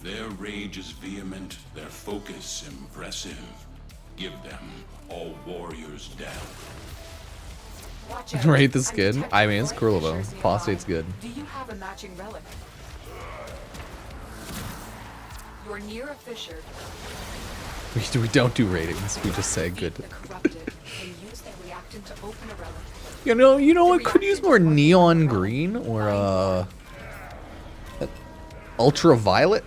Their rage is vehement, their focus impressive. Give them all warriors down. Rate the skin. I mean, it's cool though. Apostate's good. Do you have a matching relic? You're near a fissure. We don't do ratings. We just say good. The corrupted and use their reactant to open a relic. You know, it could use more neon green or ultraviolet.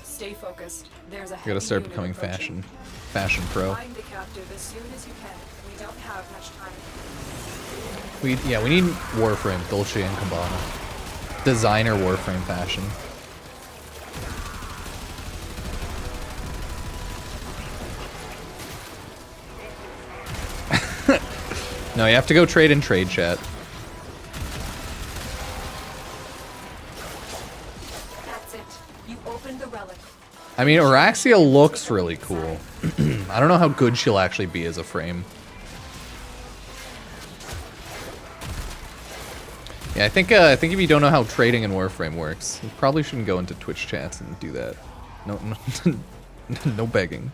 Stay focused. There's a You gotta heavy start unit becoming approaching. fashion pro. Find the captive as soon as you can. We don't have much time. We need Warframe, Dolce and Gabbana. Designer Warframe fashion. No, you have to go trade in trade chat. That's it. You opened the relic. I mean, Araxia looks really cool. I don't know how good she'll actually be as a frame. Yeah, I think if you don't know how trading in Warframe works, you probably shouldn't go into Twitch chats and do that. No, no begging.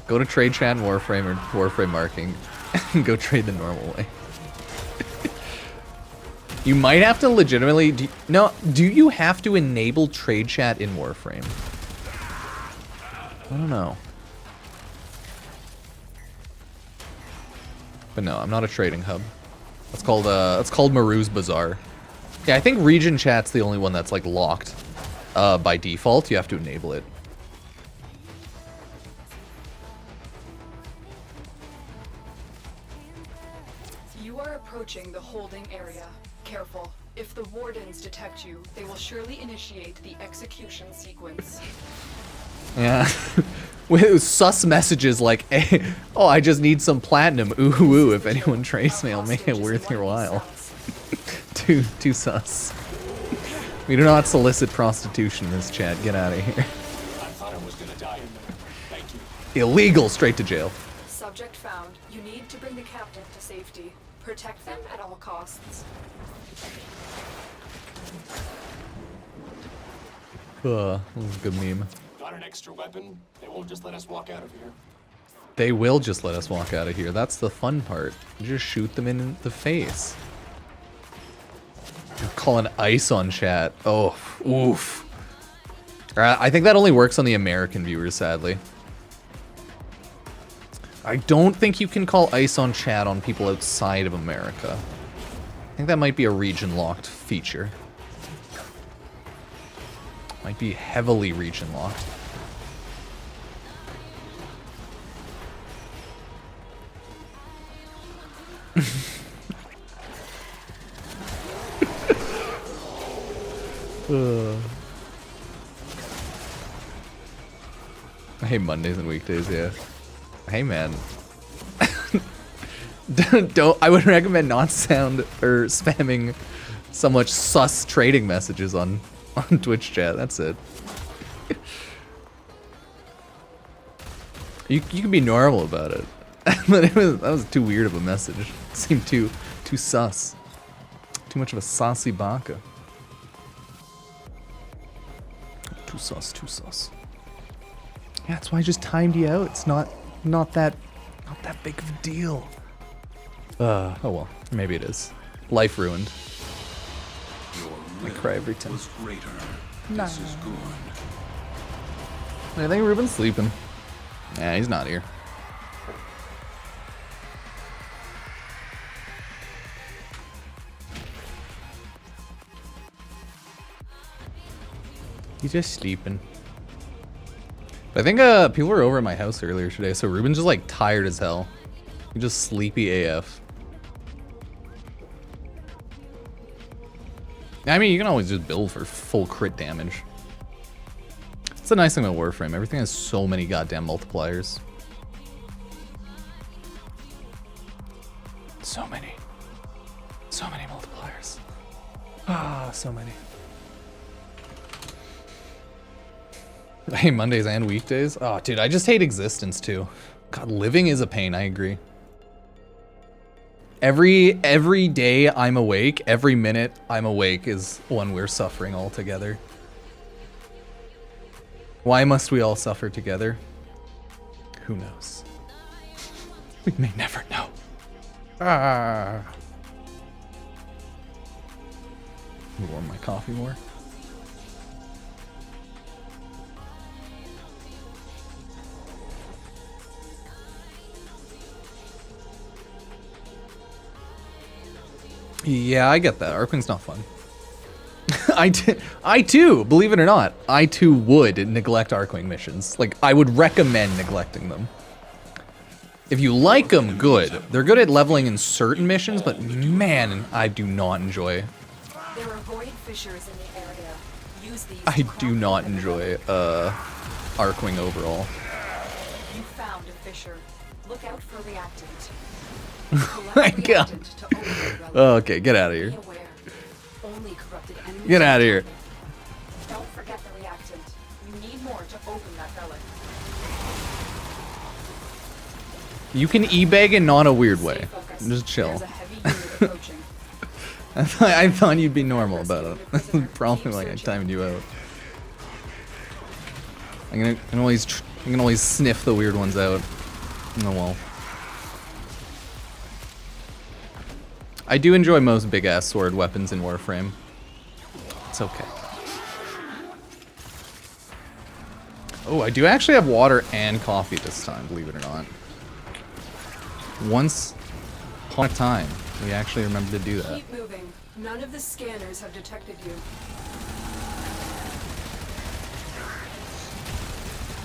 Go to trade chat in Warframe or Warframe marking and go trade the normal way. You might have to legitimately... do you have to enable trade chat in Warframe? I don't know. But no, I'm not a trading hub. It's called Maru's Bazaar. Yeah, I think region chat's the only one that's like locked by default. You have to enable it. You are approaching the holding area. Careful. If the wardens detect you, they will surely initiate the execution sequence. Yeah. With sus messages like, hey, oh, I just need some platinum. Ooh, ooh, if anyone trace me, I'll make it worth your while. Too sus. We do not solicit prostitution in this chat. Get out of here. I thought I was gonna die in there. Thank you. Illegal, straight to jail. Subject found. You need to bring the captive to safety. Protect them at all costs. That was a good meme. Got an extra weapon? They won't just let us walk out of here. They will just let us walk out of here. That's the fun part. You just shoot them in the face. You're calling ice on chat. Oh, oof. I think that only works on the American viewers, sadly. I don't think you can call ice on chat on people outside of America. I think that might be a region-locked feature. Might be heavily region-locked. I hate Mondays and weekdays, yeah. Hey man. I would recommend not sound or spamming so much sus trading messages on Twitch chat, that's it. You can be normal about it. But that was too weird of a message. It seemed too sus. Too much of a saucy baka. Too sus. Yeah, that's why I just timed you out. It's not that big of a deal. Oh well, maybe it is. Life ruined. I cry every time. Was greater. Nah. This is good. I think Ruben's sleeping. Yeah, he's not here. He's just sleeping. But I think people were over at my house earlier today, so Ruben's just like tired as hell. He's just sleepy AF. I mean, you can always just build for full crit damage. That's the nice thing about Warframe. Everything has so many goddamn multipliers. So many. So many multipliers. Ah, so many. I hate Mondays and weekdays. Oh, dude, I just hate existence too. God, living is a pain, I agree. Every day I'm awake, every minute I'm awake is one we're suffering all together. Why must we all suffer together? Who knows? We may never know. Ah. Warm my coffee more. Yeah, I get that. Arcwing's not fun. I too, believe it or not, I too would neglect Arcwing missions. Like, I would recommend neglecting them. If you like them, good. They're good at leveling in certain missions, but man, I do not enjoy. There are void fissures in the area. Use these I to do crack not them. enjoy Arcwing overall. You found a fissure. Look out for reactant. My Collect God. reactant to open the relic. Okay, get out of Be here. aware. Only corrupted enemies. Get out of here. Don't forget the reactant. You need more to open that relic. You can e-beg in not a weird Stay way. focused. Just chill. There's a heavy unit approaching. I thought you'd be normal about it. That's probably like I timed you out. I can always sniff the weird ones out. Oh well. I do enjoy most big ass sword weapons in Warframe. It's okay. Oh, I do actually have water and coffee this time, believe it or not. Once upon a time, we actually remembered to do that. Keep moving. None of the scanners have detected you.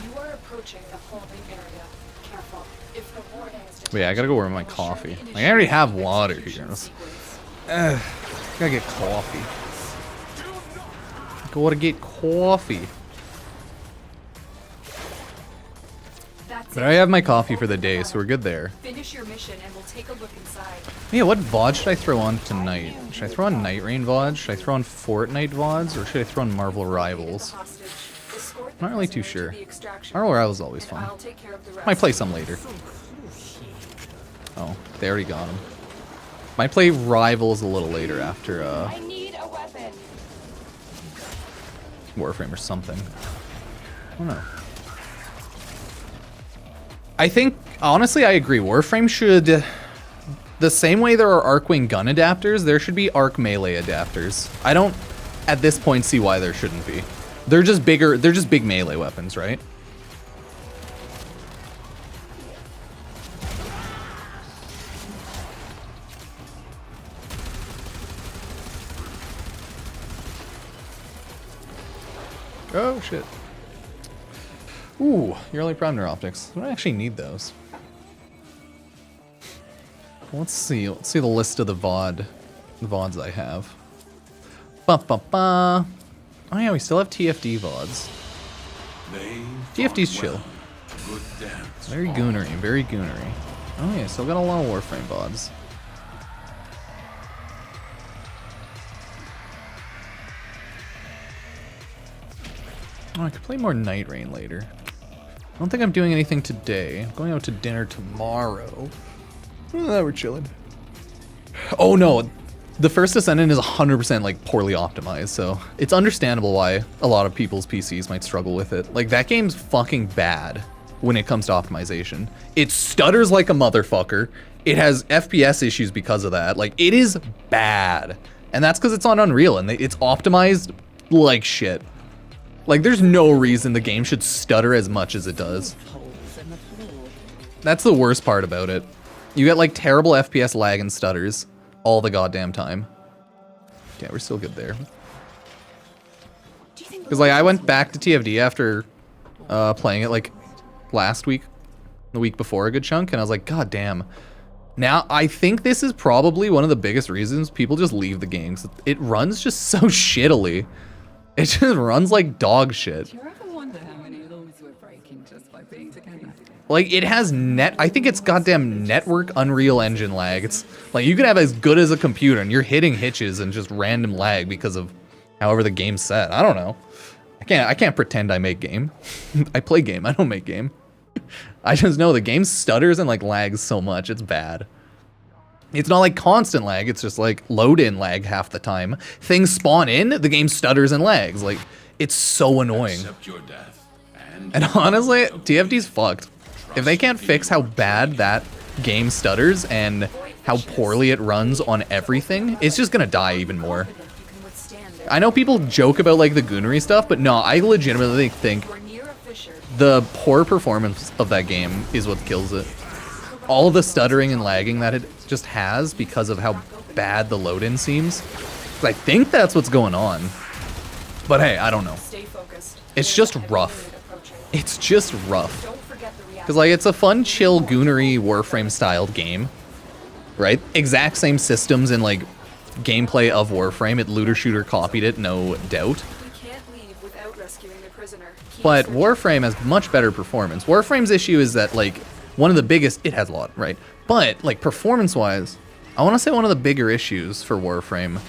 You are approaching the holding area. Careful. If the wardens detect Wait, I gotta go order my you, they will coffee. surely Like, I already have initiate water the here. execution Let's- sequence. Gotta get coffee. Gotta get coffee. That's But it. I have my coffee for the day, so we're good there. Finish your mission and we'll take a look inside. Yeah, what VOD should I throw on tonight? Should I throw on Night Rain VODs? Should I throw on Fortnite VODs? Or should I throw on Marvel Rivals? The hostage. Escort the Not really too prisoner sure. to the extraction Marvel point, Rivals is always and fun. I'll take care of the rest. Might play some later. Oh, they already got him. Might play Rivals a little later after I need a weapon. Warframe or something. I don't know. I think, honestly, I agree. Warframe should... The same way there are Arcwing gun adapters, there should be Arc melee adapters. I don't, at this point, see why there shouldn't be. They're just bigger, they're just big melee weapons, right? Oh, shit. Ooh, yearly Prime optics. I don't actually need those. Let's see the list of the VODs I have. Ba-ba-ba. Oh yeah, we still have TFD VODs. TFD's chill. Good dance. Very goonery, very goonery. Oh yeah, still got a lot of Warframe VODs. Oh, I could play more Night Rain later. I don't think I'm doing anything today. I'm going out to dinner tomorrow. We're chilling. Oh no, the First Descendant is 100% like poorly optimized, so it's understandable why a lot of people's PCs might struggle with it. Like, that game's fucking bad when it comes to optimization. It stutters like a motherfucker. It has FPS issues because of that. Like, it is bad. And that's because it's on Unreal and it's optimized like shit. Like, there's no reason the game should stutter as much as it does. That's the worst part about it. You get like terrible FPS lag and stutters all the goddamn time. Yeah, we're still good there. Because like I went back to TFD after playing it like last week, the week before a good chunk, and I was like, god damn. Now I think this is probably one of the biggest reasons people just leave the game. It runs just so shittily. It just runs like dog shit. Do you ever wonder how many laws we're breaking just by being together? Like, it has I think it's goddamn network Unreal Engine lag. It's like you could have as good as a computer and you're hitting hitches and just random lag because of however the game's set. I don't know. I can't pretend I make game. I play game, I don't make game. I just know the game stutters and like lags so much, it's bad. It's not like constant lag, it's just like load in lag half the time. Things spawn in, the game stutters and lags. Like, it's so annoying. Accept your death. And honestly, TFD's fucked. If they can't fix how bad that game stutters and how poorly it runs on everything, it's just gonna die even more. I know people joke about like the goonery stuff, but no, I legitimately think the poor performance of that game is what kills it. All of the stuttering and lagging that it just has because of how bad the load-in seems. 'Cause I think that's what's going on. But hey, I don't know. Stay focused. It's just rough. It's just rough. Because, like, it's a fun, chill, goonery, Warframe-styled game. Right? Exact same systems and, like, gameplay of Warframe. It looter-shooter copied it, no doubt. We can't leave without rescuing the prisoner. But Warframe has much better performance. Warframe's issue is that, like, one of the biggest... It has a lot, right? But, like, performance-wise, I want to say one of the bigger issues for Warframe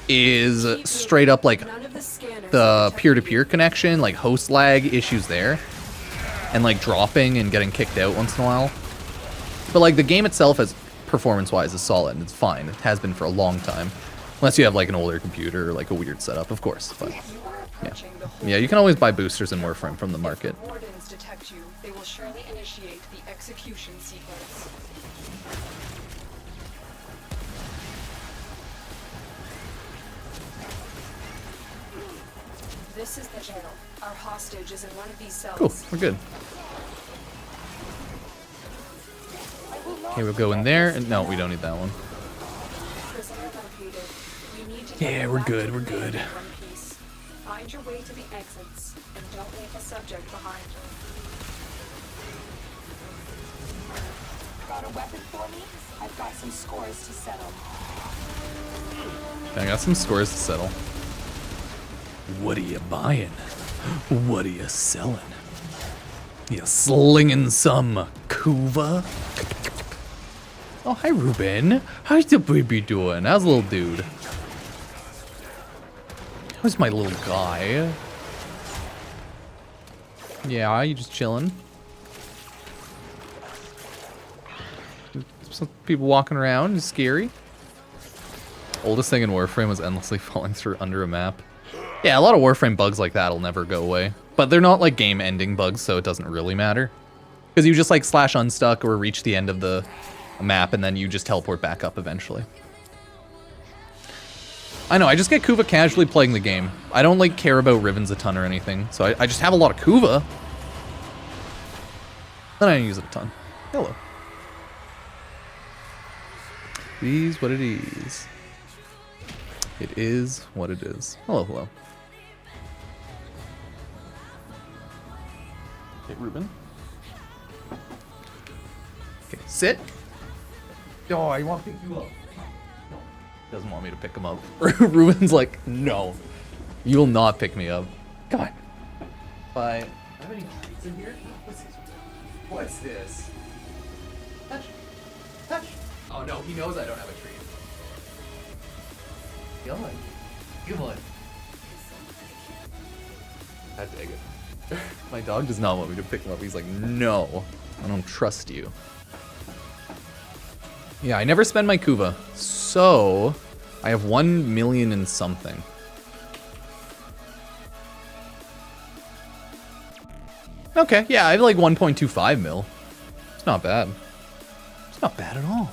is straight up, like, the peer-to-peer connection, like, host lag issues there. And, like, dropping and getting kicked out once in a while. But, like, the game itself, as performance-wise, is solid, and it's fine. It has been for a long time. Unless you have, like, an older computer or, like, a weird setup, of course. But, yeah. Yeah, you can always buy boosters in Warframe from the market. If the wardens detect you, they will surely initiate the execution sequence. This is the channel. Our hostage is in one of these cells. Cool, we're good. Okay, we'll go in there. No, we don't need that one. Prisoner located. We need to Yeah, we're good, we're good. in one piece. Find your way to the exits and don't leave a subject behind. Got a weapon for me? I've got some scores to settle. I got some scores to settle. What are you buying? What are you selling? You slinging some kuva? Oh, hi, Ruben. How's the baby doing? How's the little dude? How's my little guy? Yeah, you just chilling? Some people walking around, it's scary. Oldest thing in Warframe was endlessly falling through under a map. Yeah, a lot of Warframe bugs like that will never go away. But they're not like game-ending bugs, so it doesn't really matter. Because you just like slash unstuck or reach the end of the map and then you just teleport back up eventually. I know, I just get Kuva casually playing the game. I don't like care about Rivens a ton or anything, so I just have a lot of Kuva. Then I don't use it a ton. Hello. It is what it is. It is what it is. Hello, hello. Okay, Ruben. Okay, sit. Oh, I want to pick you up. No. Doesn't want me to pick him up. Ruben's like, no. You will not pick me up. Come on. Bye. I have any treats in here? What's this? Touch. Touch. Oh no, he knows I don't have a treat. Come on. Come on. I take it. My dog does not want me to pick him up. He's like, no, I don't trust you. Yeah, I never spend my Kuva. So, I have 1 million and something. Okay, yeah, I have like 1.25 mil. It's not bad. It's not bad at all.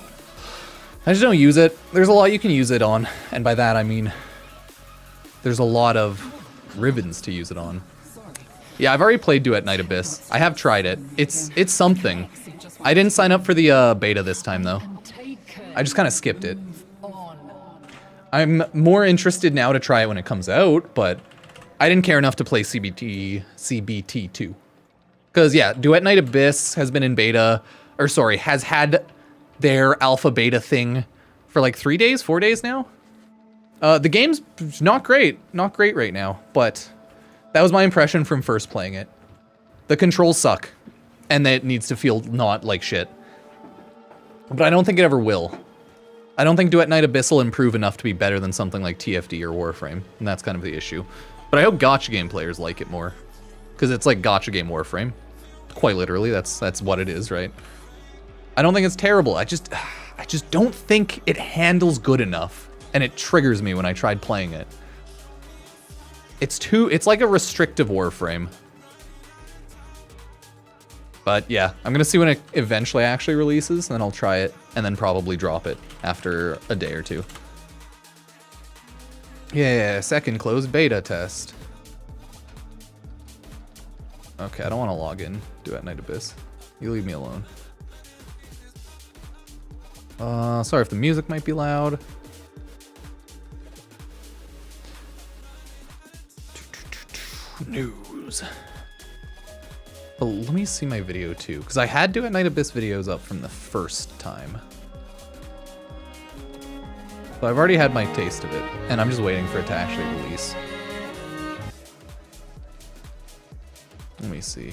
I just don't use it. There's a lot you can use it on. And by that, I mean, there's a lot of Rivens to use it on. Yeah, I've already played Duet Night Abyss. I have tried it. It's something. I didn't sign up for the beta this time, though. I just kind of skipped it. I'm more interested now to try it when it comes out, but I didn't care enough to play CBT2. Because, yeah, Duet Night Abyss has been in beta, or sorry, has had their alpha beta thing for like 3 days, 4 days now. The game's not great right now, but that was my impression from first playing it. The controls suck, and it needs to feel not like shit. But I don't think it ever will. I don't think Duet Night Abyss will improve enough to be better than something like TFD or Warframe, and that's kind of the issue. But I hope gacha game players like it more, because it's like gacha game Warframe. Quite literally, that's what it is, right? I don't think it's terrible. I just don't think it handles good enough, and it triggers me when I tried playing it. It's like a restrictive Warframe. But yeah, I'm gonna see when it eventually actually releases, and then I'll try it, and then probably drop it after a day or two. Yeah, second closed beta test. Okay, I don't want to log in. Duet Night Abyss. You leave me alone. Sorry if the music might be loud. News. But let me see my video too, because I had Do at Night Abyss videos up from the first time. So I've already had my taste of it, and I'm just waiting for it to actually release. Let me see.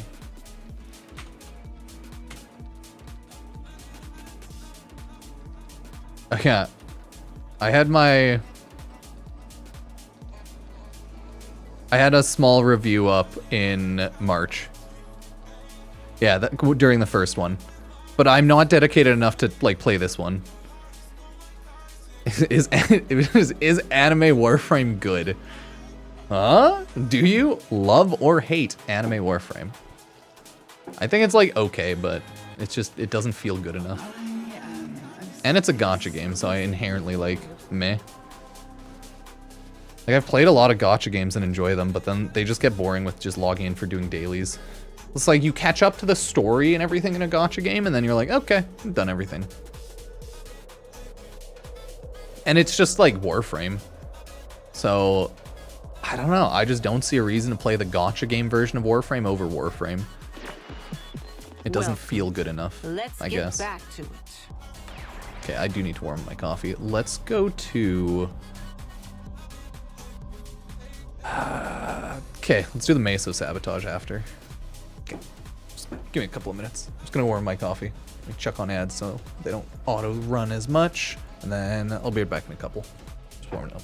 Yeah, I had a small review up in March. Yeah, during the first one. But I'm not dedicated enough to like play this one. Is Anime Warframe good? Huh? Do you love or hate Anime Warframe? I think it's like okay, but it's just it doesn't feel good enough. And it's a gacha game, so I inherently like meh. Like I've played a lot of gacha games and enjoy them, but then they just get boring with just logging in for doing dailies. It's like you catch up to the story and everything in a gacha game, and then you're like, okay, I've done everything. And it's just like Warframe. So, I don't know. I just don't see a reason to play the gacha game version of Warframe over Warframe. It doesn't feel good enough, I guess. Back to it. Okay, I do need to warm my coffee. Let's go to... okay, let's do the Meso Sabotage after. Okay, just give me a couple of minutes. I'm just gonna warm my coffee. Let me check on ads so they don't auto-run as much. And then I'll be right back in a couple. Just warming up.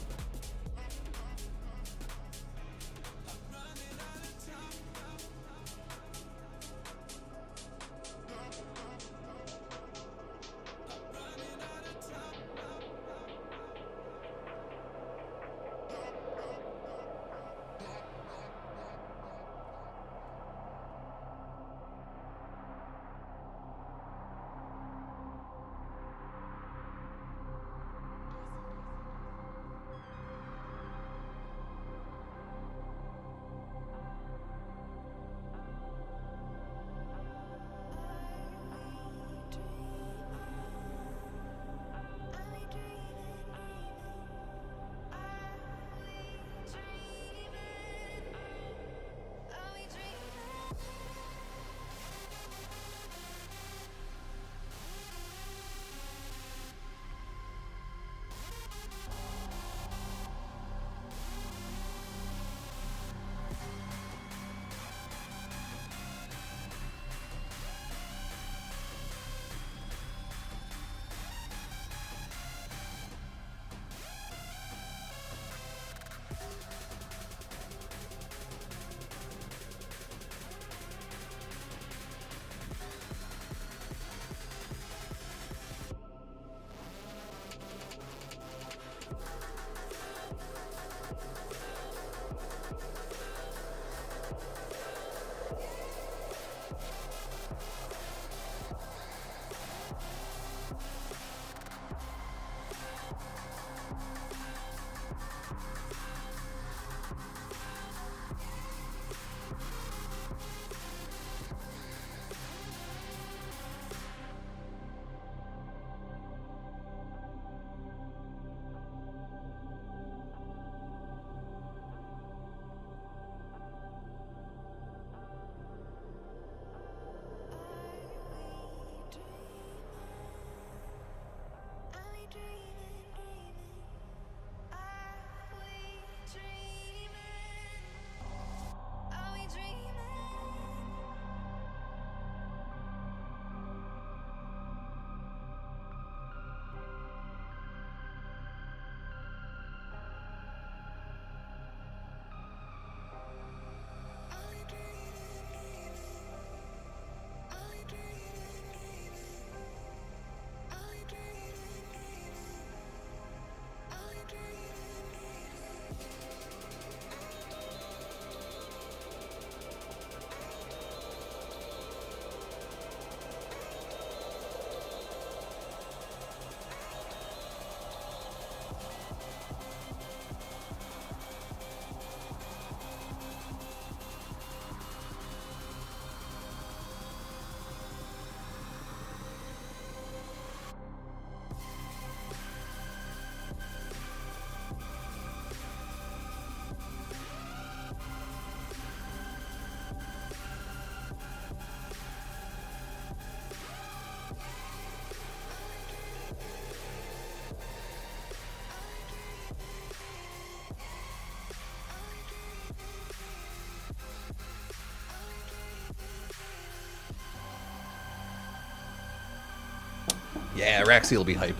Yeah, Raxi will be hype.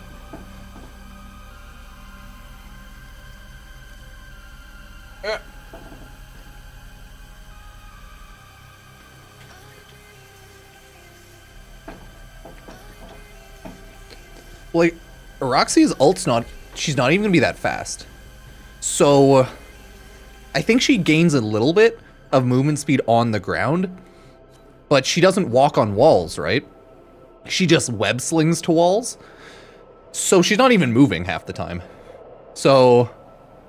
Like, Roxy's ult's not... She's not even gonna be that fast. So, I think she gains a little bit of movement speed on the ground, but she doesn't walk on walls, right? She just web slings to walls. So she's not even moving half the time. So,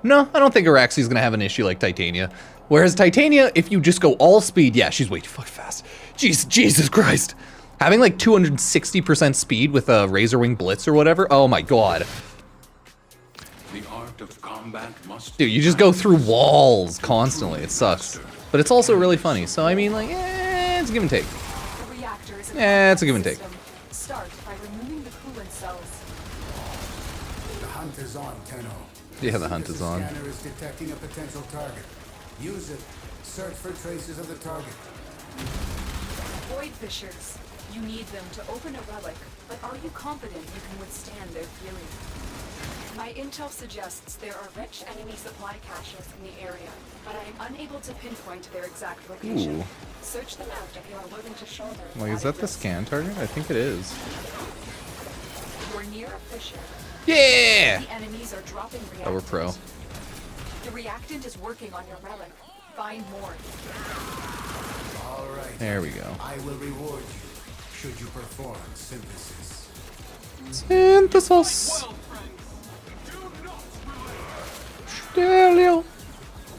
no, I don't think Araxi's gonna have an issue like Titania. Whereas Titania, if you just go all speed, yeah, she's way too fucking fast. Jesus Christ. Having like 260% speed with a Razorwing Blitz or whatever, oh my god. The art of combat must... Dude, you just go through walls constantly, it sucks. But it's also really funny, so I mean, like, it's a give and take. The reactor is It's a give and take. Start by removing the coolant cells. The hunt is on, Tenno. Yeah, the hunt is on. The scanner is detecting a potential target. Use it. Search for traces of the target. Void fissures. You need them to open a relic, but are you confident you can withstand their fury? My intel suggests there are rich enemy supply caches in the area, but I am unable to pinpoint their exact location. Ooh. Search them out if you are willing to shoulder. Like, is that the scan target? I think it is. You're near a fissure. Yeah! The enemies are dropping reactants. Oh, we're pro. The reactant is working on your relic. Find more. All right. There we go. I will reward you should you perform synthesis. Synthesis! Stereo!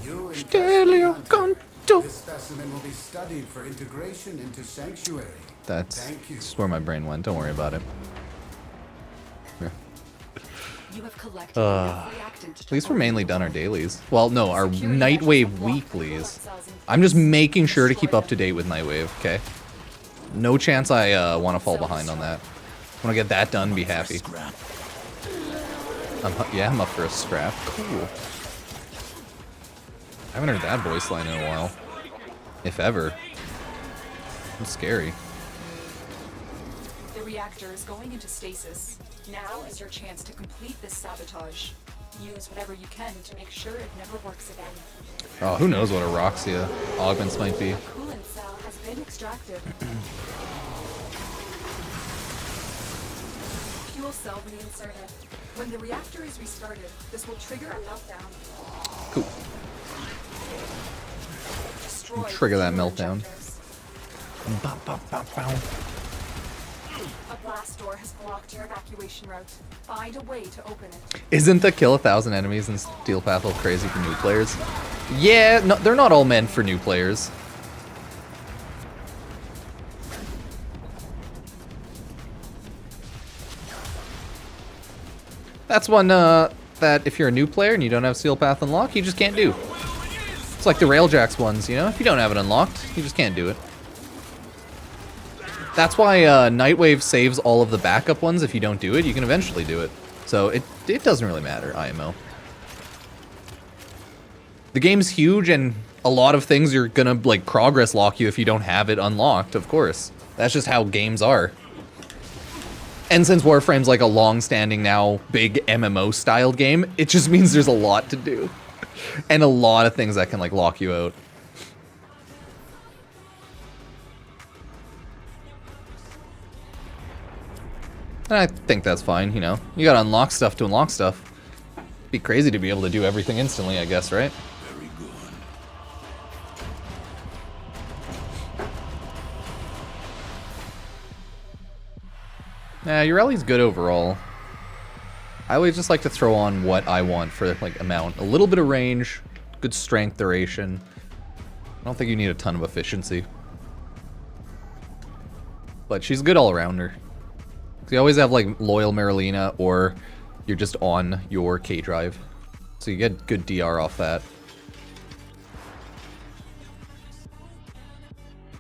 You and Stereo Hunter, Conto! this specimen will be studied for integration into Sanctuary. That's Thank you. where my brain went. Don't worry about it. Here. You have collected enough reactant to At least we're open mainly the done our vault. dailies. Well, no, our Security Nightwave measures have blocked the weeklies. coolant cells in I'm just place. making sure to keep Destroy up to date with Nightwave, okay? No chance I want to fall behind on that. I want to get that done and be happy. Yeah, I'm up for a scrap. Cool. I haven't heard that voice line in a while. If ever. It's scary. The reactor is going into stasis. Now is your chance to complete this sabotage. Use whatever you can to make sure it never works again. Oh, who knows what a Roxia augments might be. The coolant cell has been extracted. Fuel cell reinserted. When the reactor is restarted, this will trigger a meltdown. Cool. Destroy Trigger that fuel meltdown. injectors. A blast door has blocked your evacuation route. Find a way to open it. Isn't the kill 1,000 enemies in Steel Path all crazy for new players? Yeah, no, they're not all meant for new players. That's one that if you're a new player and you don't have Steel Path unlocked, you just can't do. It's like the Railjax ones, you know? If you don't have it unlocked, you just can't do it. That's why Nightwave saves all of the backup ones. If you don't do it, you can eventually do it. So it doesn't really matter, IMO. The game's huge, and a lot of things are gonna like progress lock you if you don't have it unlocked, of course. That's just how games are. And since Warframe's like a long-standing now big MMO-styled game, it just means there's a lot to do. And a lot of things that can like lock you out. And I think that's fine, you know. You gotta unlock stuff to unlock stuff. Be crazy to be able to do everything instantly, I guess, right? Very good. Nah, Ureli's good overall. I always just like to throw on what I want for like amount. A little bit of range, good strength, duration. I don't think you need a ton of efficiency. But she's a good all-rounder. You always have like loyal Marilena, or you're just on your K drive. So you get good DR off that.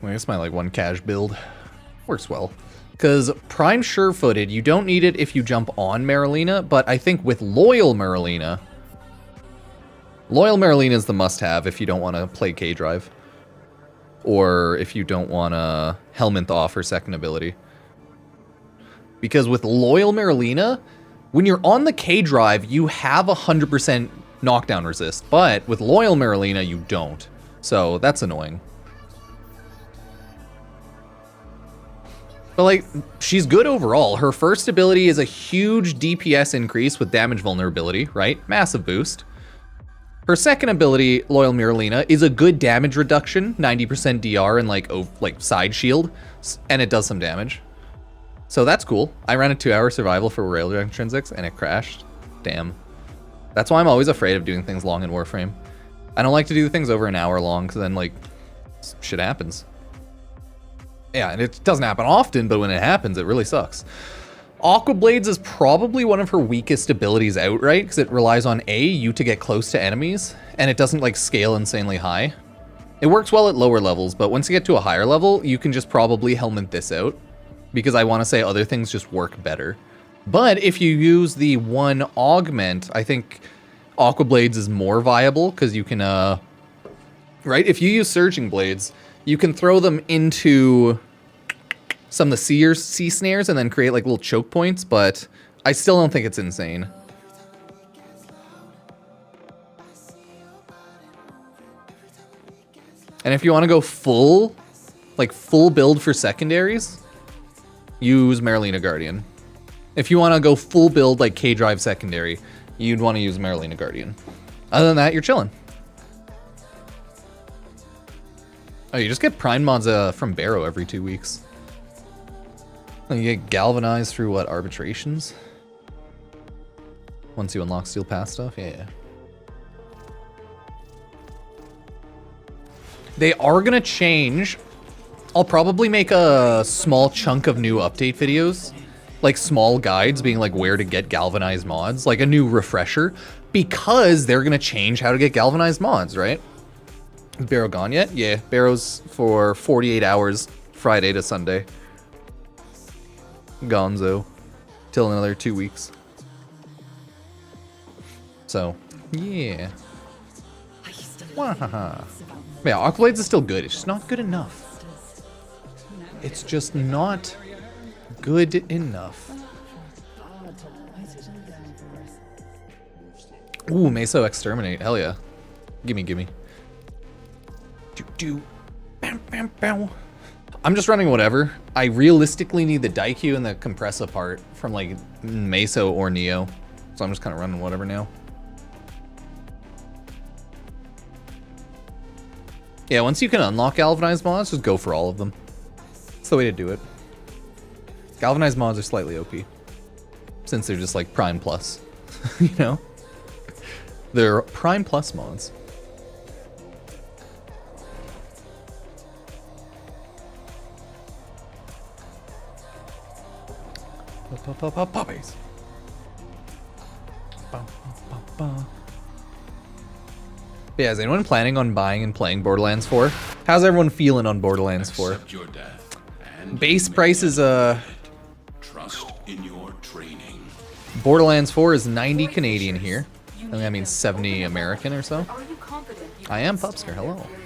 I guess my like one cash build works well. Because Prime Sure-Footed, you don't need it if you jump on Marilena, but I think with Loyal Marilena is the must-have if you don't want to play K-Drive. Or if you don't want to Helminth off her second ability. Because with Loyal Marilena, when you're on the K drive, you have 100% knockdown resist, but with Loyal Marilena, you don't. So that's annoying. But like, she's good overall. Her first ability is a huge DPS increase with damage vulnerability, right? Massive boost. Her second ability, Loyal Marilena, is a good damage reduction, 90% DR and like side shield, and it does some damage. So that's cool. I ran a 2-hour survival for Railgun Intrinsics and it crashed. Damn. That's why I'm always afraid of doing things long in Warframe. I don't like to do things over an hour long because then like shit happens. Yeah, and it doesn't happen often, but when it happens, it really sucks. Aqua Blades is probably one of her weakest abilities outright because it relies on you to get close to enemies, and it doesn't like scale insanely high. It works well at lower levels, but once you get to a higher level, you can just probably helmet this out because I want to say other things just work better. But if you use the one augment, I think Aqua Blades is more viable because you can, right? If you use Surging Blades, you can throw them into some of the sea snares and then create like little choke points, but I still don't think it's insane. And if you want to go full build for secondaries, use Marilena Guardian. If you want to go full build like K-Drive secondary, you'd want to use Marilena Guardian. Other than that, you're chilling. Oh, you just get Prime mods from Barrow every 2 weeks. And you get galvanized through what, arbitrations? Once you unlock Steel Path stuff? Yeah. They are gonna change. I'll probably make a small chunk of new update videos. Like small guides being like where to get galvanized mods. Like a new refresher. Because they're gonna change how to get galvanized mods, right? Is Barrow gone yet? Yeah, Barrow's for 48 hours, Friday to Sunday. Gonzo. Till another 2 weeks. So, yeah. Wahaha. Yeah, Aqua Blades is still good. It's just not good enough. It's just not good enough. Ooh, Meso Exterminate. Hell yeah. Gimme. Bam, bam, bam. I'm just running whatever. I realistically need the Daikyu and the Compressa part from like Meso or Neo. So I'm just kind of running whatever now. Yeah, once you can unlock galvanized mods, just go for all of them. It's the way to do it. Galvanized mods are slightly OP. Since they're just like Prime Plus. You know? They're Prime Plus mods. Puppies. Yeah, is anyone planning on buying and playing Borderlands 4? How's everyone feeling on Borderlands 4? Your death and Base price is trust in your training. Borderlands 4 is 90 Canadian here. I think that means 70 American or so. Are you confident you I can am withstand Pupsker, their hello. fury?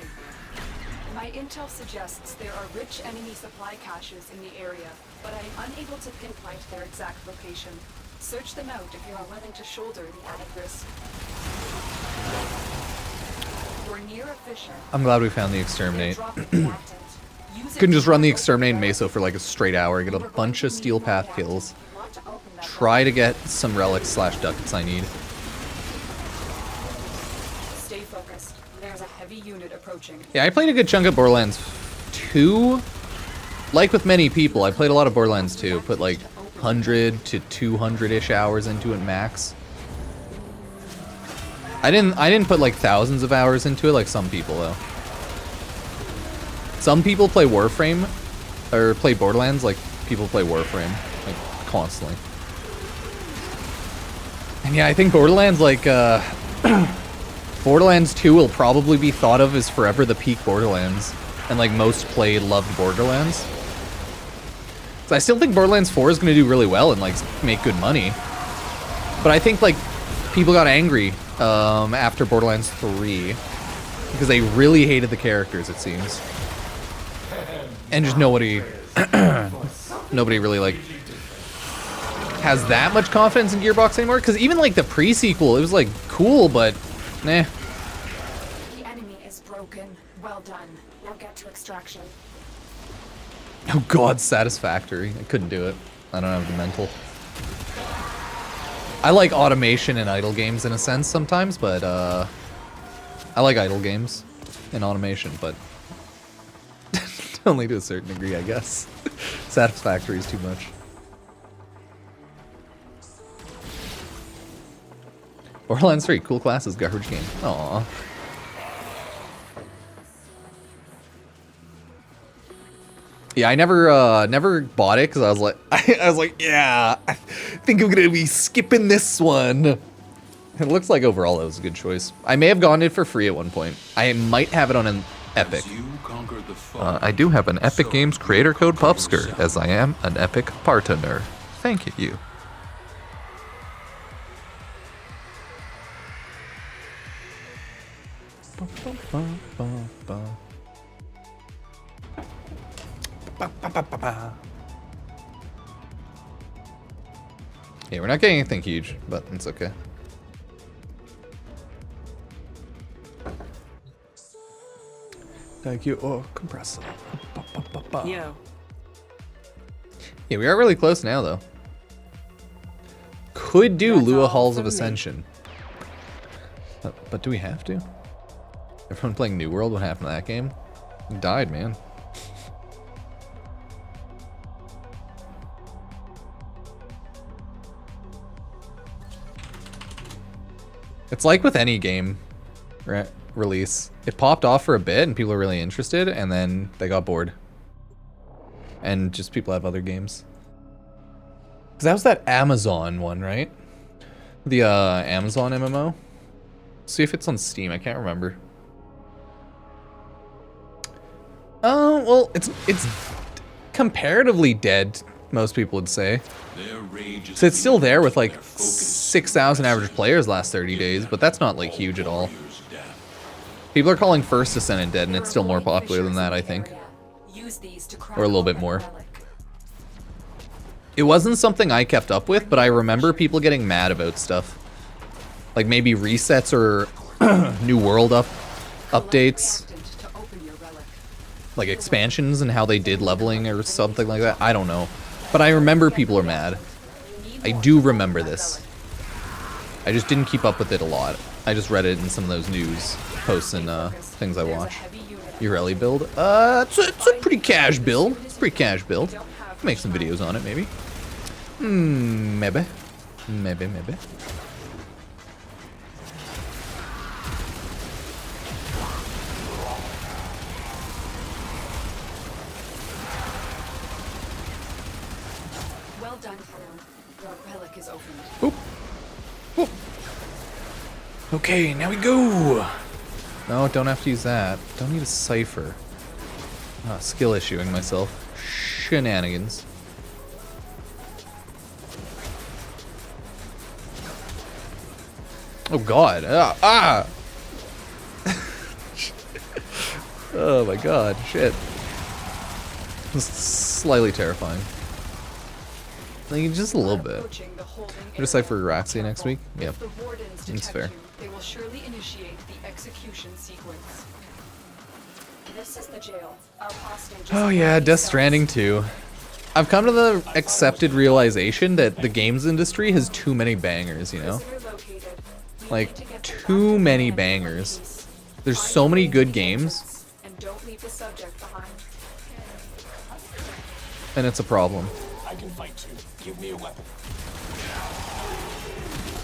My intel suggests there are rich enemy supply caches in the area, but I am unable to pinpoint their exact location. Search them out if you are willing to shoulder the added risk. You're near a fissure. I'm glad we found the Exterminate. Drop the reactant. Use it Couldn't just to run the open Exterminate and the Meso for like a straight hour, get a We're going bunch to of need Steel more Path reactants. kills. You want to open that Try to door. get some relics / ducats I need. Stay focused. There's a heavy unit approaching. Yeah, I played a good chunk of Borderlands 2. Like with many people, I played a lot of Borderlands 2. Put like 100 to 200-ish hours into it max. I didn't put like thousands of hours into it like some people though. Some people play Warframe or play Borderlands like people play Warframe like constantly. And yeah, I think Borderlands like Borderlands 2 will probably be thought of as forever the peak Borderlands, and like most played loved Borderlands. So I still think Borderlands 4 is going to do really well and like make good money. But I think like people got angry after Borderlands 3 because they really hated the characters, it seems. And just nobody really like has that much confidence in Gearbox anymore. Because even like the pre-sequel, it was like cool, but nah. The enemy is broken. Well done. Now get to extraction. Oh god, Satisfactory. I couldn't do it. I don't have the mental. I like automation in idle games in a sense sometimes, but I like idle games in automation, but only to a certain degree, I guess. Satisfactory is too much. Borderlands 3, cool classes, garbage game. Aww. Yeah, I never bought it because I was like, yeah, I think I'm gonna be skipping this one. It looks like overall it was a good choice. I may have gotten it for free at one point. I might have it on an Epic. I do have an Epic Games creator code Pupsker, as I am an Epic partner. Thank you. Yeah, we're not getting anything huge, but it's okay. Thank you. Oh, compressor. Yo. Yeah, we are really close now, though. Could do That's Lua all Halls of from me. Ascension. But do we have to? Everyone playing New World, what happened to that game? It died, man. It's like with any game release. It popped off for a bit and people are really interested and then they got bored. And just people have other games. Because that was that Amazon one, right? The Amazon MMO? See if it's on Steam, I can't remember. Oh, well, it's comparatively dead, most people would say. So it's still there with like 6,000 average players last 30 days, but that's not like huge at all. People are calling First Descendant dead, and it's still more popular than that, I think. Or a little bit more. It wasn't something I kept up with, but I remember people getting mad about stuff. Like maybe resets or New World updates. Like expansions and how they did leveling or something like that. I don't know. But I remember people are mad. I do remember this. I just didn't keep up with it a lot. I just read it in some of those news posts and things I watch. Ureli build? It's a pretty cash build. It's a pretty cash build. Make some videos on it, maybe. Maybe. Maybe. Well done, Helen. Your relic is opened. Oop. Oop. Okay, now we go. No, don't have to use that. Don't need a cipher. Skill issuing myself. Shenanigans. Oh god. Oh my god. Shit. This is slightly terrifying. Like, just a little bit. Decipher Raxia next week? Yep. That's fair. They will surely initiate the execution sequence. This is the jail. Our hostage. Oh yeah, Death Stranding 2. I've come to the accepted realization that the games industry has too many bangers, you know? Like, too many bangers. There's so many good games. And don't leave the subject behind. And it's a problem. I can fight too. Give me a weapon.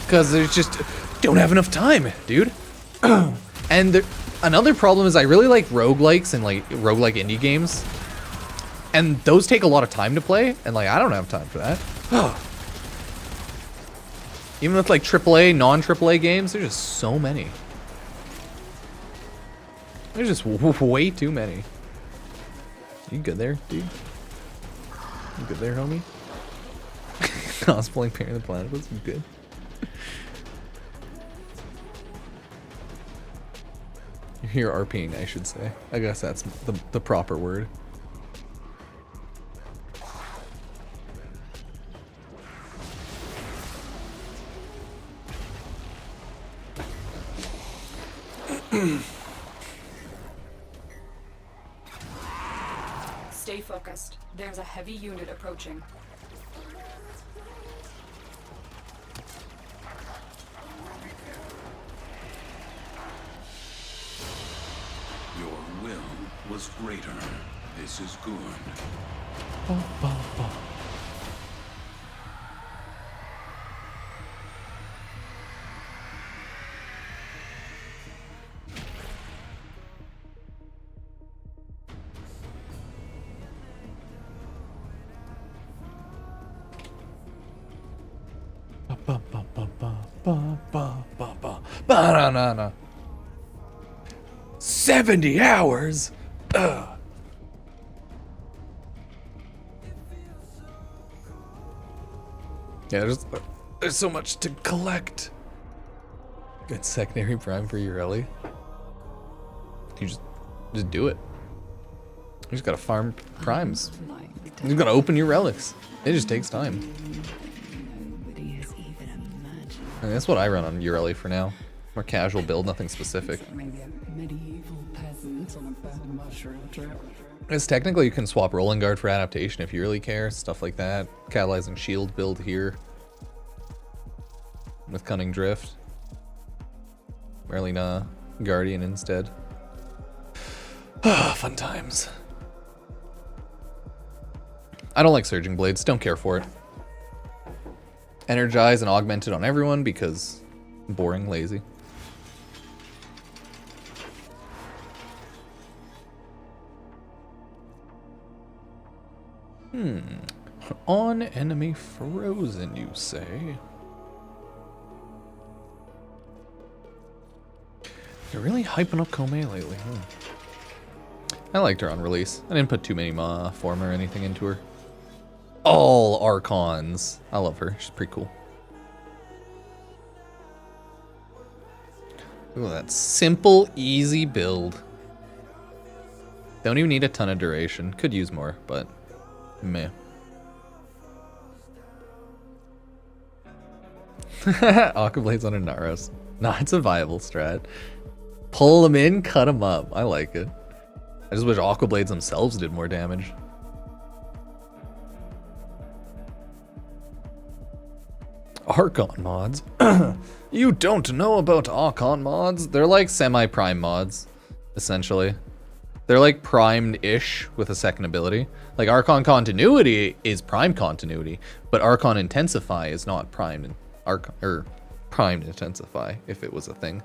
Because there's just don't have enough time, dude. And another problem is I really like roguelikes and like roguelike indie games. And those take a lot of time to play, and like I don't have time for that. Even with like AAA, non-AAA games, there's just so many. There's just way too many. You good there, dude? You good there, homie? Cosplaying Parent of the Platypus, you good? You're RPing, I should say. I guess that's the proper word. Stay focused. There's a heavy unit approaching. Your will was greater. This is good. Banana. 70 hours. Ugh. Yeah, there's so much to collect. Good secondary prime for Ureli. You just do it. You just gotta farm primes. You gotta open your relics. It just takes time. Nobody has even imagined. And that's what I run on Ureli for now. More casual build, nothing specific. Maybe a medieval peasant on a bad mushroom trip. It's technically you can swap Rolling Guard for adaptation if you really care, stuff like that. Catalyzing shield build here. With Cunning Drift. Merlina Guardian instead. Fun times. I don't like Surging Blades, don't care for it. Energize and augmented on everyone because boring, lazy. On enemy frozen, you say? You're really hyping up Kome lately, I liked her on release. I didn't put too many form or anything into her. All Archons. I love her. She's pretty cool. Look at that simple, easy build. Don't even need a ton of duration. Could use more, but meh. Aquablades on a Naros. Nah, it's a viable strat. Pull them in, cut them up. I like it. I just wish Aquablades themselves did more damage. Archon mods? You don't know about Archon mods? They're like semi-prime mods, essentially. They're like primed-ish with a second ability. Like Archon Continuity is prime continuity, but Archon Intensify is not primed. Primed Intensify, if it was a thing.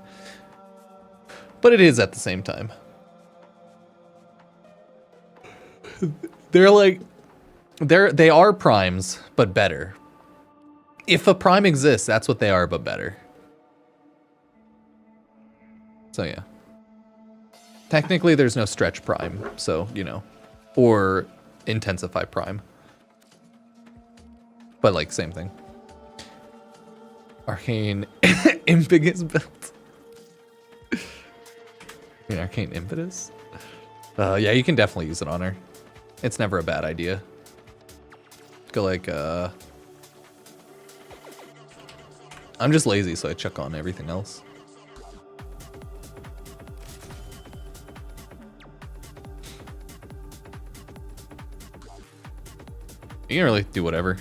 But it is at the same time. They're like, they are primes, but better. If a prime exists, that's what they are, but better. So yeah. Technically, there's no stretch prime, so, you know, or intensify prime. But like, same thing. Arcane Impetus build. Arcane Impetus? Yeah, you can definitely use it on her. It's never a bad idea. Go like, I'm just lazy, so I chuck on everything else. You can really do whatever.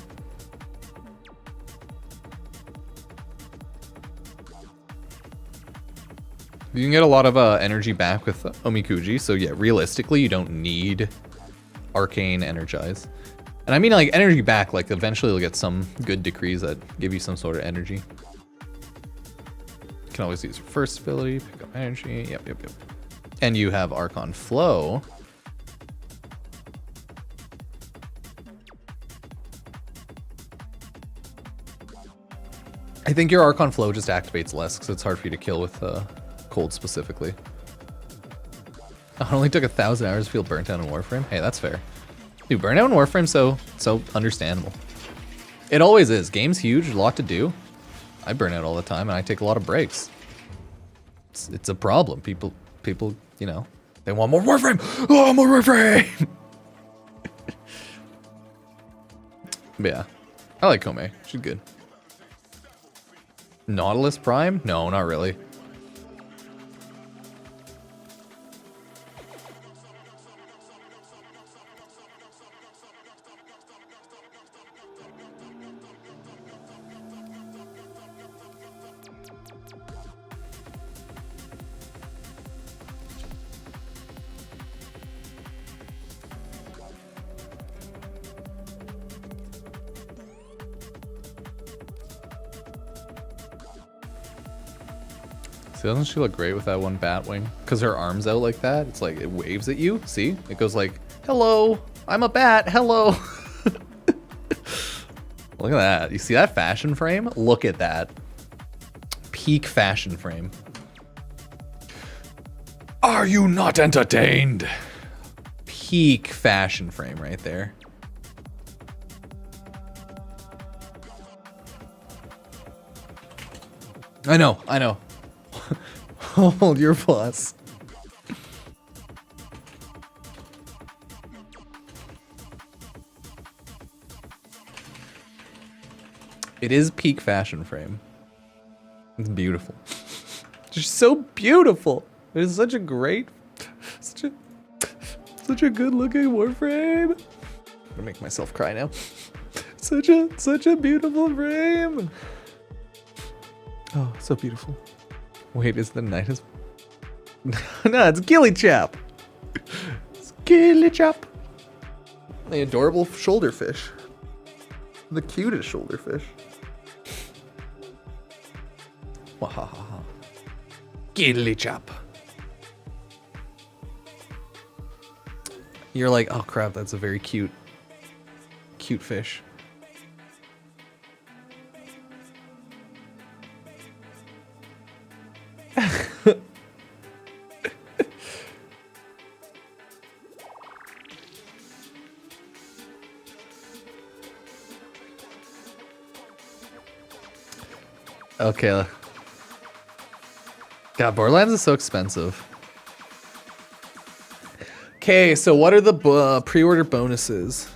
You can get a lot of energy back with Omikuji, so yeah, realistically, you don't need Arcane Energize. And I mean like energy back, like eventually you'll get some good decrees that give you some sort of energy. You can always use your first ability, pick up energy, yep. And you have Archon Flow. I think your Archon Flow just activates less because it's hard for you to kill with cold specifically. It only took 1,000 hours to feel burnt out in Warframe. Hey, that's fair. Dude, burnout in Warframe so understandable. It always is. Game's huge, a lot to do. I burn out all the time and I take a lot of breaks. It's a problem. People, you know, they want more Warframe. Oh, more Warframe. But yeah, I like Kome. She's good. Nautilus Prime? No, not really. See, doesn't she look great with that one bat wing? Because her arm's out like that. It's like it waves at you. See? It goes like, hello, I'm a bat. Hello. Look at that. You see that fashion frame? Look at that. Peak fashion frame. Are you not entertained? Peak fashion frame right there. I know. Hold your plus. It is peak fashion frame. It's beautiful. Just so beautiful. It is such a great, such a good looking Warframe. I'm gonna make myself cry now. Such a beautiful frame. Oh, so beautiful. Wait, is the night is? No, it's Gilly Chap. It's Gilly Chap. The adorable shoulder fish. The cutest shoulder fish. Wahaha. Gilly Chap. You're like, oh crap, that's a very cute fish. Okay. God, Borderlands is so expensive. Okay, so what are the pre-order bonuses?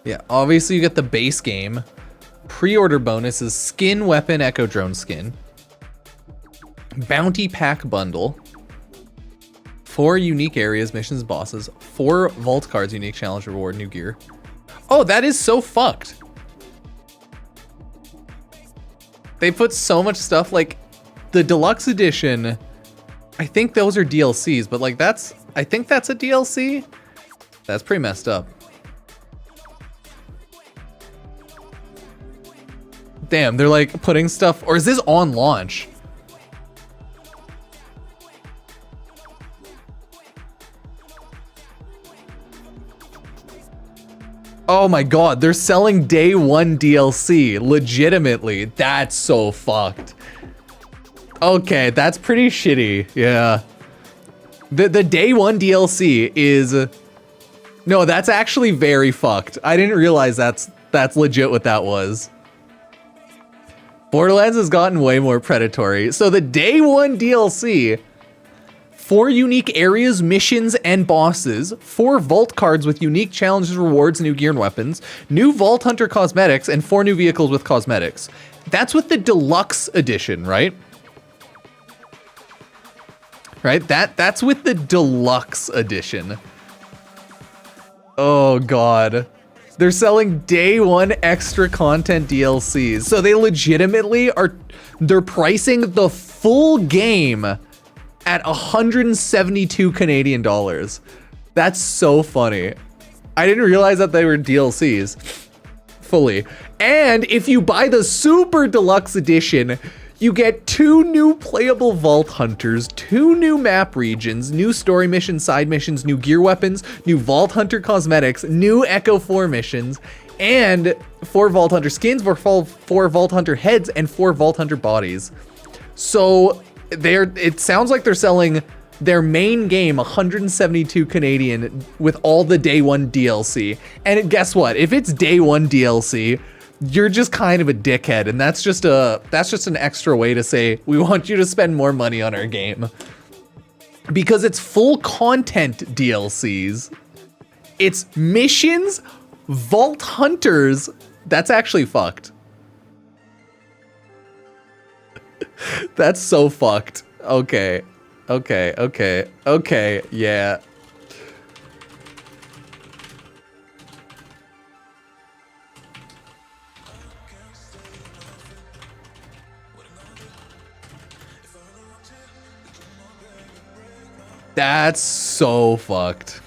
Yeah, obviously you get the base game. Pre-order bonuses, skin, weapon, echo drone skin. Bounty pack bundle. 4 unique areas, missions, bosses. 4 vault cards, unique challenge, reward, new gear. Oh, that is so fucked. They put so much stuff, like the deluxe edition. I think those are DLCs, but like I think that's a DLC. That's pretty messed up. Damn, they're like putting stuff, or is this on launch? Oh my god, they're selling day 1 DLC, legitimately. That's so fucked. Okay, that's pretty shitty, yeah. The day 1 DLC is... No, that's actually very fucked. I didn't realize that's legit what that was. Borderlands has gotten way more predatory. So the day 1 DLC... 4 unique areas, missions, and bosses, 4 vault cards with unique challenges, rewards, new gear and weapons, new Vault Hunter cosmetics, and 4 new vehicles with cosmetics. That's with the deluxe edition, right? Right? That's with the deluxe edition. Oh god. They're selling day 1 extra content DLCs. So they legitimately they're pricing the full game at 172 Canadian dollars. That's so funny. I didn't realize that they were DLCs fully. And if you buy the super deluxe edition, you get 2 new playable Vault Hunters, 2 new map regions, new story missions, side missions, new gear weapons, new Vault Hunter cosmetics, new Echo 4 missions, and 4 Vault Hunter skins, 4 Vault Hunter heads, and 4 Vault Hunter bodies. So it sounds like they're selling their main game 172 Canadian with all the day 1 DLC. And guess what? If it's day 1 DLC, you're just kind of a dickhead, and that's just an extra way to say we want you to spend more money on our game. Because it's full content DLCs. It's missions, Vault Hunters. That's actually fucked. That's so fucked. Okay, yeah. That's so fucked.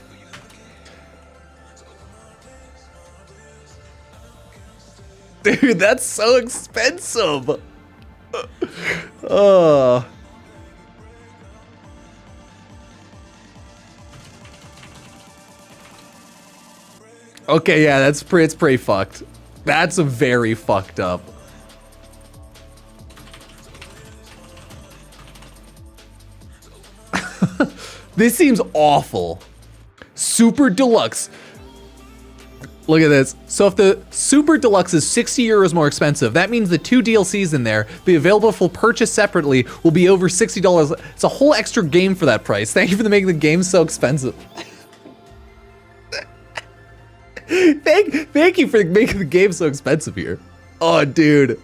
Dude, that's so expensive. Okay, yeah, it's pretty fucked. That's a very fucked up. This seems awful. Super Deluxe. Look at this. So if the Super Deluxe is 60 euros more expensive, that means the 2 DLCs in there be available for purchase separately will be over $60. It's a whole extra game for that price. Thank you for making the game so expensive. Thank you for making the game so expensive here. Oh, dude.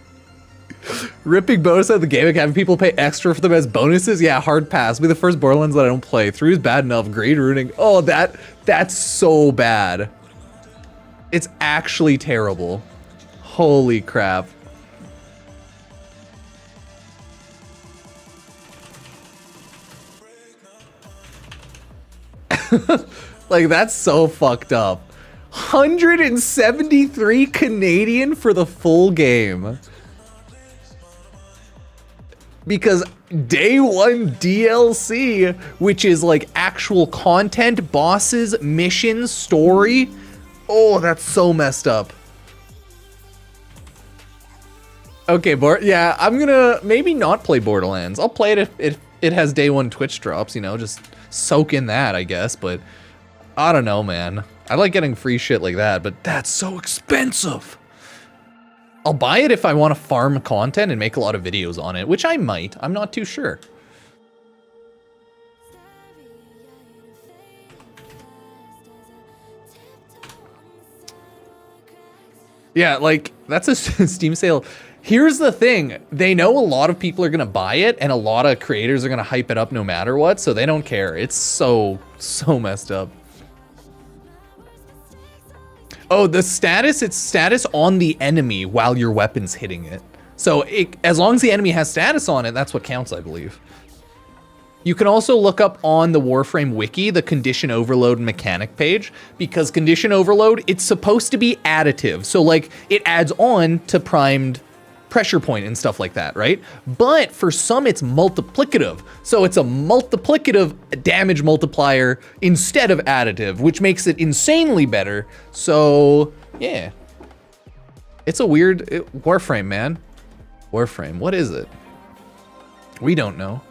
Ripping bonus out of the game and having people pay extra for them as bonuses? Yeah, hard pass. Be the first Borderlands that I don't play. 3 is bad enough. Grade ruining. Oh, that's so bad. It's actually terrible. Holy crap. Like, that's so fucked up. 173 Canadian for the full game. Because day 1 DLC, which is like actual content, bosses, missions, story. Oh, that's so messed up. Okay, yeah, I'm gonna maybe not play Borderlands. I'll play it if it has day 1 Twitch drops, you know, just soak in that, I guess. But I don't know, man. I like getting free shit like that, but that's so expensive. I'll buy it if I want to farm content and make a lot of videos on it, which I might. I'm not too sure. Yeah, like, that's a Steam sale. Here's the thing. They know a lot of people are going to buy it, and a lot of creators are going to hype it up no matter what, so they don't care. It's so messed up. Oh, the status, it's status on the enemy while your weapon's hitting it. So as long as the enemy has status on it, that's what counts, I believe. You can also look up on the Warframe wiki, the condition overload mechanic page, because condition overload, it's supposed to be additive. So like it adds on to primed pressure point and stuff like that, right? But for some, it's multiplicative. So it's a multiplicative damage multiplier instead of additive, which makes it insanely better. So yeah, it's a weird Warframe, man. Warframe, what is it? We don't know.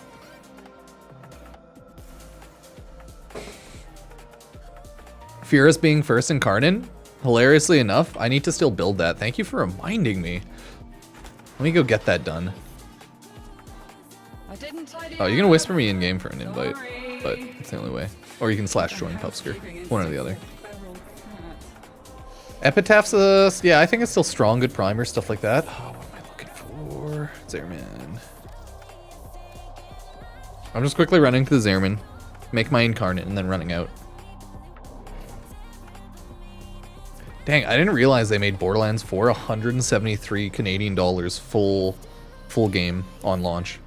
Furus being first incarnate, hilariously enough, I need to still build that. Thank you for reminding me. Let me go get that done. Oh, you can whisper me in game for an invite, but it's the only way. Or you can slash join Pupsker, one or the other. Epitaph's, yeah, I think it's still strong, good primer, stuff like that. Oh, what am I looking for? Zerman. I'm just quickly running to the Zerman, make my incarnate, and then running out. Dang, I didn't realize they made Borderlands for 173 Canadian dollars full game on launch.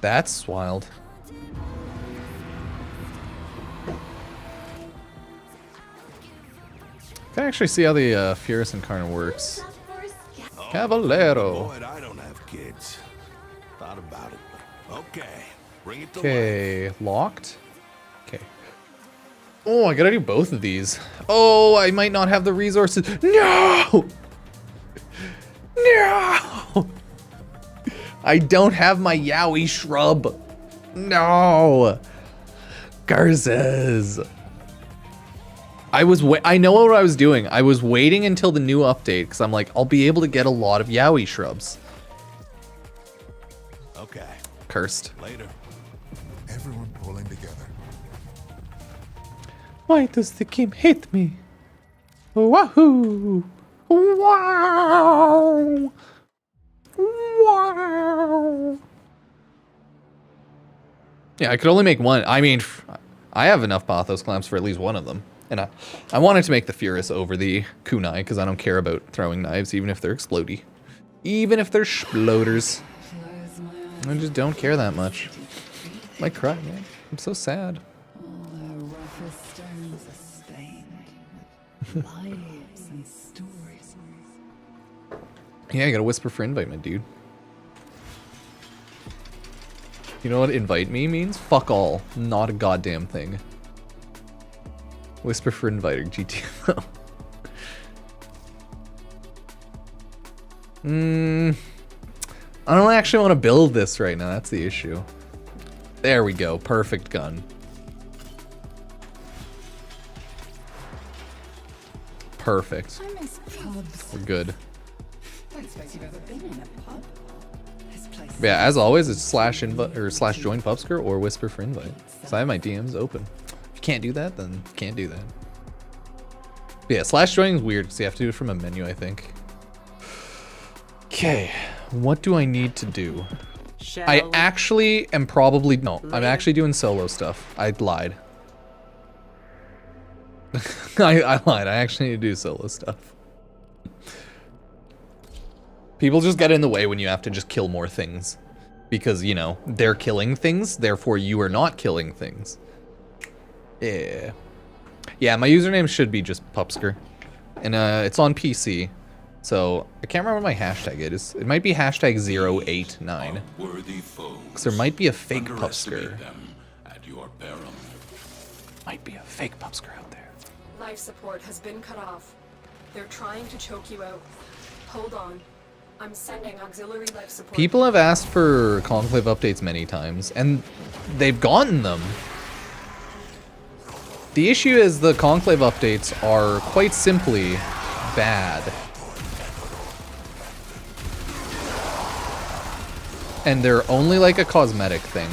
That's wild. Can I actually see how the Furus Incarnate works? Caballero. I don't have kids. Thought about it. Okay, bring it to Okay, locked. Okay. Oh, I gotta do both of these. Oh, I might not have the resources. No! No! I don't have my yaoi shrub. No! Garzes. I know what I was doing. I was waiting until the new update because I'm like, I'll be able to get a lot of yaoi shrubs. Okay. Cursed. Later. Everyone pulling together. Why does the game hate me? Wahoo! Wow! Wow! Yeah, I could only make one. I mean, I have enough Pathos clamps for at least one of them. And I wanted to make the Furus over the kunai because I don't care about throwing knives, even if they're explodey. Even if they're sploders. I just don't care that much. I cry, man. I'm so sad. Lives and stories. Yeah, I gotta whisper for invite, my dude. You know what invite me means? Fuck all. Not a goddamn thing. Whisper for inviting GTFO. I don't actually want to build this right now. That's the issue. There we go. Perfect gun. Perfect. I miss pubs. We're good. Don't suppose you've ever been in a pub? This place. But yeah, as always, it's slash invite or slash join Pupsker or whisper for invite. So I have my DMs open. If you can't do that, then you can't do that. But yeah, slash joining is weird because you have to do it from a menu, I think. Okay, what do I need to do? I actually am probably no. I'm actually doing solo stuff. I lied. I lied. I actually need to do solo stuff. People just get in the way when you have to just kill more things. Because, you know, they're killing things, therefore you are not killing things. Yeah. Yeah, my username should be just Pupsker. And it's on PC. So, I can't remember what my hashtag is. It might be hashtag 089. Because there might be a fake Pupsker. At your peril. Might be a fake Pupsker out there. Life support has been cut off. They're trying to choke you out. Hold on. I'm sending auxiliary life support. People have asked for Conclave updates many times, and they've gotten them. The issue is the Conclave updates are quite simply bad. And they're only like a cosmetic thing.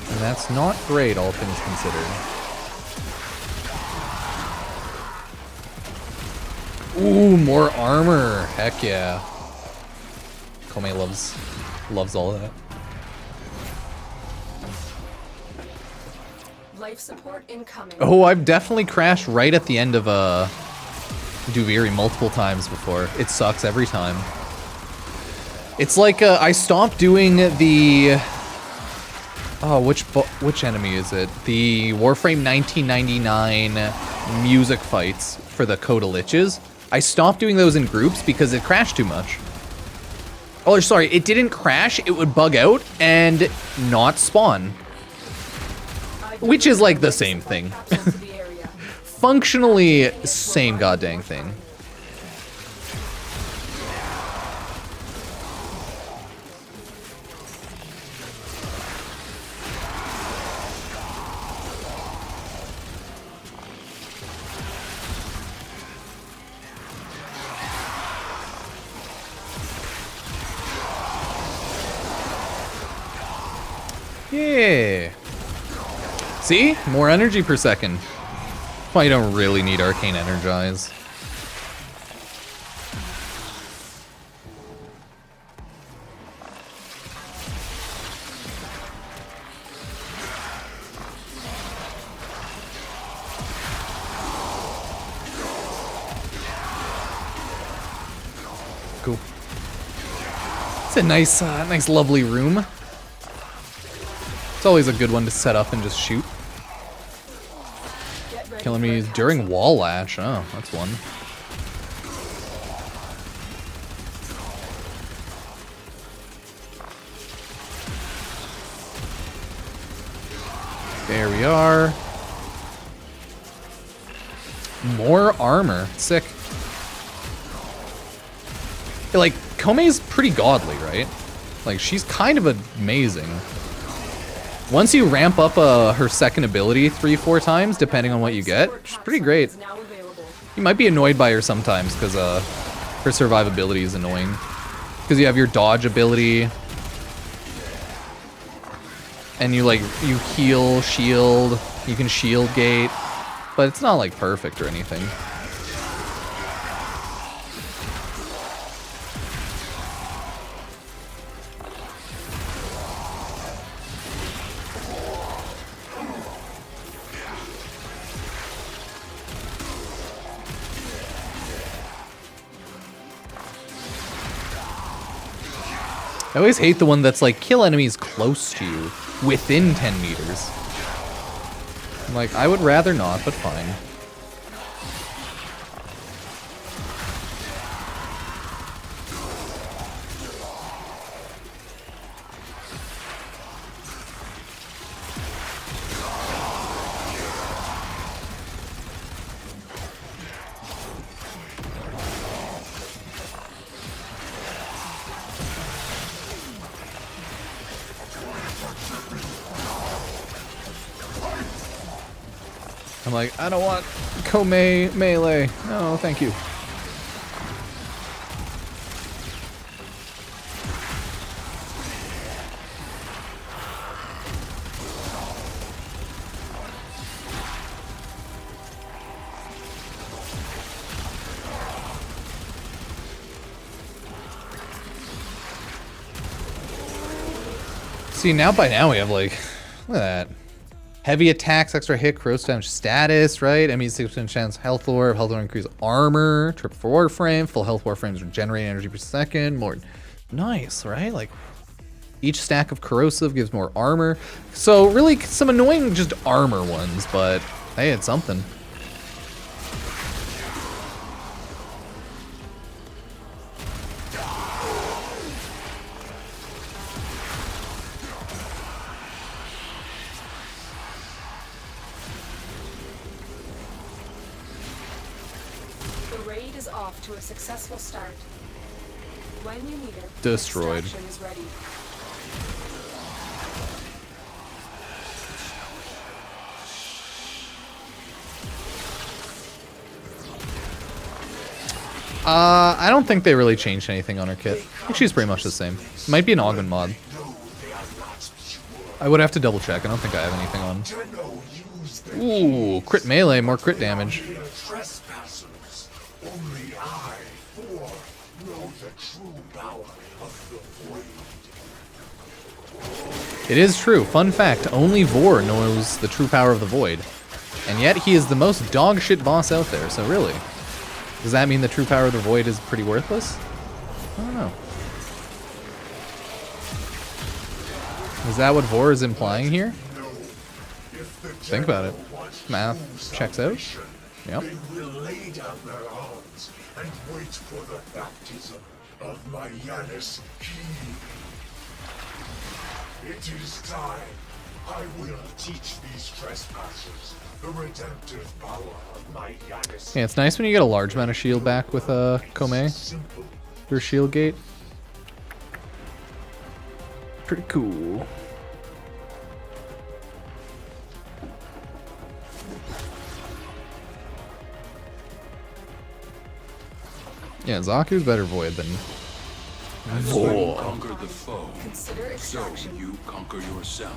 And that's not great, all things considered. Ooh, more armor. Heck yeah. Kome loves all of that. Life support incoming. Oh, I've definitely crashed right at the end of Duviri multiple times before. It sucks every time. It's like I stopped doing the which enemy is it? The Warframe 1999 music fights for the Coda Liches. I stopped doing those in groups because it crashed too much. Oh, sorry, it didn't crash. It would bug out and not spawn. Which is like the same thing. Functionally, same goddamn thing. Yeah. See? More energy per second. Well, you don't really need Arcane Energize. Cool. It's a nice lovely room. It's always a good one to set up and just shoot. Killing me during wall latch. Oh, that's one. There we are. More armor. Sick. Like, Kome's pretty godly, right? Like, she's kind of amazing. Once you ramp up her second ability 3-4 times, depending on what you get, she's pretty great. You might be annoyed by her sometimes because her survivability is annoying. Because you have your dodge ability, and you heal, shield, you can shield gate, but it's not like perfect or anything. I always hate the one that's like, kill enemies close to you, within 10 meters. I'm like, I would rather not, but fine. I'm like, I don't want Kome melee. No, thank you. See, now by now we have like, look at that. Heavy attacks, extra hit, corrosive damage status, right? Enemies 6% chance health lore, health lore increase armor, triple for Warframe, full health Warframes regenerate energy per second, more nice, right? Like each stack of corrosive gives more armor. So really some annoying just armor ones, but hey, it's something. To a successful start. When you need it, destroyed. extraction is ready. I don't think they really changed anything on her kit. I think she's pretty much the same. Might be an augment mod. I would have to double check. I don't think I have anything on. Ooh, crit melee, more crit damage. It is true. Fun fact, only Vor knows the true power of the Void. And yet he is the most dogshit boss out there, so really. Does that mean the true power of the Void is pretty worthless? I don't know. Is that what Vor is implying here? Think about it. Math checks out. Yep. And wait for the baptism of my Yanis Key. It is time. I will teach these trespassers the redemptive power of my Yanis. Yeah, it's nice when you get a large amount of shield back with Kome. Your shield gate. Pretty cool. Yeah, Zaku's better Void than As you conquer the foe, Consider so extraction. you conquer yourself.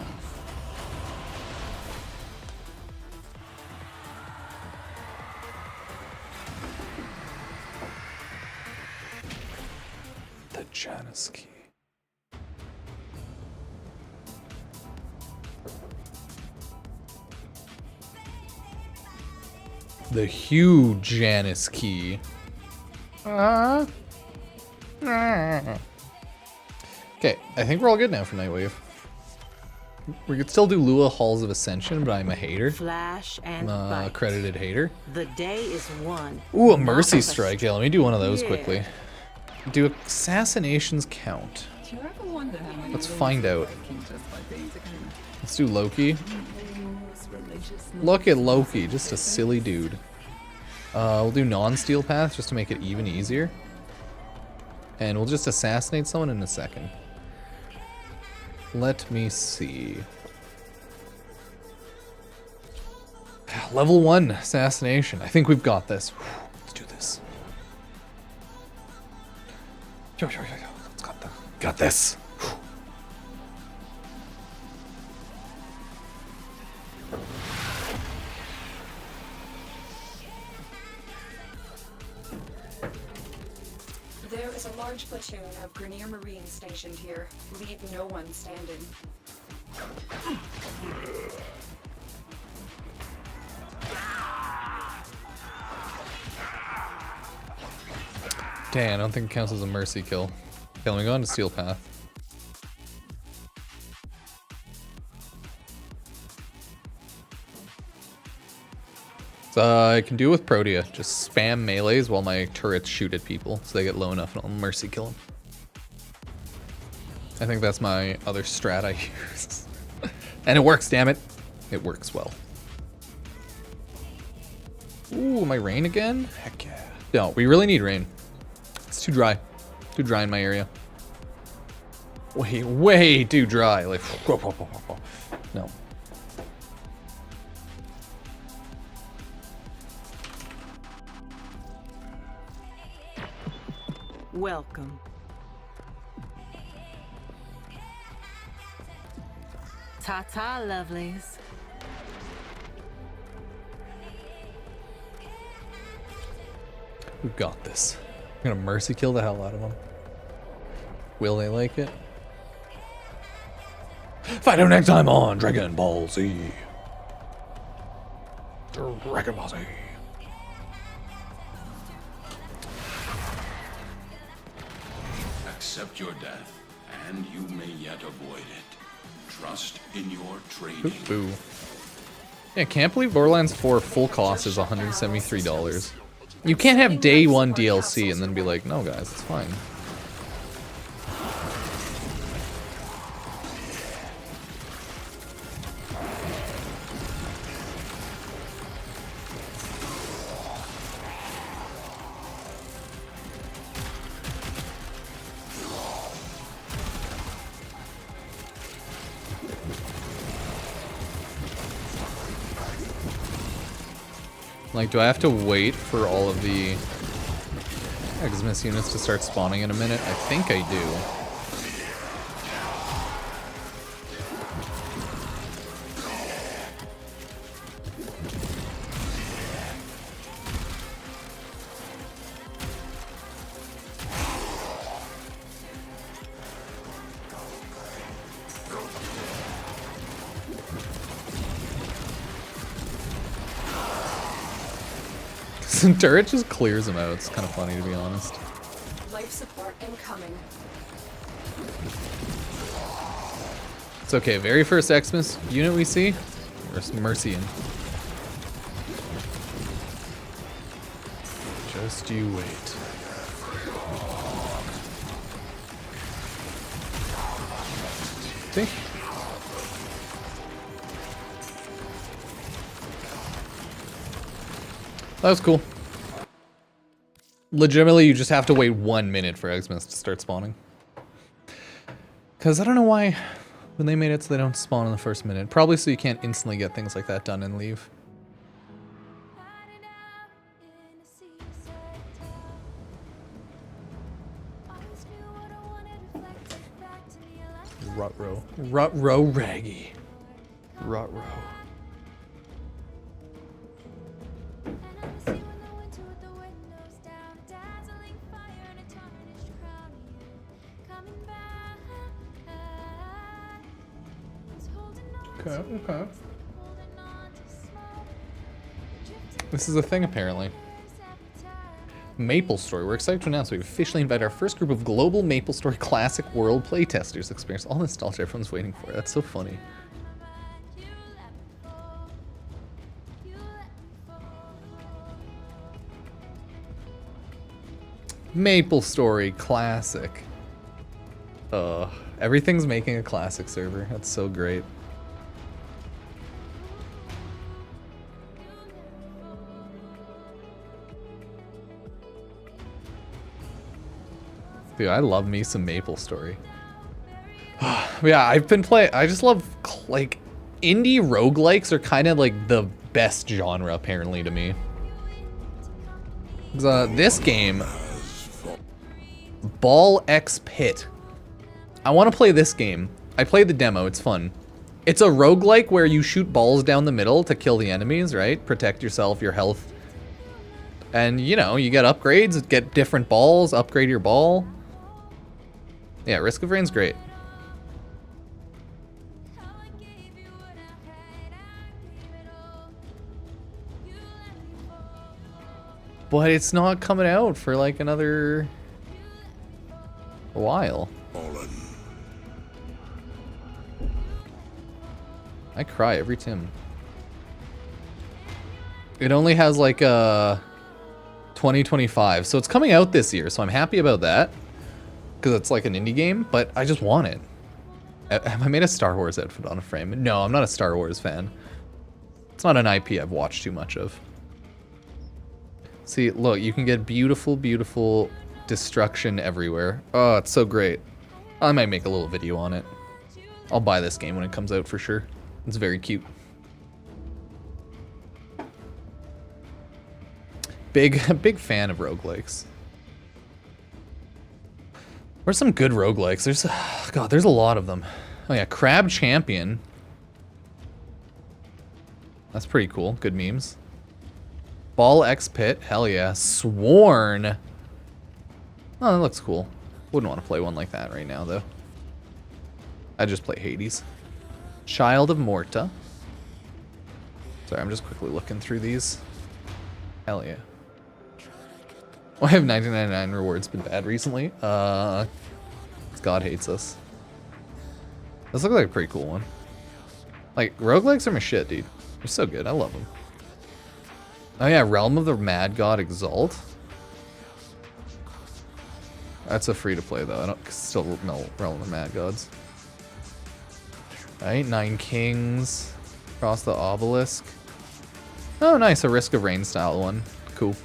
the Janus key. The huge Janus key. Okay, I think we're all good now for Nightwave. We could still do Lua Halls of Ascension, but I'm a hater. Flash and I'm a bite. accredited hater. The day is won. Ooh, a Mercy Strike. Yeah, let me do one of those quickly. Do assassinations count? Do you ever wonder how many Let's find out. just by being together? Let's do Loki. Look at Loki, just a silly dude. We'll do non-steel path just to make it even easier. And we'll just assassinate someone in a second. Let me see. Level 1 assassination. I think we've got this. Let's do this. Let's got this. There is a large platoon of Grenier Marines stationed here. Leave no one standing. Dang, I don't think it counts as a mercy kill. Okay, let me go on to Steel Path. I can do with Protea. Just spam melees while my turrets shoot at people so they get low enough and I'll mercy kill them. I think that's my other strat I use. And it works, damn it. It works well. Ooh, my rain again? Heck yeah. No, we really need rain. It's too dry. Too dry in my area. Way too dry. Like, no. Welcome. Ta-ta, lovelies. We've got this. I'm gonna mercy kill the hell out of them. Will they like it? Find out next time on Dragon Ball Z. Dragon Ball Z. Accept your death, and you may yet avoid it. Trust in your training. Ooh. Yeah, can't believe Borderlands 4 full cost is $173. You can't have day one DLC and then be like, no guys, it's fine. Like, do I have to wait for all of the Xmas units to start spawning in a minute? I think I do. Turret just clears him out. It's kind of funny, to be honest. Life support incoming. It's okay. Very first Xmas unit we see, we're mercying. Just you wait. See? That was cool. Legitimately, you just have to wait 1 minute for Xmas to start spawning. Because I don't know why when they made it so they don't spawn in the first minute. Probably so you can't instantly get things like that done and leave. Rut-row. Rut-row raggy. Rut-row. Okay. This is a thing, apparently. Maple Story. We're excited to announce we've officially invited our first group of global Maple Story Classic World playtesters. Experience all the nostalgia everyone's waiting for. That's so funny. Maple Story Classic. Everything's making a classic server. That's so great. Dude, I love me some Maple Story. Yeah, I've been playing. I just love, like, indie roguelikes are kind of like the best genre, apparently, to me. This game, Ball X Pit. I want to play this game. I played the demo. It's fun. It's a roguelike where you shoot balls down the middle to kill the enemies, right? Protect yourself, your health. And, you know, you get upgrades, get different balls, upgrade your ball. Yeah, Risk of Rain's great. But it's not coming out for like another while. I cry every Tim. It only has like 2025, so it's coming out this year, so I'm happy about that. Because it's like an indie game, but I just want it. Have I made a Star Wars outfit on a frame? No, I'm not a Star Wars fan. It's not an IP I've watched too much of. See, look, you can get beautiful, beautiful destruction everywhere. Oh, it's so great. I might make a little video on it. I'll buy this game when it comes out for sure. It's very cute. Big fan of roguelikes. Where's some good roguelikes? There's a lot of them. Oh yeah, Crab Champion. That's pretty cool. Good memes. Ball X Pit. Hell yeah. Sworn. Oh, that looks cool. Wouldn't want to play one like that right now, though. I'd just play Hades. Child of Morta. Sorry, I'm just quickly looking through these. Hell yeah. Why have 1999 rewards been bad recently? God hates us. This looks like a pretty cool one. Like, roguelikes are my shit, dude. They're so good. I love them. Oh yeah, Realm of the Mad God Exalt. That's a free-to-play, though. I don't still know Realm of the Mad Gods. Alright, 9 Kings. Across the Obelisk. Oh, nice. A Risk of Rain style one. Cool.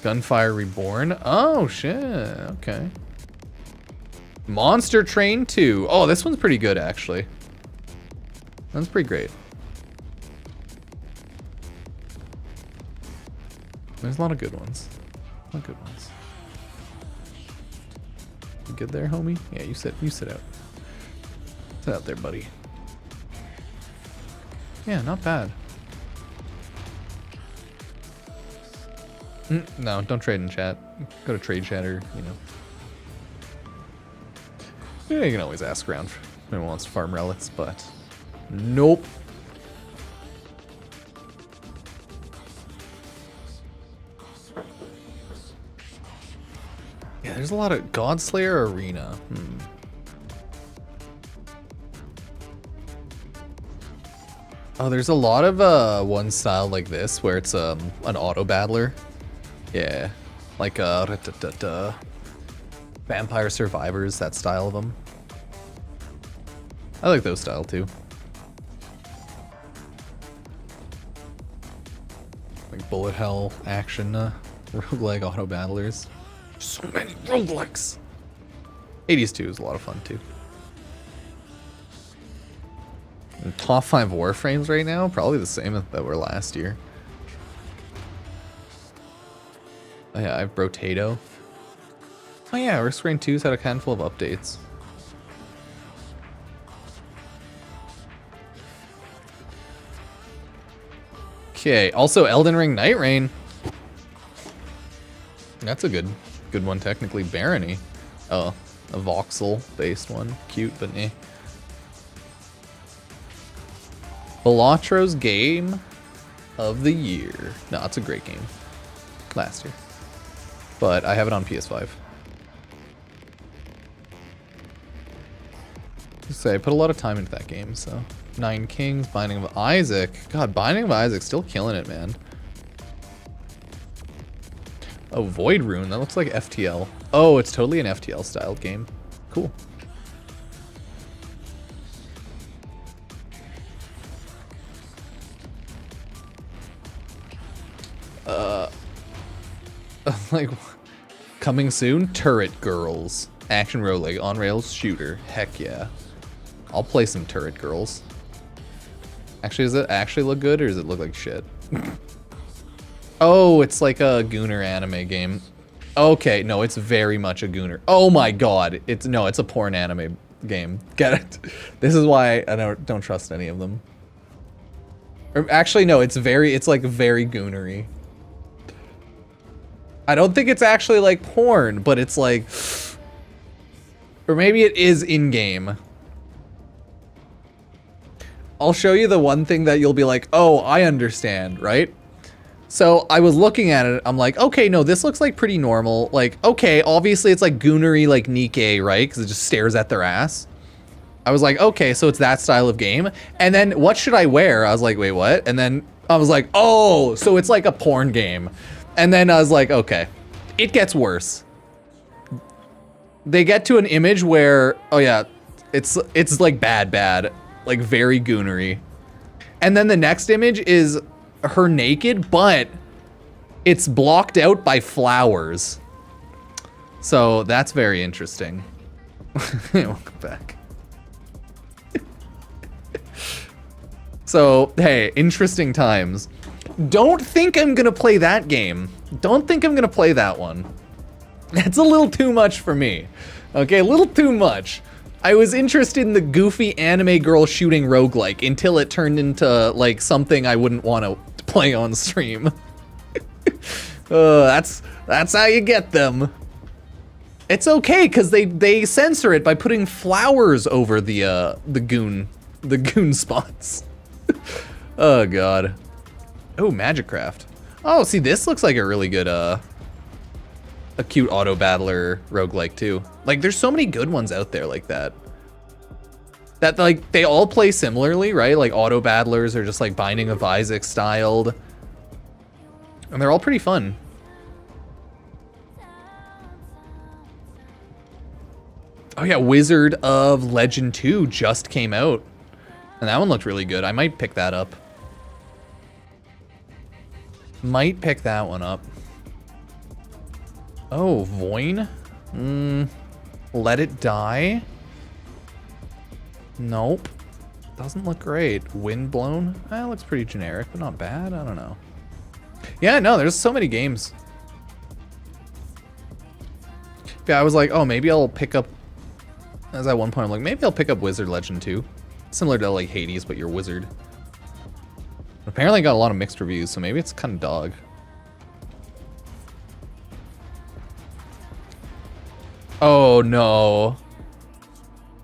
Gunfire Reborn. Oh, shit. Okay. Monster Train 2. Oh, this one's pretty good, actually. That's pretty great. There's a lot of good ones. A lot of good ones. You good there, homie? Yeah, you sit out. Sit out there, buddy. Yeah, not bad. No, don't trade in chat. Go to trade chat or, you know. Yeah, you can always ask around if anyone wants to farm relics, but nope. Yeah, there's a lot of Godslayer Arena. Oh, there's a lot of one style like this where it's an auto battler. Yeah, like Vampire Survivors, that style of them. I like those style too. Like bullet hell action roguelike auto battlers. So many roguelikes. 80s 2 is a lot of fun too. And top 5 Warframes right now, probably the same that were last year. Oh yeah, I have Brotato. Oh yeah, Risk Rain 2's had a handful of updates. Okay, also Elden Ring Night Rain. That's a good one technically. Barony. Oh, a voxel based one. Cute, but eh. Belatro's Game of the Year. No, it's a great game. Last year. But I have it on PS5. So I put a lot of time into that game, so. 9 Kings, Binding of Isaac. God, Binding of Isaac still killing it, man. Oh, Void Rune, that looks like FTL. Oh, it's totally an FTL styled game. Cool. Like, coming soon? Turret Girls. Action roguelike, on rails shooter. Heck yeah. I'll play some Turret Girls. Actually, does it actually look good or does it look like shit? Oh, it's like a Gooner anime game. Okay, no, it's very much a Gooner. Oh my god. It's a porn anime game. Get it? This is why I don't trust any of them. Or actually, no, it's like very Goonery. I don't think it's actually like porn, but it's like, or maybe it is in-game. I'll show you the one thing that you'll be like, oh, I understand, right? So I was looking at it, I'm like, okay, no, this looks like pretty normal. Like, okay, obviously it's like Goonery, like Nikkei, right? Because it just stares at their ass. I was like, okay, so it's that style of game. And then what should I wear? I was like, wait, what? And then I was like, oh, so it's like a porn game. And then I was like, okay, it gets worse. They get to an image where, oh yeah, it's like bad, like very goonery. And then the next image is her naked, but it's blocked out by flowers. So that's very interesting. Welcome back. So, hey, interesting times. Don't think I'm gonna play that game. Don't think I'm gonna play that one. That's a little too much for me. Okay, a little too much. I was interested in the goofy anime girl shooting roguelike until it turned into like something I wouldn't want to play on stream. That's how you get them. It's okay, cause they censor it by putting flowers over the goon spots. Oh god. Oh, Magicraft. Oh, see, this looks like a really good a cute auto battler roguelike too. Like, there's so many good ones out there like that. That like they all play similarly, right? Like auto battlers are just like Binding of Isaac styled, and they're all pretty fun. Oh yeah, Wizard of Legend 2 just came out. And that one looked really good. I might pick that up. Might pick that one up. Oh, Voin? Let It Die? Nope. Doesn't look great. Windblown? That looks pretty generic, but not bad. I don't know. Yeah, no, there's so many games. Yeah, I was like, oh, maybe I'll pick up... As at one point, I'm like, maybe I'll pick up Wizard Legend 2. Similar to like Hades, but you're wizard. Apparently got a lot of mixed reviews, so maybe it's kind of dog. Oh no.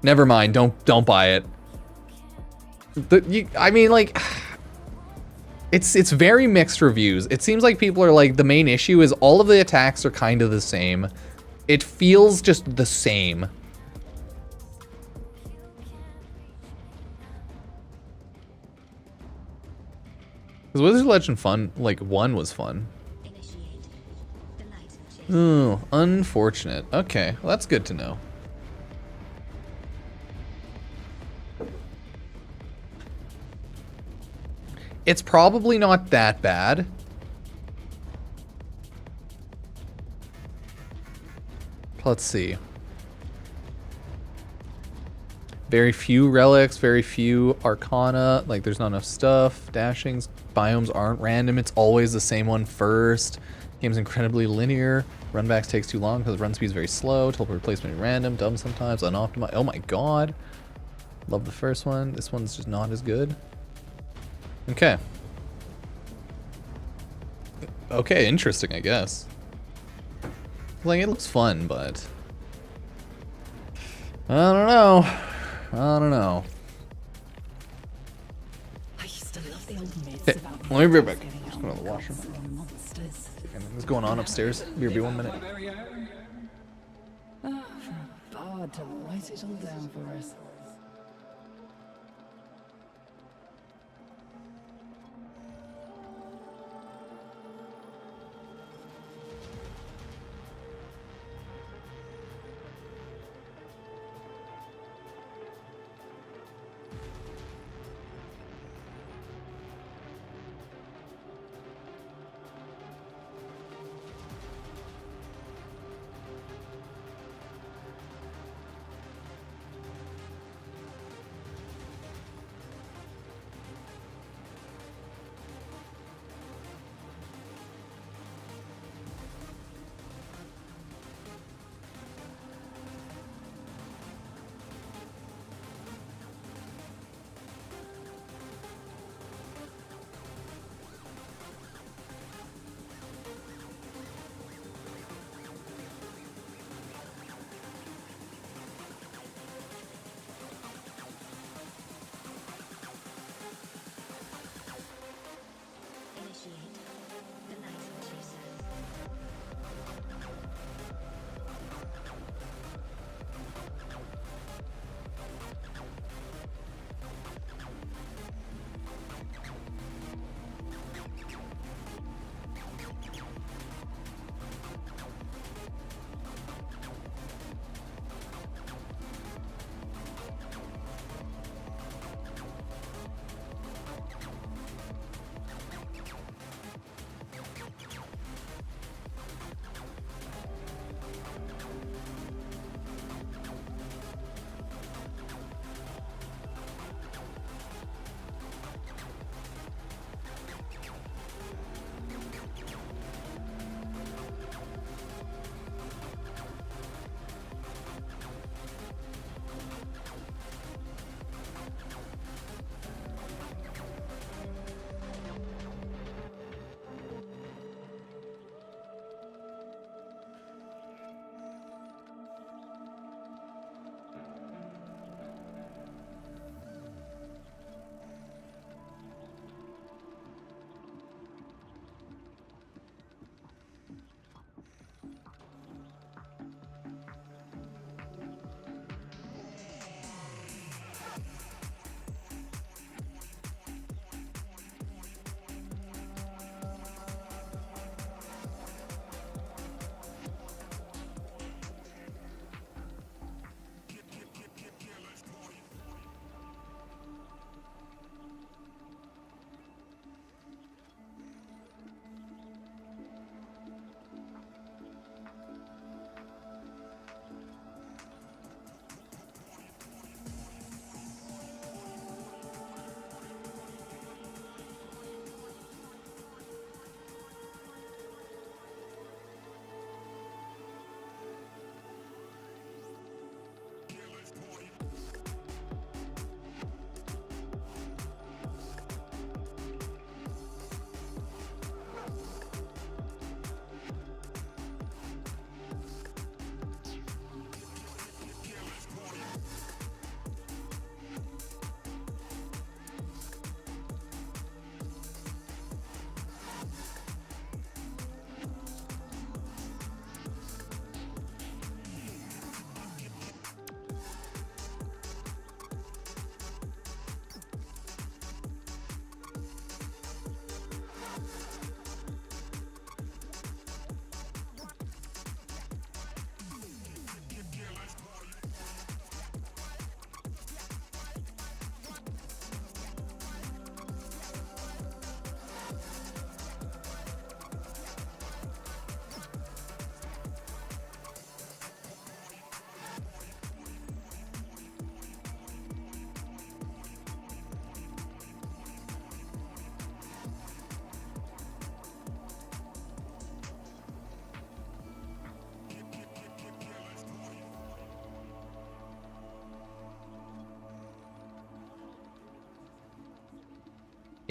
Never mind, don't buy it. I mean, like, it's very mixed reviews. It seems like people are like, the main issue is all of the attacks are kind of the same. It feels just the same. Because Wizard Legend fun, like 1 was fun. Oh, unfortunate. Okay, well that's good to know. It's probably not that bad. Let's see. Very few relics, very few arcana, like there's not enough stuff. Dashings, biomes aren't random, it's always the same one first. Game's incredibly linear. Runbacks takes too long because run speed's very slow. Teleport replacement is random, dumb sometimes, unoptimized. Oh my god. Love the first one. This one's just not as good. Okay. Okay, interesting, I guess. Like, it looks fun, but... I don't know. I don't know. I used to love the old myths Hey, about let me be right back. getting Just out going to the washroom. and monsters. What's going on upstairs? Be 1 minute. For a bard to write it all down for us.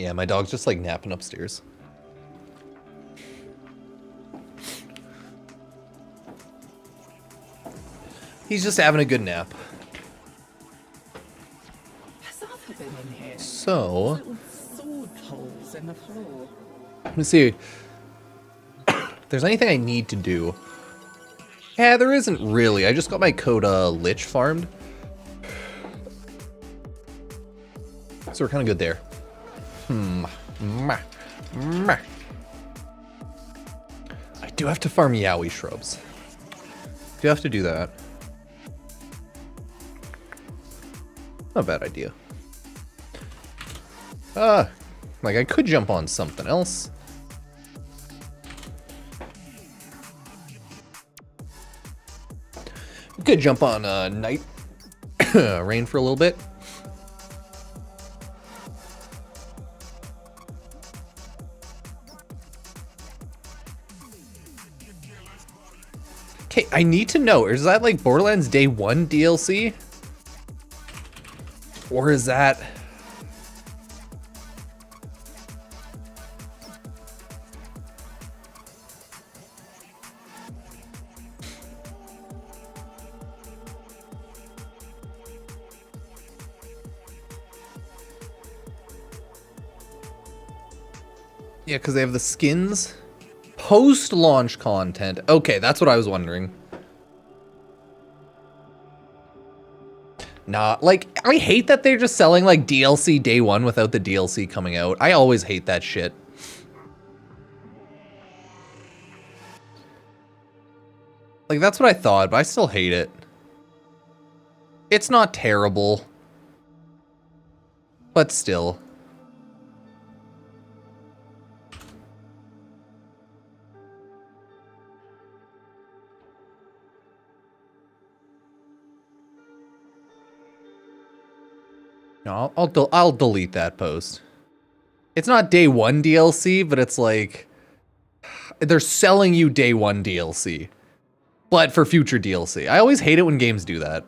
Yeah, my dog's just like napping upstairs. He's just having a good nap. Has Arthur been in here? So, Little sword holes in the floor. let me see. If there's anything I need to do. Yeah, there isn't really. I just got my Coda Lich farmed. So we're kind of good there. I do have to farm Yaoi shrubs. Do have to do that. Not a bad idea. Like I could jump on something else. We could jump on Night Rain for a little bit. Okay, I need to know, is that like Borderlands Day 1 DLC? Or is that... Yeah, because they have the skins. Post-launch content. Okay, that's what I was wondering. Nah, like, I hate that they're just selling, like, DLC day one without the DLC coming out. I always hate that shit. Like, that's what I thought, but I still hate it. It's not terrible. But still. No, I'll delete that post. It's not day one DLC, but it's like they're selling you day one DLC, but for future DLC. I always hate it when games do that.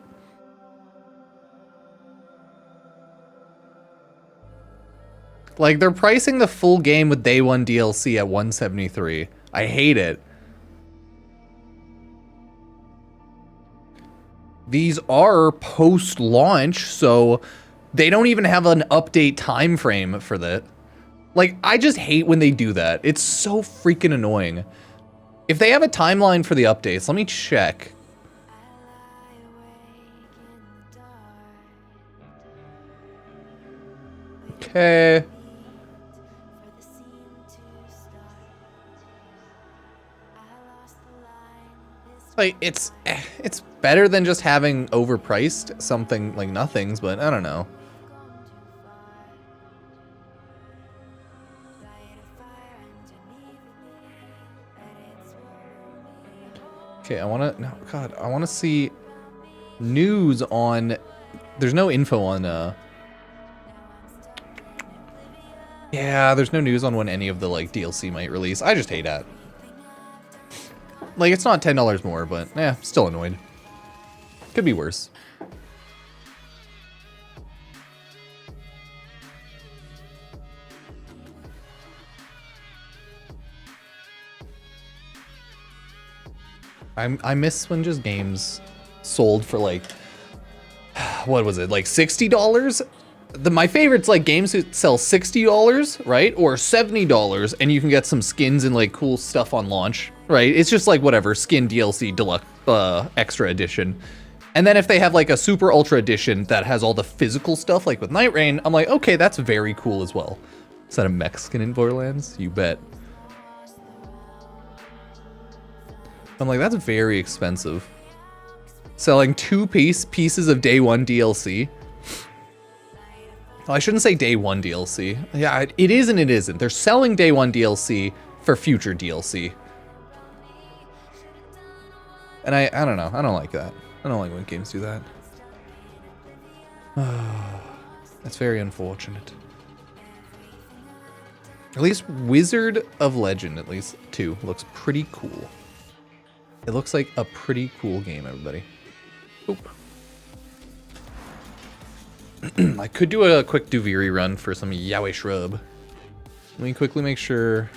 Like they're pricing the full game with day one DLC at $173. I hate it. These are post-launch, so they don't even have an update time frame for that. Like, I just hate when they do that. It's so freaking annoying. If they have a timeline for the updates, let me check. Okay. Like, it's better than just having overpriced something like nothings, but I don't know. Okay, I want to see news on, there's no info on, yeah, there's no news on when any of the, like, DLC might release. I just hate that. Like, it's not $10 more, but, yeah, still annoyed. Could be worse. I miss when just games sold for like, what was it, like $60? My favorite's like games that sell $60, right? Or $70, and you can get some skins and like cool stuff on launch, right? It's just like whatever, skin DLC deluxe extra edition. And then if they have like a super ultra edition that has all the physical stuff, like with Night Rain, I'm like, okay, that's very cool as well. Is that a Mexican in Borderlands? You bet. I'm like, that's very expensive. Selling two pieces of day one DLC. Oh, I shouldn't say day one DLC. Yeah, it is and it isn't. They're selling day one DLC for future DLC. And I don't know. I don't like that. I don't like when games do that. That's very unfortunate. At least Wizard of Legend, at least 2, looks pretty cool. It looks like a pretty cool game, everybody. Oop. I could do a quick Duviri run for some Yaoi shrub. Let me quickly make sure.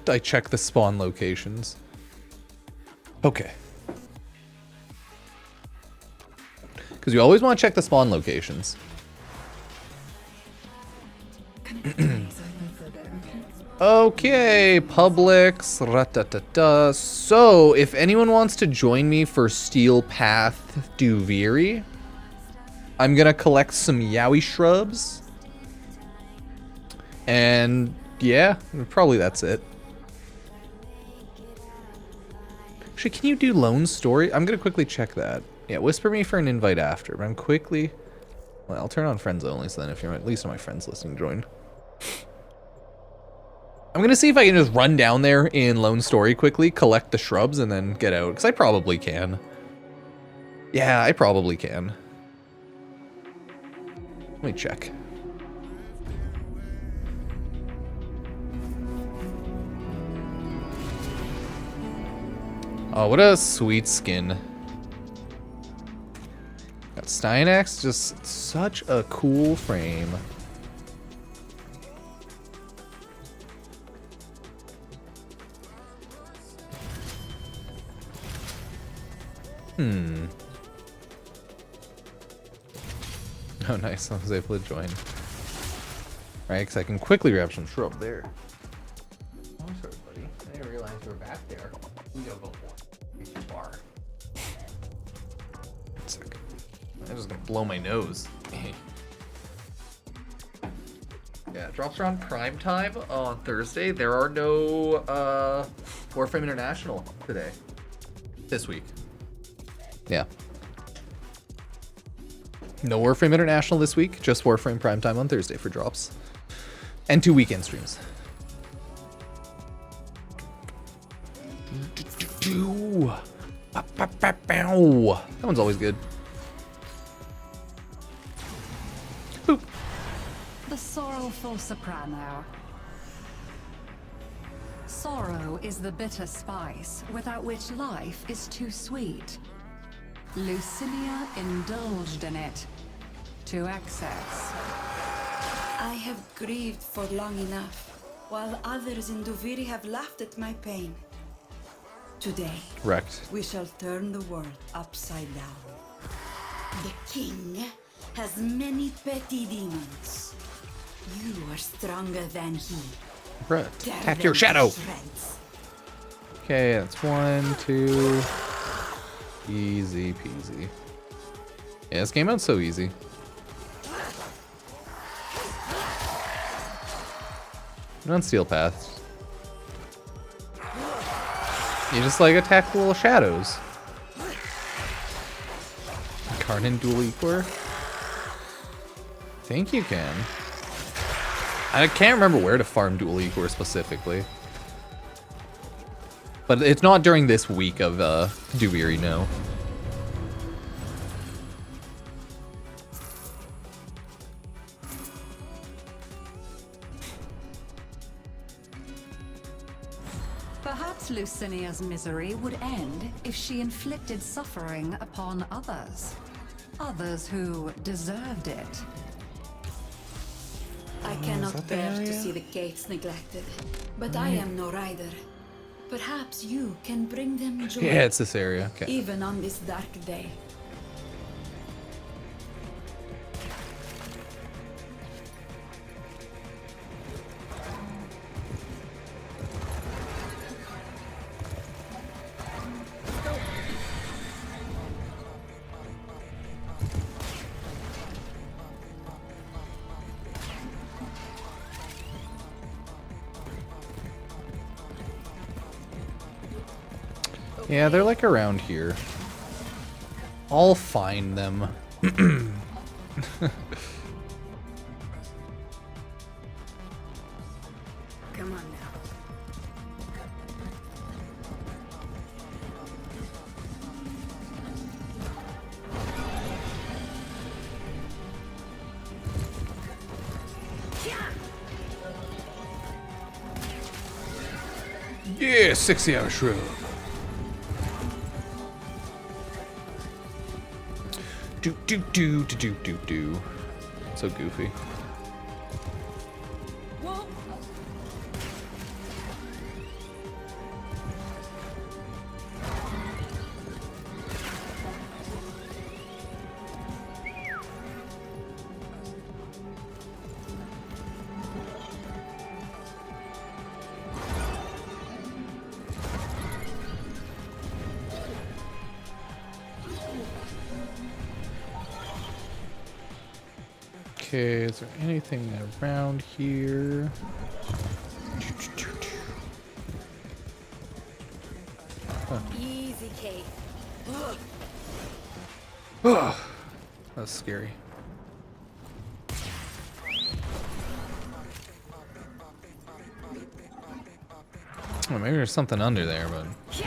I check the spawn locations. Okay. Because you always want to check the spawn locations. Okay, Publix. Ratatata. So, if anyone wants to join me for Steel Path Duviri, I'm gonna collect some yaoi shrubs. And yeah, probably that's it. Actually, can you do Lone Story? I'm gonna quickly check that. Yeah, whisper me for an invite after, but I'm quickly... Well, I'll turn on friends only, so then if you're at least on my friends list, you can join. I'm gonna see if I can just run down there in Lone Story quickly, collect the shrubs, and then get out, because I probably can. Yeah, I probably can. Let me check. Oh, what a sweet skin. Got Steinax, just such a cool frame. Oh, nice. I was able to join. Right, because I can quickly grab some shrub there. Oh, sorry, buddy. I didn't realize you were back there. We gotta go for it. Too far. 1 second. I'm just gonna blow my nose. Yeah, drops are on prime time on Thursday. There are no Warframe International today. This week. Yeah. No Warframe International this week, just Warframe Primetime on Thursday for drops. And 2 weekend streams. That one's always good. Boop. The sorrowful soprano. Sorrow is the bitter spice without which life is too sweet. Lucinia indulged in it to excess. I have grieved for long enough, while others in Duviri have laughed at my pain. Today, Wrecked. we shall turn the world upside down. The king has many petty demons. You are stronger than he. Bruh, attack your shadow! Okay, that's 1, 2... Easy peasy. Yeah, this game mode's so easy. On Steel Path, you just like attack little shadows. Karnan dual equor? Think you can. I can't remember where to farm dual equor specifically. But it's not during this week of Duviri, no. Perhaps Lucinia's misery would end if she inflicted suffering upon others. Others who deserved it. I cannot bear to see the gates neglected, but I am no rider. Perhaps you can bring them joy. Yeah, it's this area. Okay. Even on this dark day. Yeah, they're like around here. I'll find them. Come on now. Yeah, 60-hour shrub. So goofy. Whoa. Okay, is there anything around here? Huh. Easy, Kate. That's scary. Oh, maybe there's something under there, but yeah.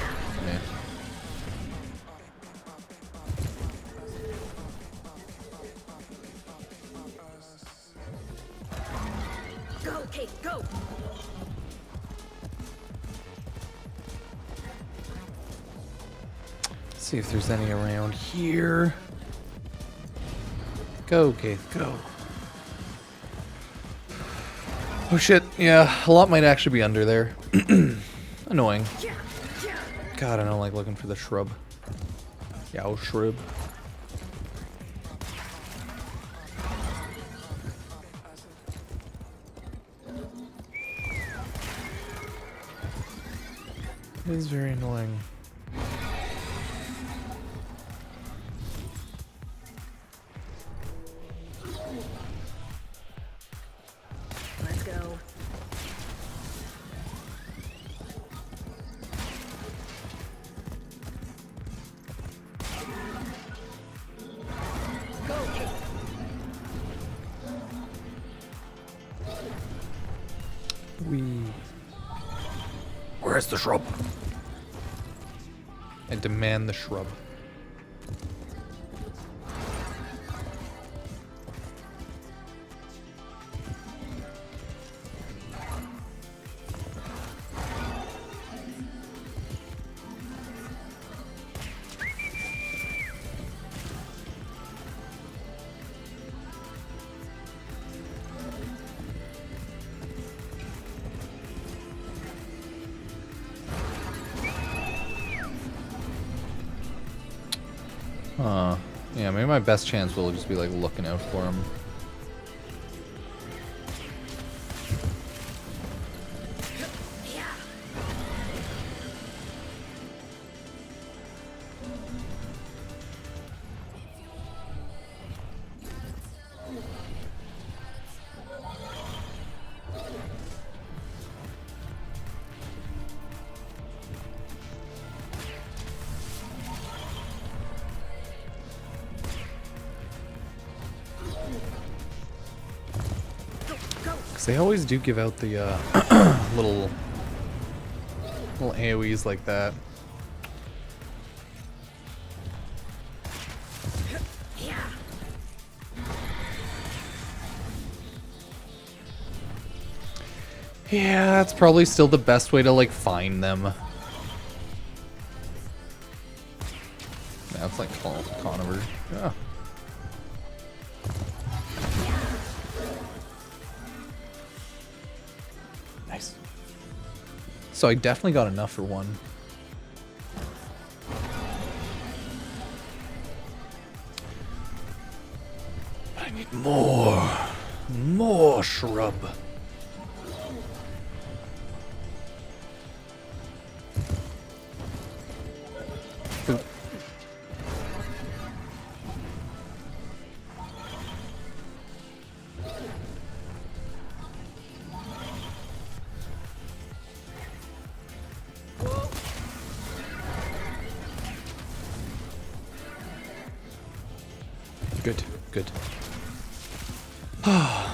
Go, Kate, go! See if there's any around here. Go, Keith, go. Oh shit, yeah, a lot might actually be under there. Annoying. God, I don't like looking for the shrub. Yow, shrub. It is very annoying. Let's go. Go, Kate. Where's the shrub? I demand the shrub. Yeah, maybe my best chance will just be like looking out for him. They always do give out the little AoEs like that. Yeah, that's probably still the best way to like find them. That's like Conover. Yeah. Nice. So I definitely got enough for one. I need more. More shrub. Good, good.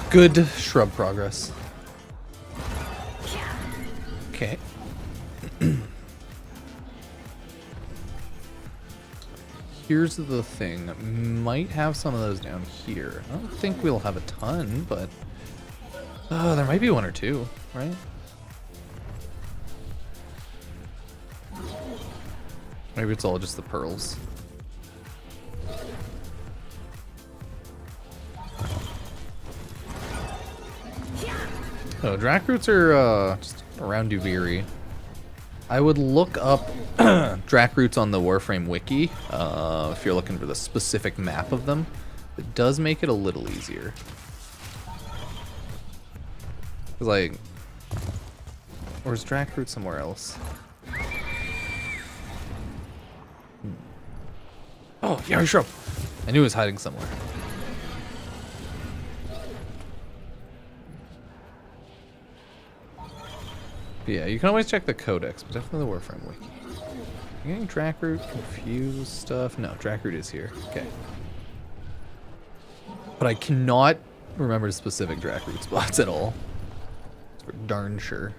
Good shrub progress. Okay. Here's the thing. Might have some of those down here. I don't think we'll have a ton, but there might be one or two, right? Maybe it's all just the pearls. No, Drac roots are just around Duviri. I would look up Drac roots on the Warframe wiki if you're looking for the specific map of them. It does make it a little easier. Cause like, or is Drac root somewhere else? Oh, yeah, sure. I knew it was hiding somewhere. But yeah, you can always check the codex, but definitely the Warframe wiki. I'm getting Drac root confused stuff. No, Drac root is here. Okay. But I cannot remember the specific Drac root spots at all. That's for darn sure.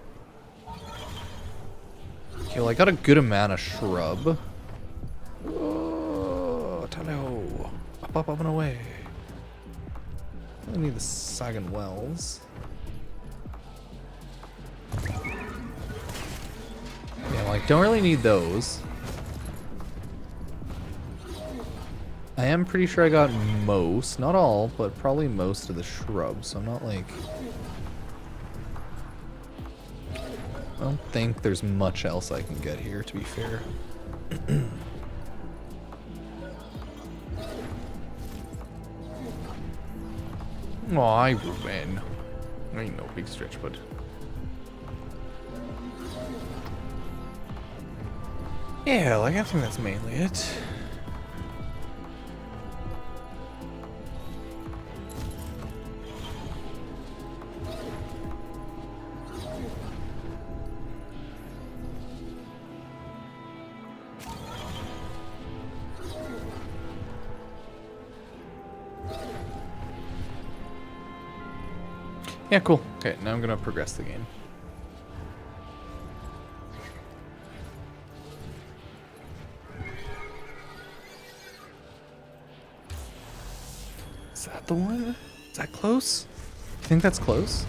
Okay, well I got a good amount of shrub. Oh, hello. Up and away. I need the Sagan Wells. Yeah, like, don't really need those. I am pretty sure I got most, not all, but probably most of the shrubs, so I'm not like... I don't think there's much else I can get here, to be fair. Aw, Riven. Ain't no big stretch, but... Yeah, like, I think that's mainly it. Yeah, cool. Okay, now I'm gonna progress the game. Is that the one? Is that close? You think that's close?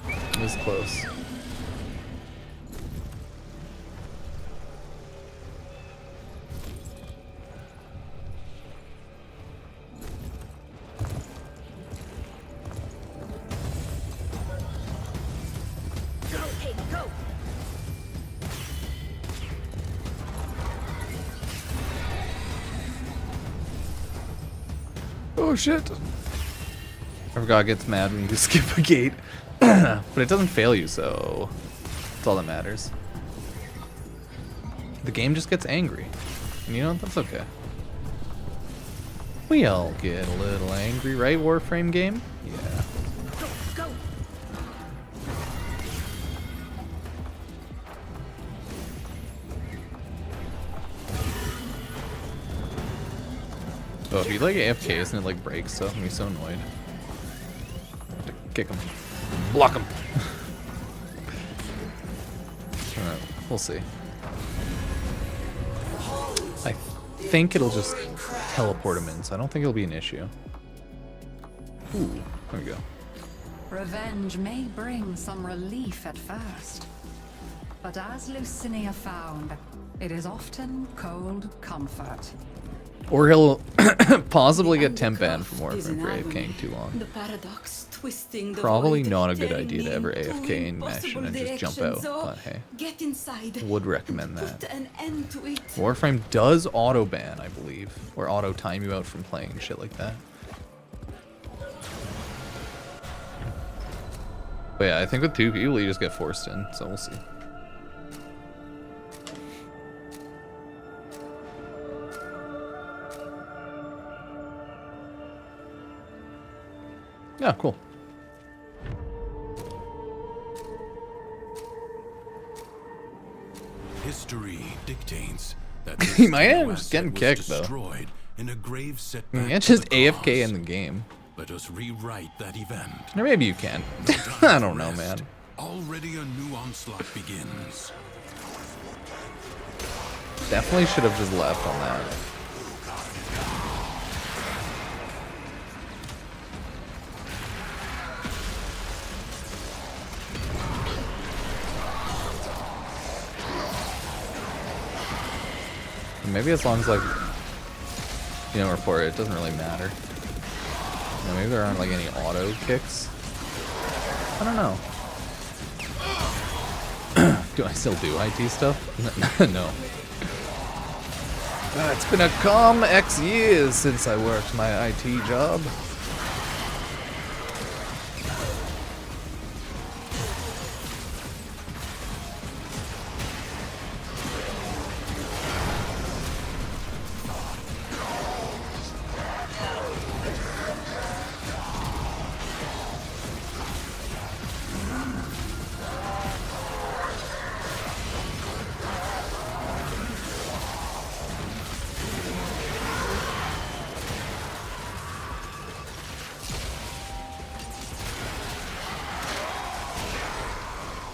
It is close. Oh shit! I forgot it gets mad when you skip a gate. But it doesn't fail you, so that's all that matters. The game just gets angry. And you know, that's okay. We all get a little angry, right, Warframe game? Yeah. Go, go. Oh, if you like AFKs and it like breaks stuff, I'm gonna be so annoyed. Have to kick him. Block him. Alright, we'll see. I think it'll just teleport him in, so I don't think it'll be an issue. Ooh, there we go. Revenge may bring some relief at first, but as Lucinia found, it is often cold comfort. Or he'll possibly get temp banned for Warframe for AFKing too long. Probably not a good idea to ever AFK in mesh and then just jump out, but hey, would recommend that. Warframe does auto ban, I believe, or auto time you out from playing and shit like that. But yeah, I think with 2 people you just get forced in, so we'll see. Yeah, cool. History dictates that He might end up getting kicked though. In a grave You can't just AFK in the game. Let us rewrite that event. Or maybe you can. I don't know, man. Already a new onslaught begins. Definitely should have just left on that. Maybe as long as like you don't report it, it doesn't really matter. You know, maybe there aren't like any auto kicks. I don't know. Do I still do IT stuff? No. It's been a calm X years since I worked my IT job.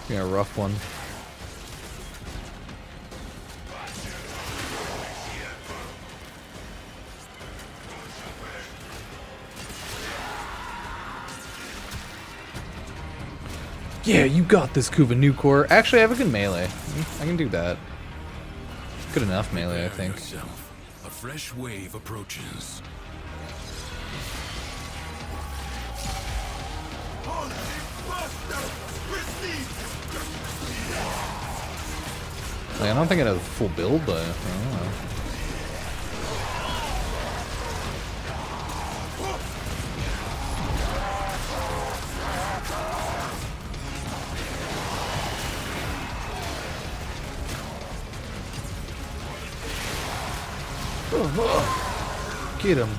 Yeah, a rough one. Yeah, you got this, Kuva Nukor. Actually, I have a good melee. I can do that. Good enough melee, I think. A fresh wave approaches. Like, I don't think it has a full build, but I don't know. Get him.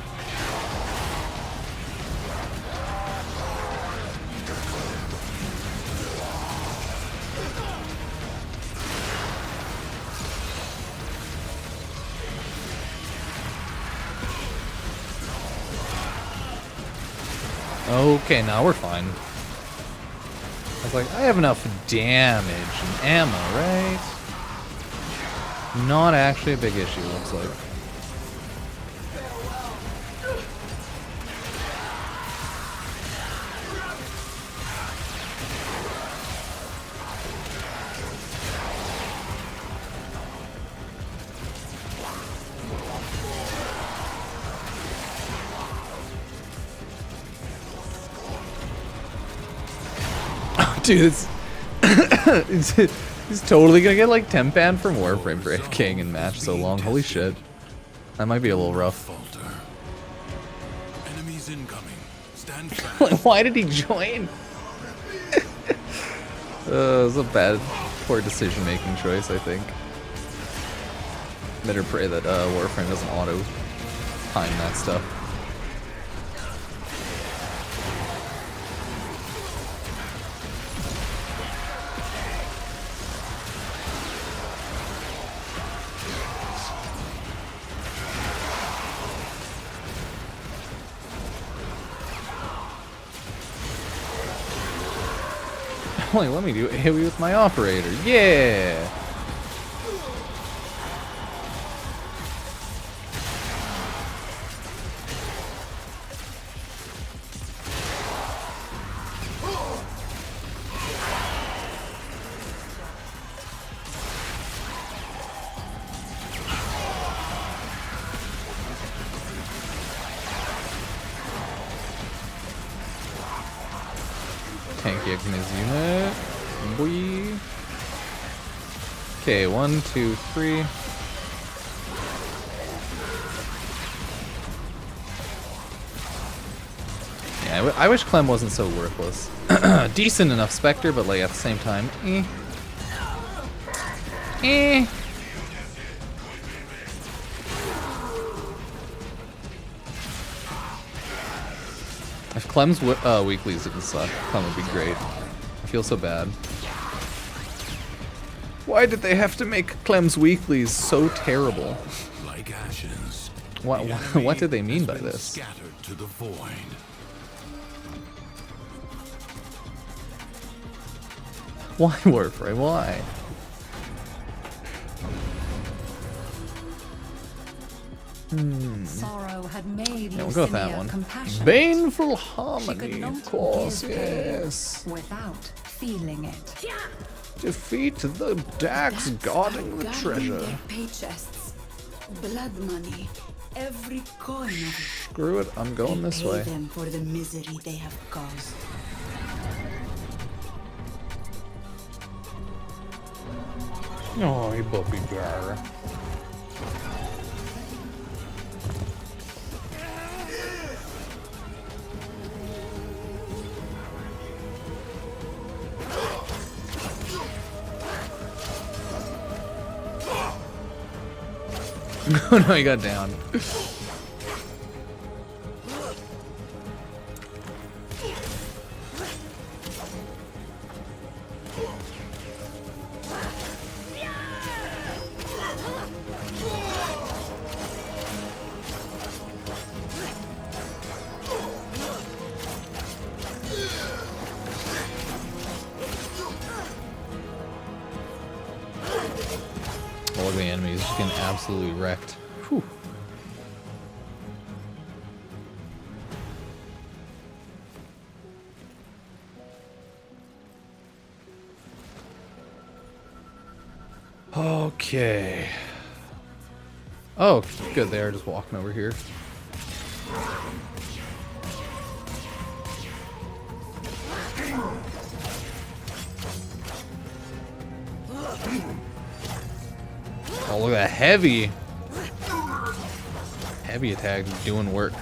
Okay, now we're fine. I was like, I have enough damage and ammo, right? Not actually a big issue, looks like. Dude, he's totally gonna get like 10 pan from Warframe for AFKing in match so long. Holy shit. That might be a little rough. Enemies incoming. Stand fast. Why did he join? It was a bad, poor decision-making choice, I think. Better pray that Warframe doesn't auto-time that stuff. Like, let me do it with my operator. Yeah! Tanky Ignis unit. Boy. Okay, 1, 2, 3. Yeah, I wish Clem wasn't so worthless. Decent enough Spectre, but like at the same time, If Clem's weeklies didn't suck, Clem would be great. I feel so bad. Why did they have to make Clem's weeklies so terrible? Like ashes. What did they mean by this? Scattered to the void. Why Warframe? Why? Sorrow had made Yeah, we'll go with that Lucinia one. compassionate. Baneful She harmony, could not of course, give pain yes. without feeling it. Defeat the Dax guarding the treasure. Their pay chests, blood money, every coin of it. Screw it, I'm going this Pay way. them for the misery they have caused. Oh, you puppy bear. Oh no, he got down. All of the enemies just getting absolutely wrecked. Whew. Okay. Oh, good. They are just walking over here. Oh, look at that heavy attack doing work.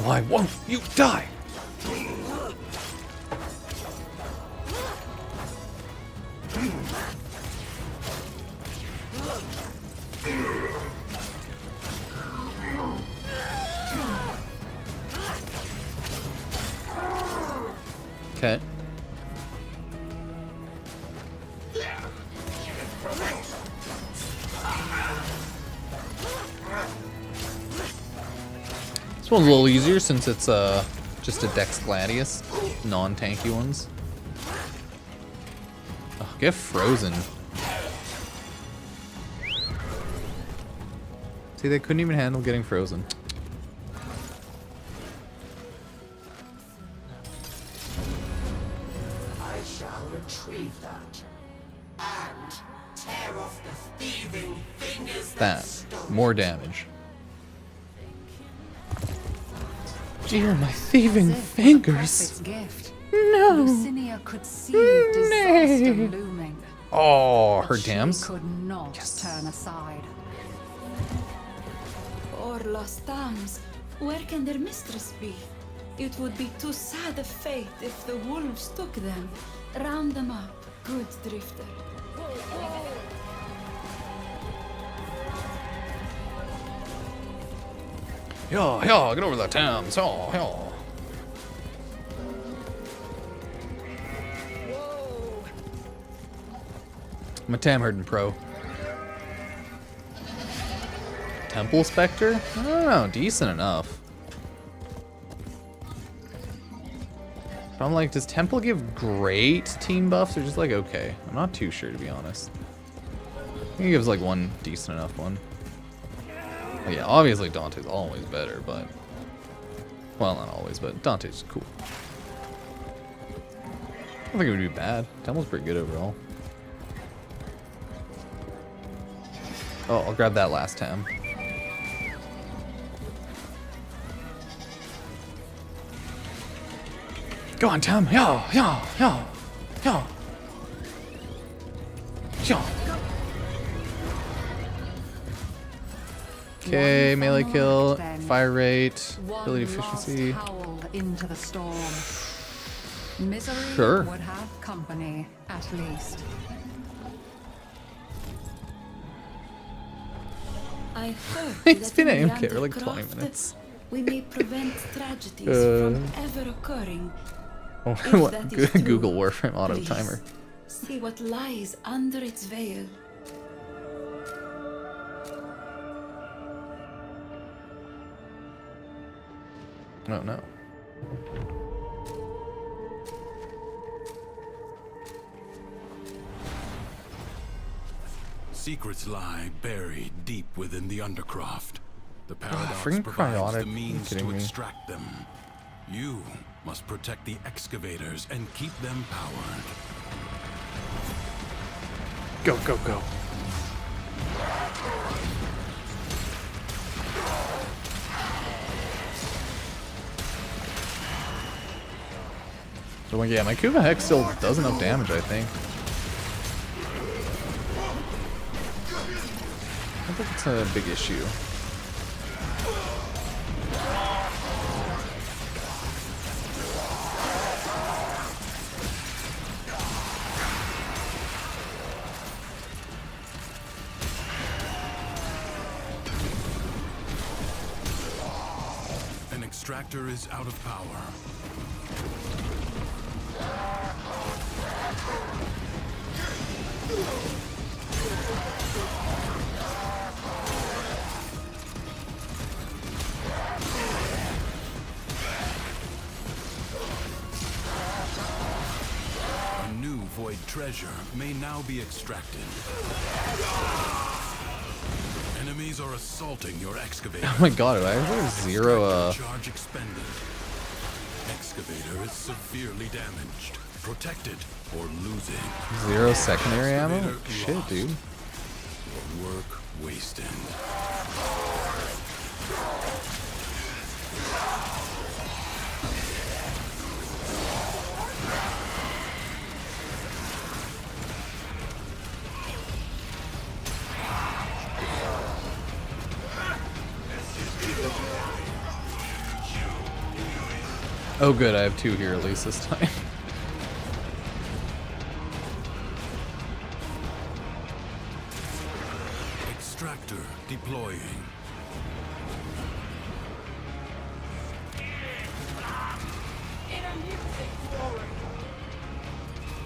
Why won't you die? Okay. This one's a little easier since it's just a Dex Gladius, non-tanky ones. Oh, get frozen. See, they couldn't even handle getting frozen. I shall retrieve that and tear off the thieving fingers That. stole More damage. Dear, my thieving fingers. Gift. No. Lucinia could see disaster looming. Oh, but her she dams. could not turn aside. Poor lost dams. Where can their mistress be? It would be too sad a fate if the wolves took them. Round them up, good drifter. Yeah, yeah, get over that Thames. Yeah, yeah. I'm a Tam Herding pro. Temple Spectre? I don't know, decent enough. But I'm like, does Temple give great team buffs or just like okay? I'm not too sure, to be honest. I think he gives like one decent enough one. Well, yeah, obviously Dante's always better, but... Well, not always, but Dante's cool. I don't think it would be bad. Temple's pretty good overall. Oh, I'll grab that last Tam. Go on, Tam! Yeah, yeah, yeah, yeah. Yeah. Okay, melee kill, fire rate, ability efficiency. Into the storm. Misery Sure. would have company, at least. I heard It's that been in the AFK for like 20 Undercroft, minutes. We may prevent tragedies from ever occurring. Oh, If what? that is true, Google Warframe auto please timer. see what lies under its veil. Oh no. Secrets lie buried deep within the Undercroft. The paradox freaking provides cryotic. the Are you means kidding to me? extract them. You must protect the excavators and keep them powered. Go, go, go. But yeah, my Kuva Hex still does enough damage, I think. I don't think it's a big issue. An extractor is out of power. A new void treasure may now be extracted. Enemies are assaulting your excavator. Oh my god, I have zero charge expended. Excavator is severely damaged. Protected or losing. Zero secondary ammo? Excavator Shit, lost. dude. Work wasted. Oh good, I have 2 here at least this time. Extractor deploying.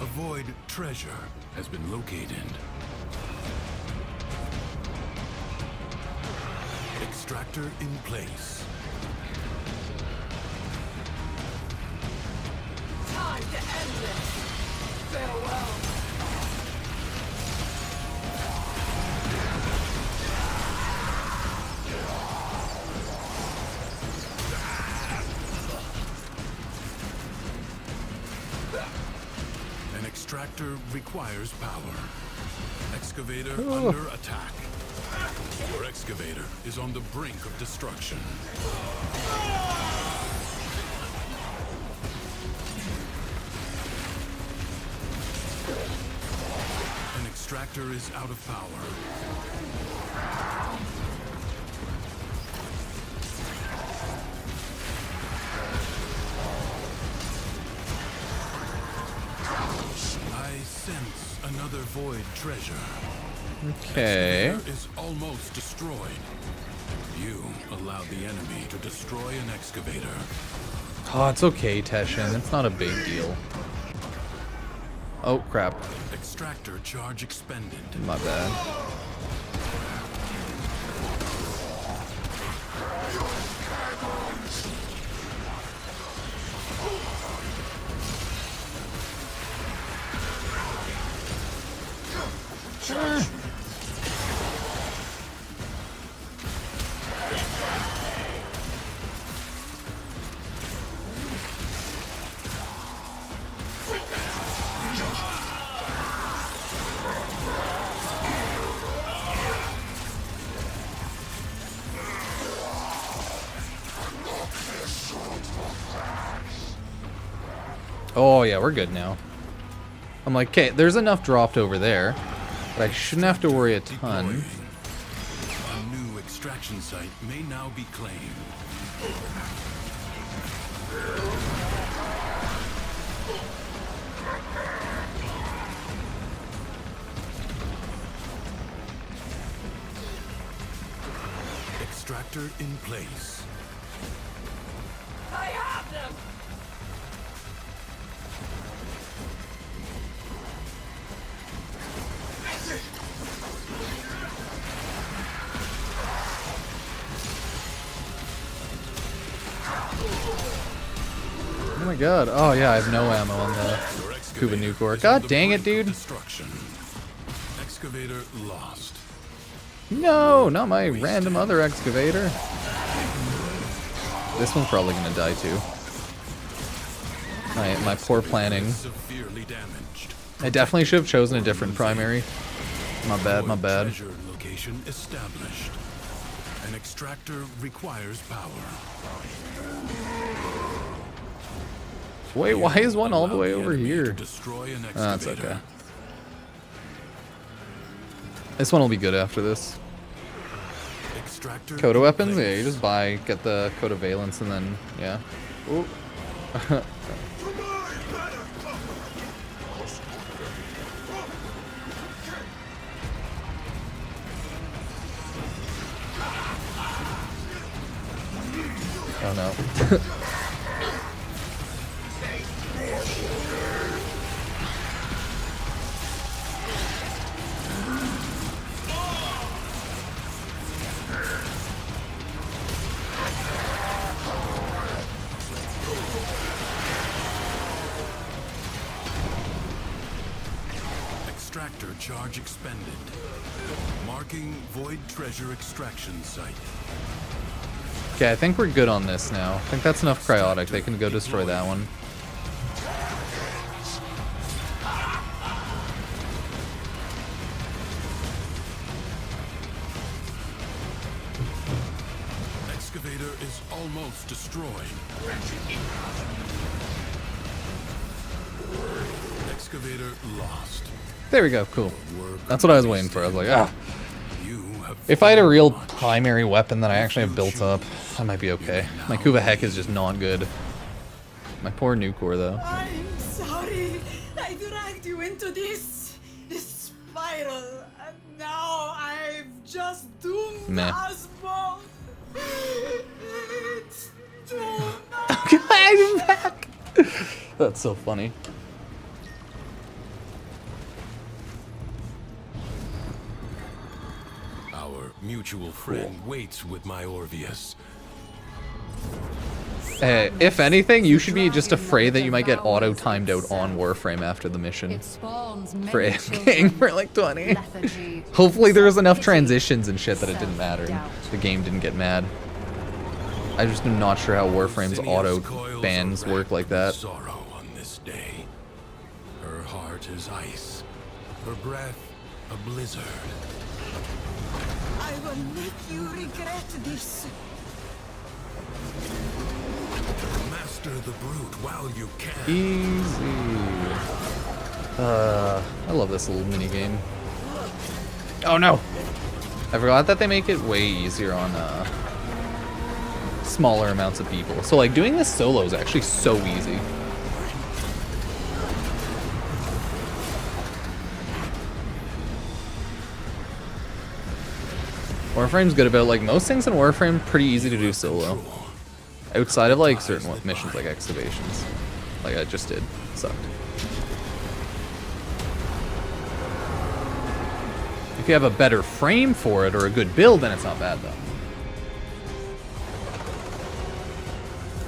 A void treasure has been located. Extractor in place. Time to end this. Farewell. An extractor requires power. Excavator Oh. under attack. Your excavator is on the brink of destruction. An extractor is out of power. I sense another void treasure. Okay. Excavator is almost destroyed. You allowed the enemy to destroy an excavator. Oh, it's okay, Teshin. It's not a big deal. Oh, crap. Extractor charge expended. My bad. Oh yeah, we're good now. I'm like, okay, there's enough dropped over there, but I shouldn't have to worry a ton. A new extraction site may now be claimed. Extractor in place. I have them! Oh my god. Oh yeah, I have no ammo on the Kuba Nukor. God dang it, dude. Destruction. Excavator lost. No, not my random other excavator. This one's probably gonna die too. My poor planning. Severely damaged. I definitely should have chosen a different primary. My bad, my bad. Treasure location established. An extractor requires power. Wait, why is one all the way over here? Destroy an Oh, that's excavator. okay. This one will be good after this. Extractor Coda weapons? Yeah, you just buy, get the Coda Valence, and then, yeah. Ooh. Oh no. Extractor charge expended. Marking void treasure extraction site. Okay, I think we're good on this now. I think that's enough cryotic. They can go destroy that one. Excavator is almost destroyed. Excavator lost. There we go, cool. That's what I was waiting for. I was like, ah. If I had a real primary weapon that I actually have built up, I might be okay. My Kuva Heck is just not good. My poor Nucor, though. I'm sorry. I dragged you into this spiral, and now I've just doomed Meh. us both. It's too I'm back. That's so funny. Our mutual friend waits with my Orvius. If anything, you should be just afraid that you might get auto-timed out on Warframe after the mission. For AFKing for like 20. Hopefully there was enough transitions and shit that it didn't matter. The game didn't get mad. I just am not sure how Warframe's auto bans work like that. Sorrow on this day. Her heart is ice. Her breath a blizzard. I will make you regret this. Master the brute while you can. Easy. I love this little mini game. Oh no! I forgot that they make it way easier on smaller amounts of people. So like doing this solo is actually so easy. Warframe's good about, like, most things in Warframe pretty easy to do solo. Outside of, like, certain missions like excavations. Like I just did. Sucked. If you have a better frame for it or a good build, then it's not bad though.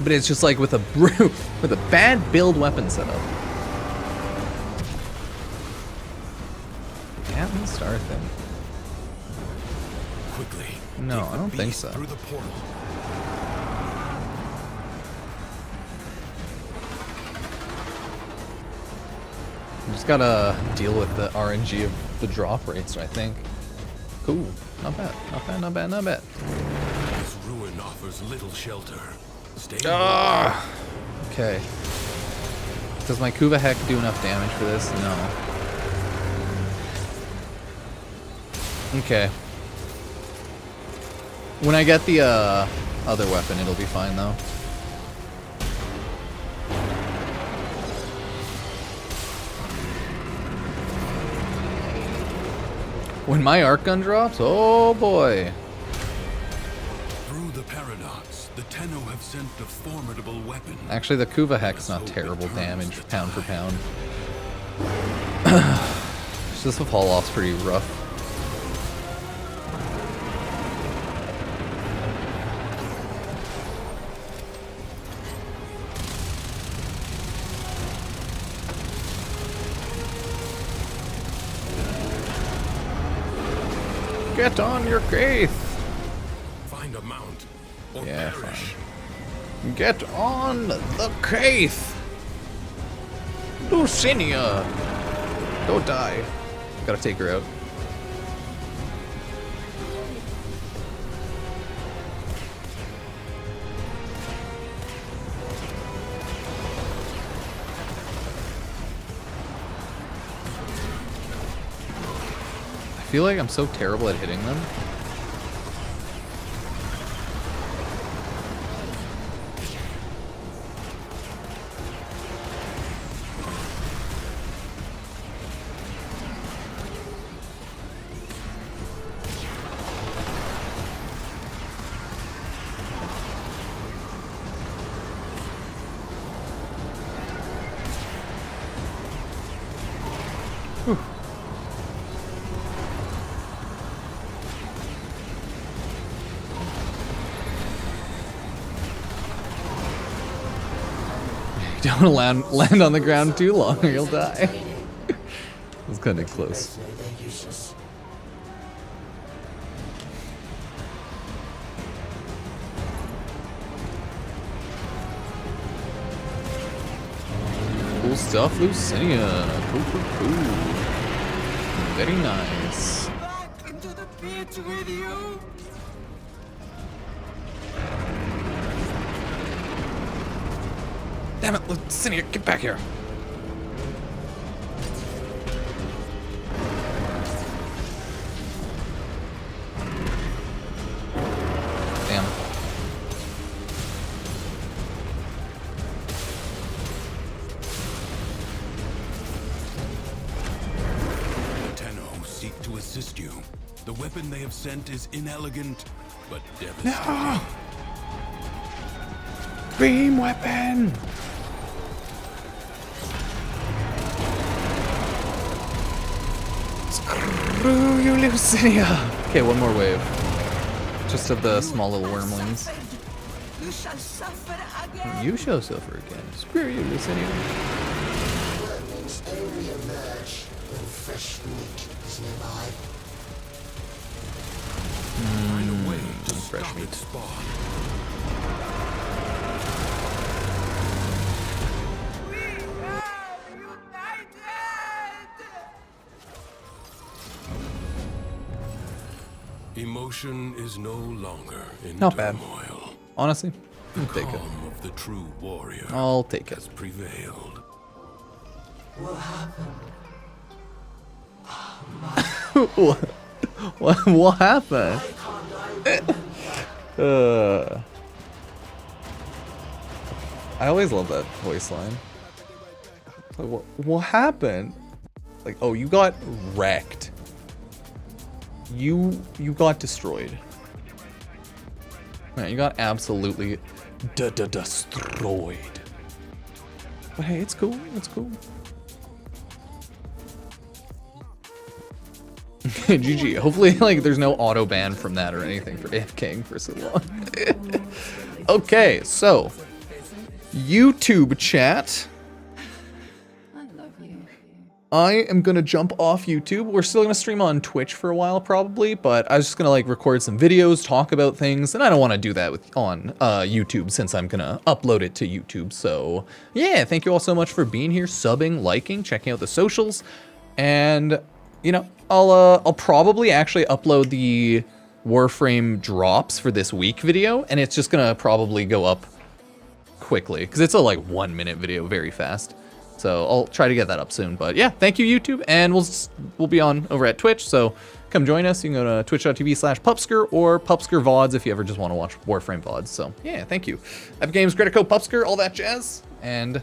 But it's just like with a with a bad build weapon setup. Captain Star thing. Quickly. No, I don't think so. Through the portal. You just gotta deal with the RNG of the drop rates, I think. Cool. Not bad. Not bad, not bad, not bad. This ruin offers little shelter. Stay Ah! Okay. Does my Kuva Heck do enough damage for this? No. Okay. When I get the other weapon, it'll be fine though. When my arc gun drops, oh boy. Through the paradox, the Tenno have sent a formidable weapon. Actually, the Kuva Heck's not terrible damage, pound for pound. Just the fall off's pretty rough. Get on your Kaith! Find a mount or Yeah, perish. fine. Get on the Kaith! Lucinia! Don't die. Gotta take her out. feel like I'm so terrible at hitting them. Don't land on the ground too long or you'll die. It's kind of close. Cool stuff, Lucinia. Cool. Very nice. Back into the pit with you. Damn it, Lucinia, get back here. Damn. Tenno seek to assist you. The weapon they have sent is inelegant, but devastating. No! Beam weapon! Screw you, Lucinia! Okay, one more wave. Just of the small little wormlings. You shall suffer again. You shall suffer again. Screw you, Lucinia. Wormlings only emerge when fresh meat is nearby. Find a way to fresh stop meat. its spawn. Emotion is no longer in Not bad. turmoil. Honestly, I'll take it. Calm of the true warrior I'll take it. has prevailed. What happened? What happened? I always love that voice line. Like, what happened? Like, oh, you got wrecked. You got destroyed. Man, you got absolutely destroyed. But hey, it's cool. It's cool. GG. Hopefully, like, there's no auto ban from that or anything for AFKing for so long. Okay, so YouTube chat. I am gonna jump off YouTube. We're still gonna stream on Twitch for a while probably, but I was just gonna like record some videos, talk about things, and I don't want to do that on YouTube since I'm gonna upload it to YouTube. So yeah, thank you all so much for being here, subbing, liking, checking out the socials, and you know, I'll probably actually upload the Warframe drops for this week video, and it's just gonna probably go up quickly because it's a like 1 minute video, very fast. So I'll try to get that up soon. But yeah, thank you, YouTube, and we'll be on over at Twitch. So come join us. You can go to twitch.tv/Pupsker or Pupsker VODs if you ever just want to watch Warframe VODs. So yeah, thank you. Epic Games, credit code Pupsker, all that jazz, and